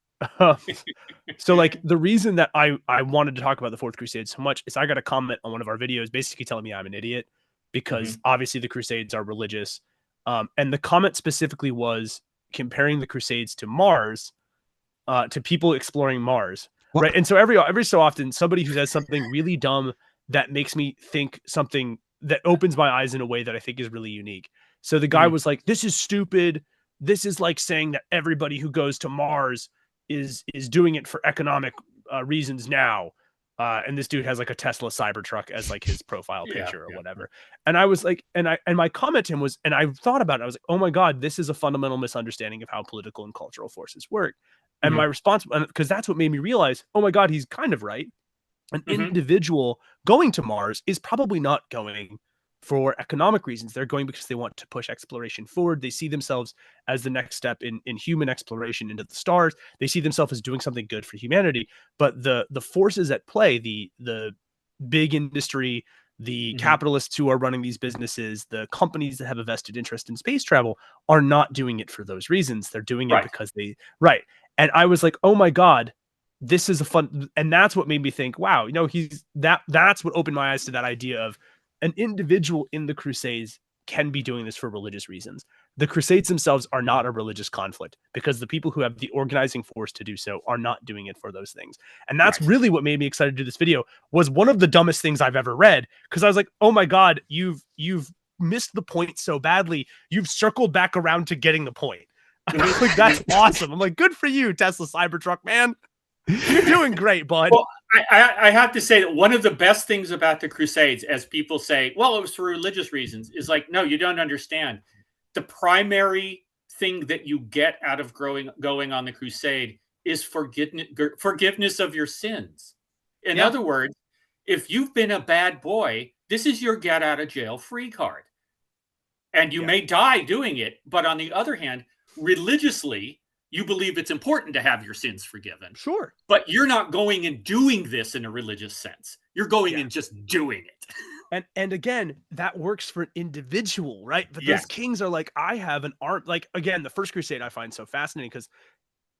So like the reason that I wanted to talk about the Fourth Crusade so much is I got a comment on one of our videos basically telling me I'm an idiot, because obviously the Crusades are religious, and the comment specifically was comparing the Crusades to Mars, to people exploring Mars. What? Right. And so every so often somebody who says something really dumb that makes me think something that opens my eyes in a way that I think is really unique. So the guy was like, this is stupid. This is like saying that everybody who goes to Mars is doing it for economic reasons now. And this dude has like a Tesla Cybertruck as like his profile picture or whatever. And I was like, and my comment to him was, and I thought about it, I was like, oh my God, this is a fundamental misunderstanding of how political and cultural forces work. And my response, because that's what made me realize, oh my God, he's kind of right. An individual going to Mars is probably not going for economic reasons. They're going because they want to push exploration forward. They see themselves as the next step in human exploration into the stars. They see themselves as doing something good for humanity. But the forces at play, the big industry, the capitalists who are running these businesses, the companies that have a vested interest in space travel are not doing it for those reasons. They're doing it because they. And I was like, oh my God, this is a fun, and that's what made me think, wow, that's what opened my eyes to that idea of an individual in the Crusades can be doing this for religious reasons. The Crusades themselves are not a religious conflict because the people who have the organizing force to do so are not doing it for those things. And that's really what made me excited to do this video. Was one of the dumbest things I've ever read, because I was like, oh my God, you've missed the point so badly. You've circled back around to getting the point. Like, that's awesome. I'm like, good for you, Tesla Cybertruck, man. You're doing great, bud. Well, I have to say that one of the best things about the Crusades, as people say, well, it was for religious reasons, is like, no, you don't understand. The primary thing that you get out of going on the crusade is forgiveness of your sins. In other words, if you've been a bad boy, this is your get out of jail free card. And you may die doing it. But on the other hand, religiously, you believe it's important to have your sins forgiven. Sure. But you're not going and doing this in a religious sense. You're going and just doing it. And again, that works for an individual, right? But those kings are like, I have an arm. Like, again, the First Crusade I find so fascinating because,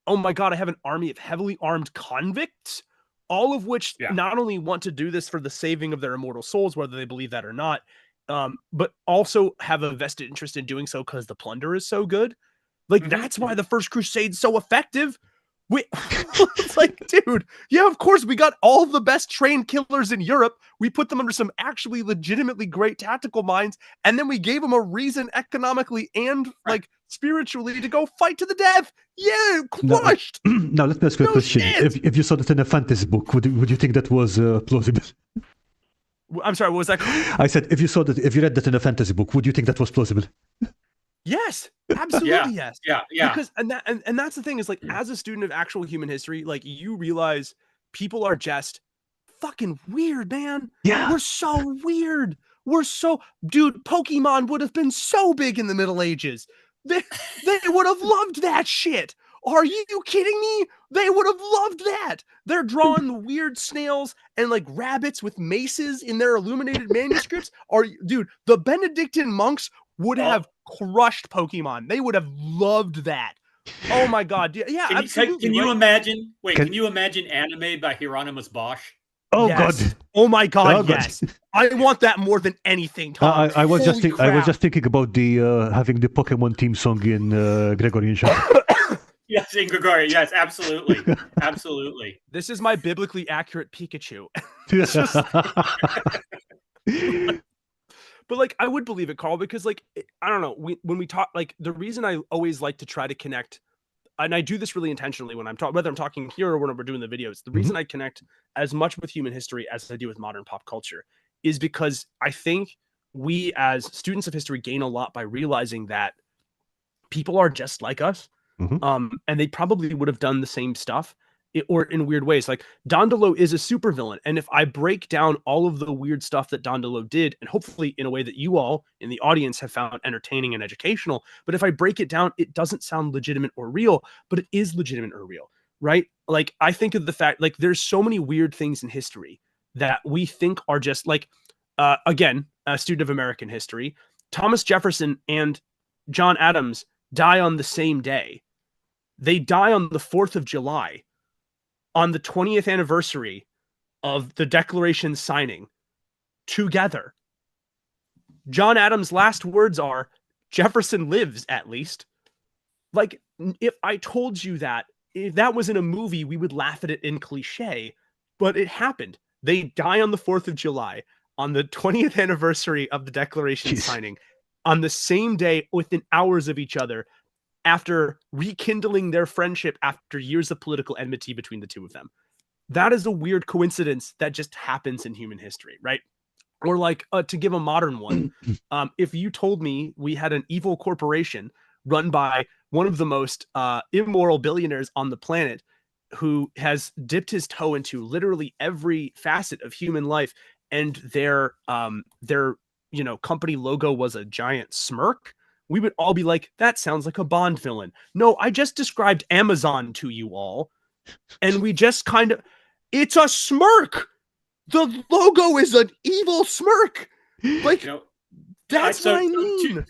oh my God, I have an army of heavily armed convicts, all of which not only want to do this for the saving of their immortal souls, whether they believe that or not, but also have a vested interest in doing so because the plunder is so good. Like, that's why the First Crusade's so effective. It's like, dude, yeah, of course, we got all the best trained killers in Europe. We put them under some actually legitimately great tactical minds, and then we gave them a reason economically and like spiritually to go fight to the death. Yeah, crushed. Now let me ask you a question. If you saw that in a fantasy book, would you think that was plausible? I'm sorry, what was that? I said, if you read that in a fantasy book, would you think that was plausible? Yes, absolutely. Yes. Yeah. Because and that's the thing is, like, as a student of actual human history, like, you realize people are just fucking weird, man. Yeah. We're so weird. Dude, Pokemon would have been so big in the Middle Ages. They would have loved that shit. Are you kidding me? They would have loved that. They're drawing the weird snails and like rabbits with maces in their illuminated manuscripts. Dude, the Benedictine monks would have crushed Pokemon. They would have loved that. Oh my God. Yeah, absolutely. Can you imagine? Can you imagine anime by Hieronymus Bosch? Oh yes. God. Oh my God. Yes. I want that more than anything, Tom. I was just thinking about the having the Pokemon theme song in Gregorian chant. Yes, in Gregorian. Yes, absolutely. Absolutely. This is my biblically accurate Pikachu. But like, I would believe it, Karl, because like, I don't know, when we talk, like, the reason I always like to try to connect, and I do this really intentionally when I'm talking, whether I'm talking here or when we're doing the videos, the reason I connect as much with human history as I do with modern pop culture is because I think we as students of history gain a lot by realizing that people are just like us. And they probably would have done the same stuff or in weird ways. Like, Dandolo is a supervillain. And if I break down all of the weird stuff that Dandolo did, and hopefully in a way that you all in the audience have found entertaining and educational, but if I break it down, it doesn't sound legitimate or real, but it is legitimate or real, right? Like, I think of the fact, like, there's so many weird things in history that we think are just like, again, a student of American history, Thomas Jefferson and John Adams die on the same day. They die on the 4th of July, on the 20th anniversary of the Declaration signing, together. John Adams' last words are, Jefferson lives, at least. Like, if I told you that, if that was in a movie, we would laugh at it in cliche, but it happened. They die on the 4th of July, on the 20th anniversary of the Declaration signing, on the same day, within hours of each other, after rekindling their friendship after years of political enmity between the two of them. That is a weird coincidence that just happens in human history, right? Or like, to give a modern one, if you told me we had an evil corporation run by one of the most immoral billionaires on the planet who has dipped his toe into literally every facet of human life, and their company logo was a giant smirk, we would all be like, that sounds like a Bond villain. No, I just described Amazon to you all. And we just kind of, it's a smirk. The logo is an evil smirk. Like, that's what I mean.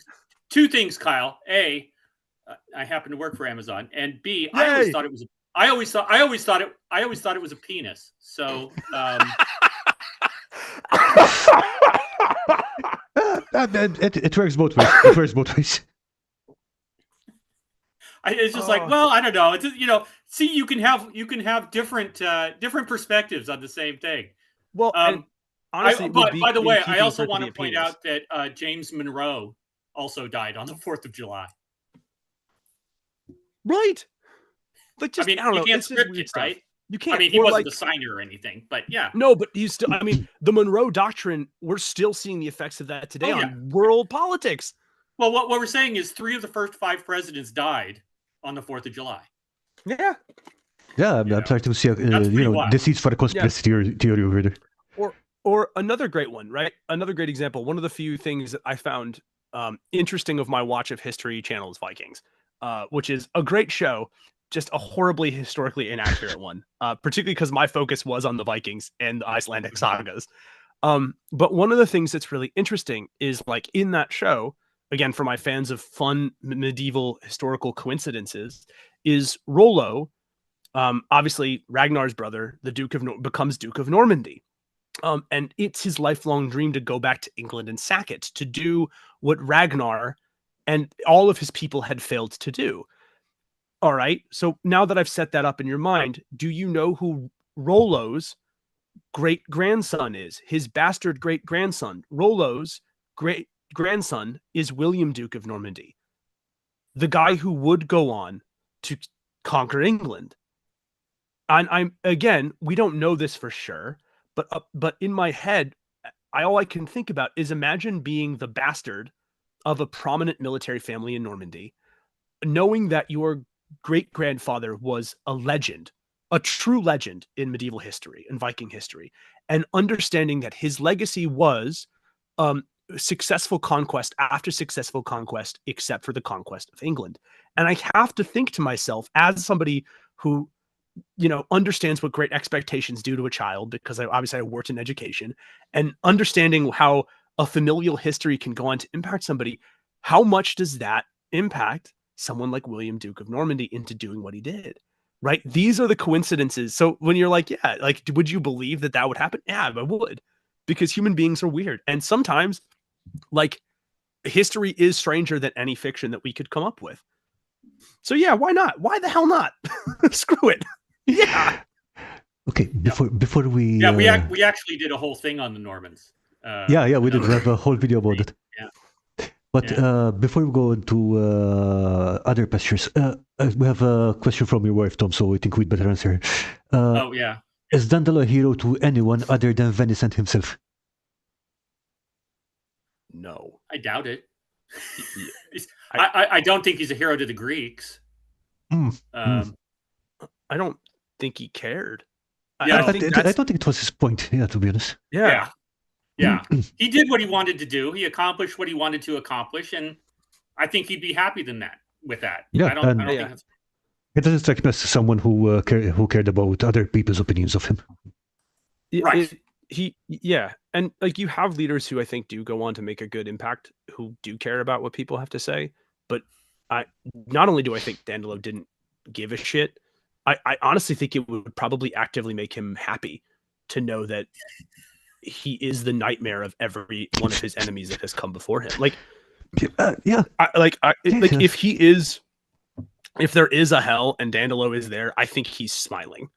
Two things, Kyle. A, I happen to work for Amazon. And B, I always thought it I always thought it was a penis. So it works both ways. It works both ways. It's just like, well, I don't know. It's see, you can have different perspectives on the same thing. Well, and honestly, by the way, I also want to point out that James Monroe also died on the 4th of July. Right. Like, just, I mean, I don't know. You can't It's script weird it, stuff. right? You can't. I mean, he wasn't the signer or anything, but yeah. No, but he's still. I mean, the Monroe Doctrine. We're still seeing the effects of that today on world politics. Well, what we're saying is 3 of the first 5 presidents died on the 4th of July. Yeah. Yeah, I'm trying to see, this is for a conspiracy theory over there. Or another great one, right? Another great example. One of the few things that I found interesting of my watch of history channel is Vikings, which is a great show, just a horribly historically inaccurate one, particularly because my focus was on the Vikings and the Icelandic sagas. But one of the things that's really interesting is, like, in that show, again, for my fans of fun medieval historical coincidences, is Rollo, obviously Ragnar's brother, the becomes Duke of Normandy. And it's his lifelong dream to go back to England and sack it, to do what Ragnar and all of his people had failed to do. All right. So now that I've set that up in your mind, do you know who Rollo's great-grandson is? His bastard great-grandson. Rollo's great-grandson is William, Duke of Normandy, the guy who would go on to conquer England. And again, we don't know this for sure, but in my head, all I can think about is, imagine being the bastard of a prominent military family in Normandy, knowing that your great-grandfather was a legend, a true legend in medieval history and Viking history, and understanding that his legacy was successful conquest after successful conquest, except for the conquest of England. And I have to think to myself, as somebody who, understands what great expectations do to a child, because I worked in education, and understanding how a familial history can go on to impact somebody, how much does that impact someone like William, Duke of Normandy, into doing what he did? Right? These are the coincidences. So when you're like, yeah, like, would you believe that would happen? Yeah, I would, because human beings are weird. And sometimes, like, history is stranger than any fiction that we could come up with. So yeah, why not? Why the hell not? Screw it. Yeah. Okay, before we... Yeah, we actually did a whole thing on the Normans. We did have a whole video about it. Yeah. But before we go into other pastures, we have a question from your wife, Tom, so I think we'd better answer. Is Dandolo a hero to anyone other than Venison himself? No. I doubt it. I don't think he's a hero to the Greeks. I don't think he cared. I don't think it was his point, to be honest. Yeah. He did what he wanted to do. He accomplished what he wanted to accomplish, and I think he'd be happy with that. Yeah, I don't think that's... It doesn't strike me as someone who cared about other people's opinions of him. Right. And like, you have leaders who I think do go on to make a good impact, who do care about what people have to say. But not only do I think Dandolo didn't give a shit, I honestly think it would probably actively make him happy to know that he is the nightmare of every one of his enemies that has come before him. Like, if there is a hell and Dandolo is there, I think he's smiling.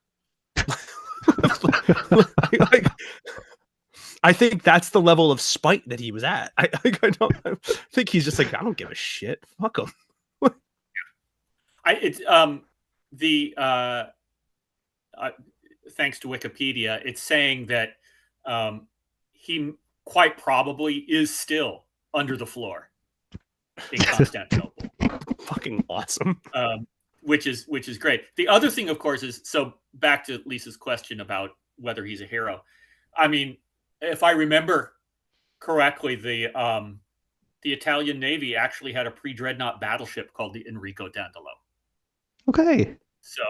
I think that's the level of spite that he was at. I think he's just like, I don't give a shit. Fuck him. Thanks to Wikipedia, it's saying that he quite probably is still under the floor in Constantinople. Fucking awesome. Which is great. The other thing, of course, is, so back to Lisa's question about whether he's a hero. I mean, if I remember correctly, the Italian Navy actually had a pre-dreadnought battleship called the Enrico Dandolo. Okay. So,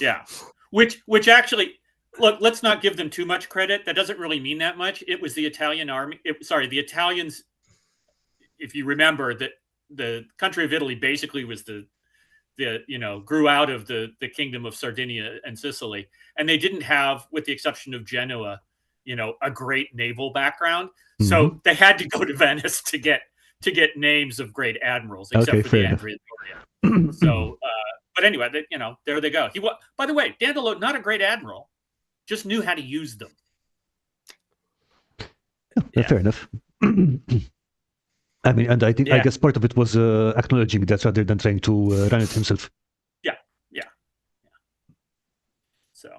yeah, which actually, look, let's not give them too much credit. That doesn't really mean that much. It was the Italian army. The Italians. If you remember, that the country of Italy basically was the grew out of the kingdom of Sardinia and Sicily, and they didn't have, with the exception of Genoa, a great naval background. So they had to go to Venice to get names of great admirals, except for the Andrea Doria. So, but anyway, there they go. By the way, Dandolo, not a great admiral, just knew how to use them. Fair enough. I mean, and I guess part of it was acknowledging that rather than trying to run it himself. Yeah. So,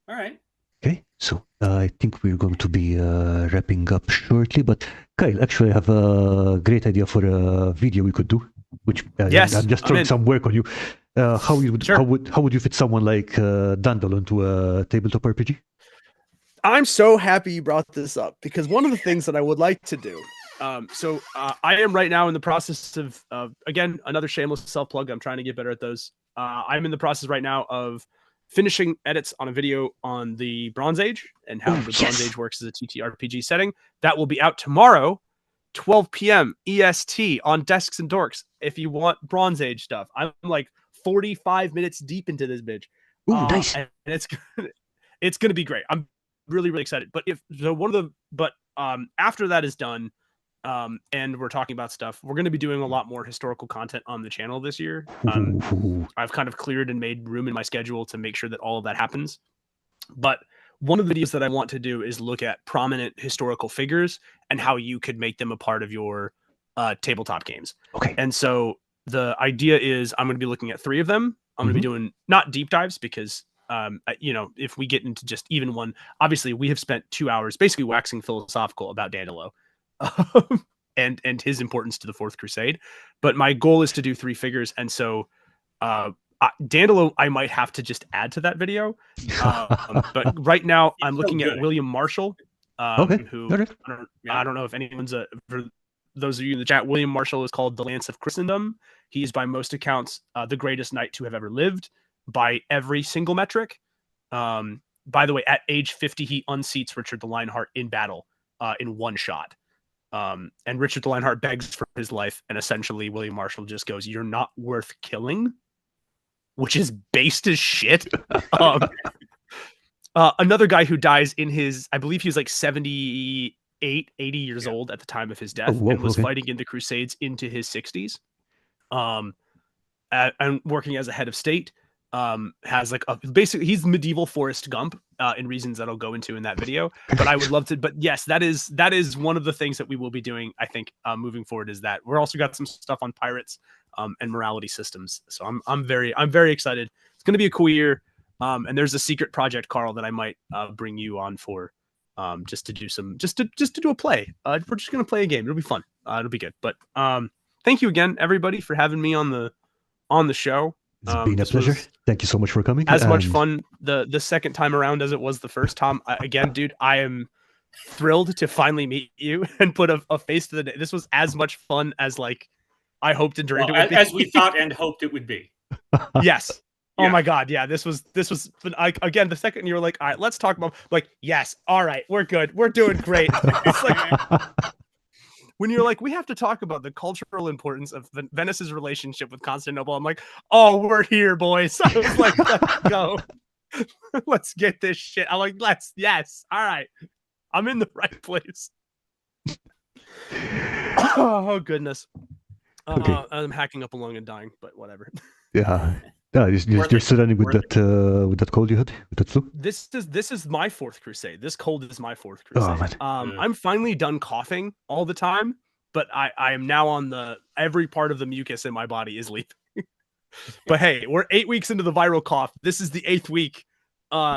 all right. Okay, so I think we're going to be wrapping up shortly, but Kyle, actually I have a great idea for a video we could do, which yes, I'm just throwing some work on you. How would you fit someone like Dandolo into a tabletop RPG? I'm so happy you brought this up, because one of the things that I would like to do, I am right now in the process of again, another shameless self-plug. I'm trying to get better at those. I'm in the process right now of finishing edits on a video on the Bronze Age and how the Bronze Age works as a TTRPG setting. That will be out tomorrow, 12 p.m. EST on Desks and Dorks. If you want Bronze Age stuff, I'm like 45 minutes deep into this bitch. Nice. And it's going to be great. I'm really, really excited. But after that is done, and we're talking about stuff, we're going to be doing a lot more historical content on the channel this year. I've kind of cleared and made room in my schedule to make sure that all of that happens. But one of the videos that I want to do is look at prominent historical figures and how you could make them a part of your tabletop games. Okay. And so the idea is I'm going to be looking at 3 of them. I'm going to be doing not deep dives, because if we get into just even one, obviously we have spent 2 hours basically waxing philosophical about Dandolo and his importance to the Fourth Crusade. But my goal is to do 3 figures. And so Dandolo, I might have to just add to that video. But right now I'm looking at William Marshall, who I don't know if anyone's for those of you in the chat, William Marshall is called the Lance of Christendom. He's by most accounts the greatest knight to have ever lived by every single metric. By the way, at age 50, he unseats Richard the Lionheart in battle in one shot. And Richard the Lionheart begs for his life, and essentially William Marshall just goes, "You're not worth killing," which is based as shit. Another guy who dies in his, I believe he was like 78, 80 years old at the time of his death, and was fighting in the Crusades into his 60s. And working as a head of state. Has like basically he's medieval Forrest Gump in reasons that I'll go into in that video. But I would love to. But yes, that is one of the things that we will be doing, I think, moving forward. Is that we're also got some stuff on pirates and morality systems. So I'm very excited. It's going to be a cool year. And there's a secret project, Karl, that I might bring you on for, just to do a play. We're just going to play a game. It'll be fun. It'll be good. But thank you again, everybody, for having me on the show. It's been a pleasure. Thank you so much for coming. As much fun the second time around as it was the first time. Again, dude, I am thrilled to finally meet you and put a face to the name. This was as much fun as like I hoped and dreamed it would be. As we thought and hoped it would be. Yes. Oh my God. Yeah, this was again, the second you were like, all right, let's talk about, like, yes, all right, we're good. We're doing great. It's like when you're like, we have to talk about the cultural importance of Venice's relationship with Constantinople. I'm like, oh, we're here, boys. I was like, let's go. Let's get this shit. I'm like, yes. All right. I'm in the right place. Oh, goodness. Okay. I'm hacking up along and dying, but whatever. Yeah. You're surrounding with that cold you had, with that flu. This is my Fourth Crusade. This cold is my Fourth Crusade. I'm finally done coughing all the time, but I am now on every part of the mucus in my body is leaving. But hey, we're 8 weeks into the viral cough. This is the 8th week,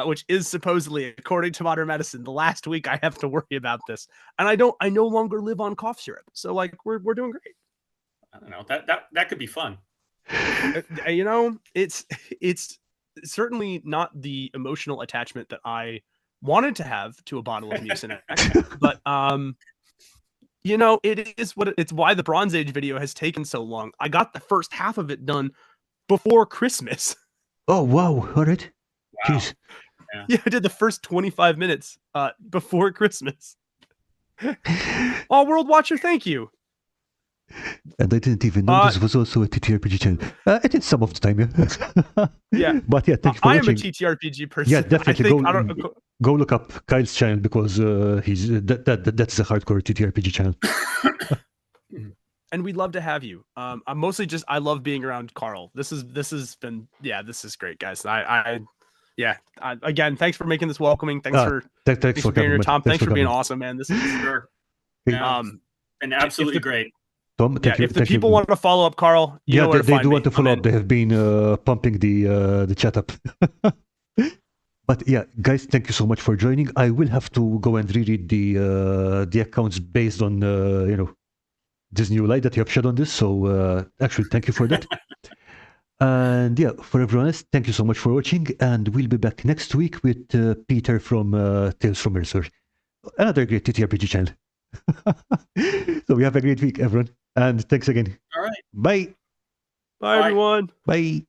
which is supposedly, according to modern medicine, the last week I have to worry about this. And I no longer live on cough syrup, so like we're doing great. I don't know, that could be fun. You know, it's certainly not the emotional attachment that I wanted to have to a bottle of Mucinex, but you know, it is what it's why the Bronze Age video has taken so long. I got the first half of it done before Christmas. Oh wow! All right. Wow. Jeez. Yeah, I did the first 25 minutes before Christmas. Oh, World Watcher, thank you. And I didn't even know this was also a TTRPG channel. It is some of the time, yeah. Yeah. But yeah, thank you for I am a watching. TTRPG person. Yeah, definitely I think, go look up Kyle's channel because he's that's a hardcore TTRPG channel. And we'd love to have you. I'm mostly just I love being around Karl. This has been this is great, guys. Again, thanks for making this welcoming. Thanks for being here, Tom. Thanks for being awesome, man. This is sure. And absolutely great. Tom, if the people want to follow up Karl, you know where to they find do me. want to follow up. They have been pumping the chat up. But yeah, guys, thank you so much for joining. I will have to go and reread the accounts based on this new light that you have shed on this. So actually, thank you for that. And yeah, for everyone else, thank you so much for watching. And we'll be back next week with Peter from Tales from Mercer, another great TTRPG channel. So we have a great week, everyone. And thanks again. All right. Bye. Bye, everyone. Bye.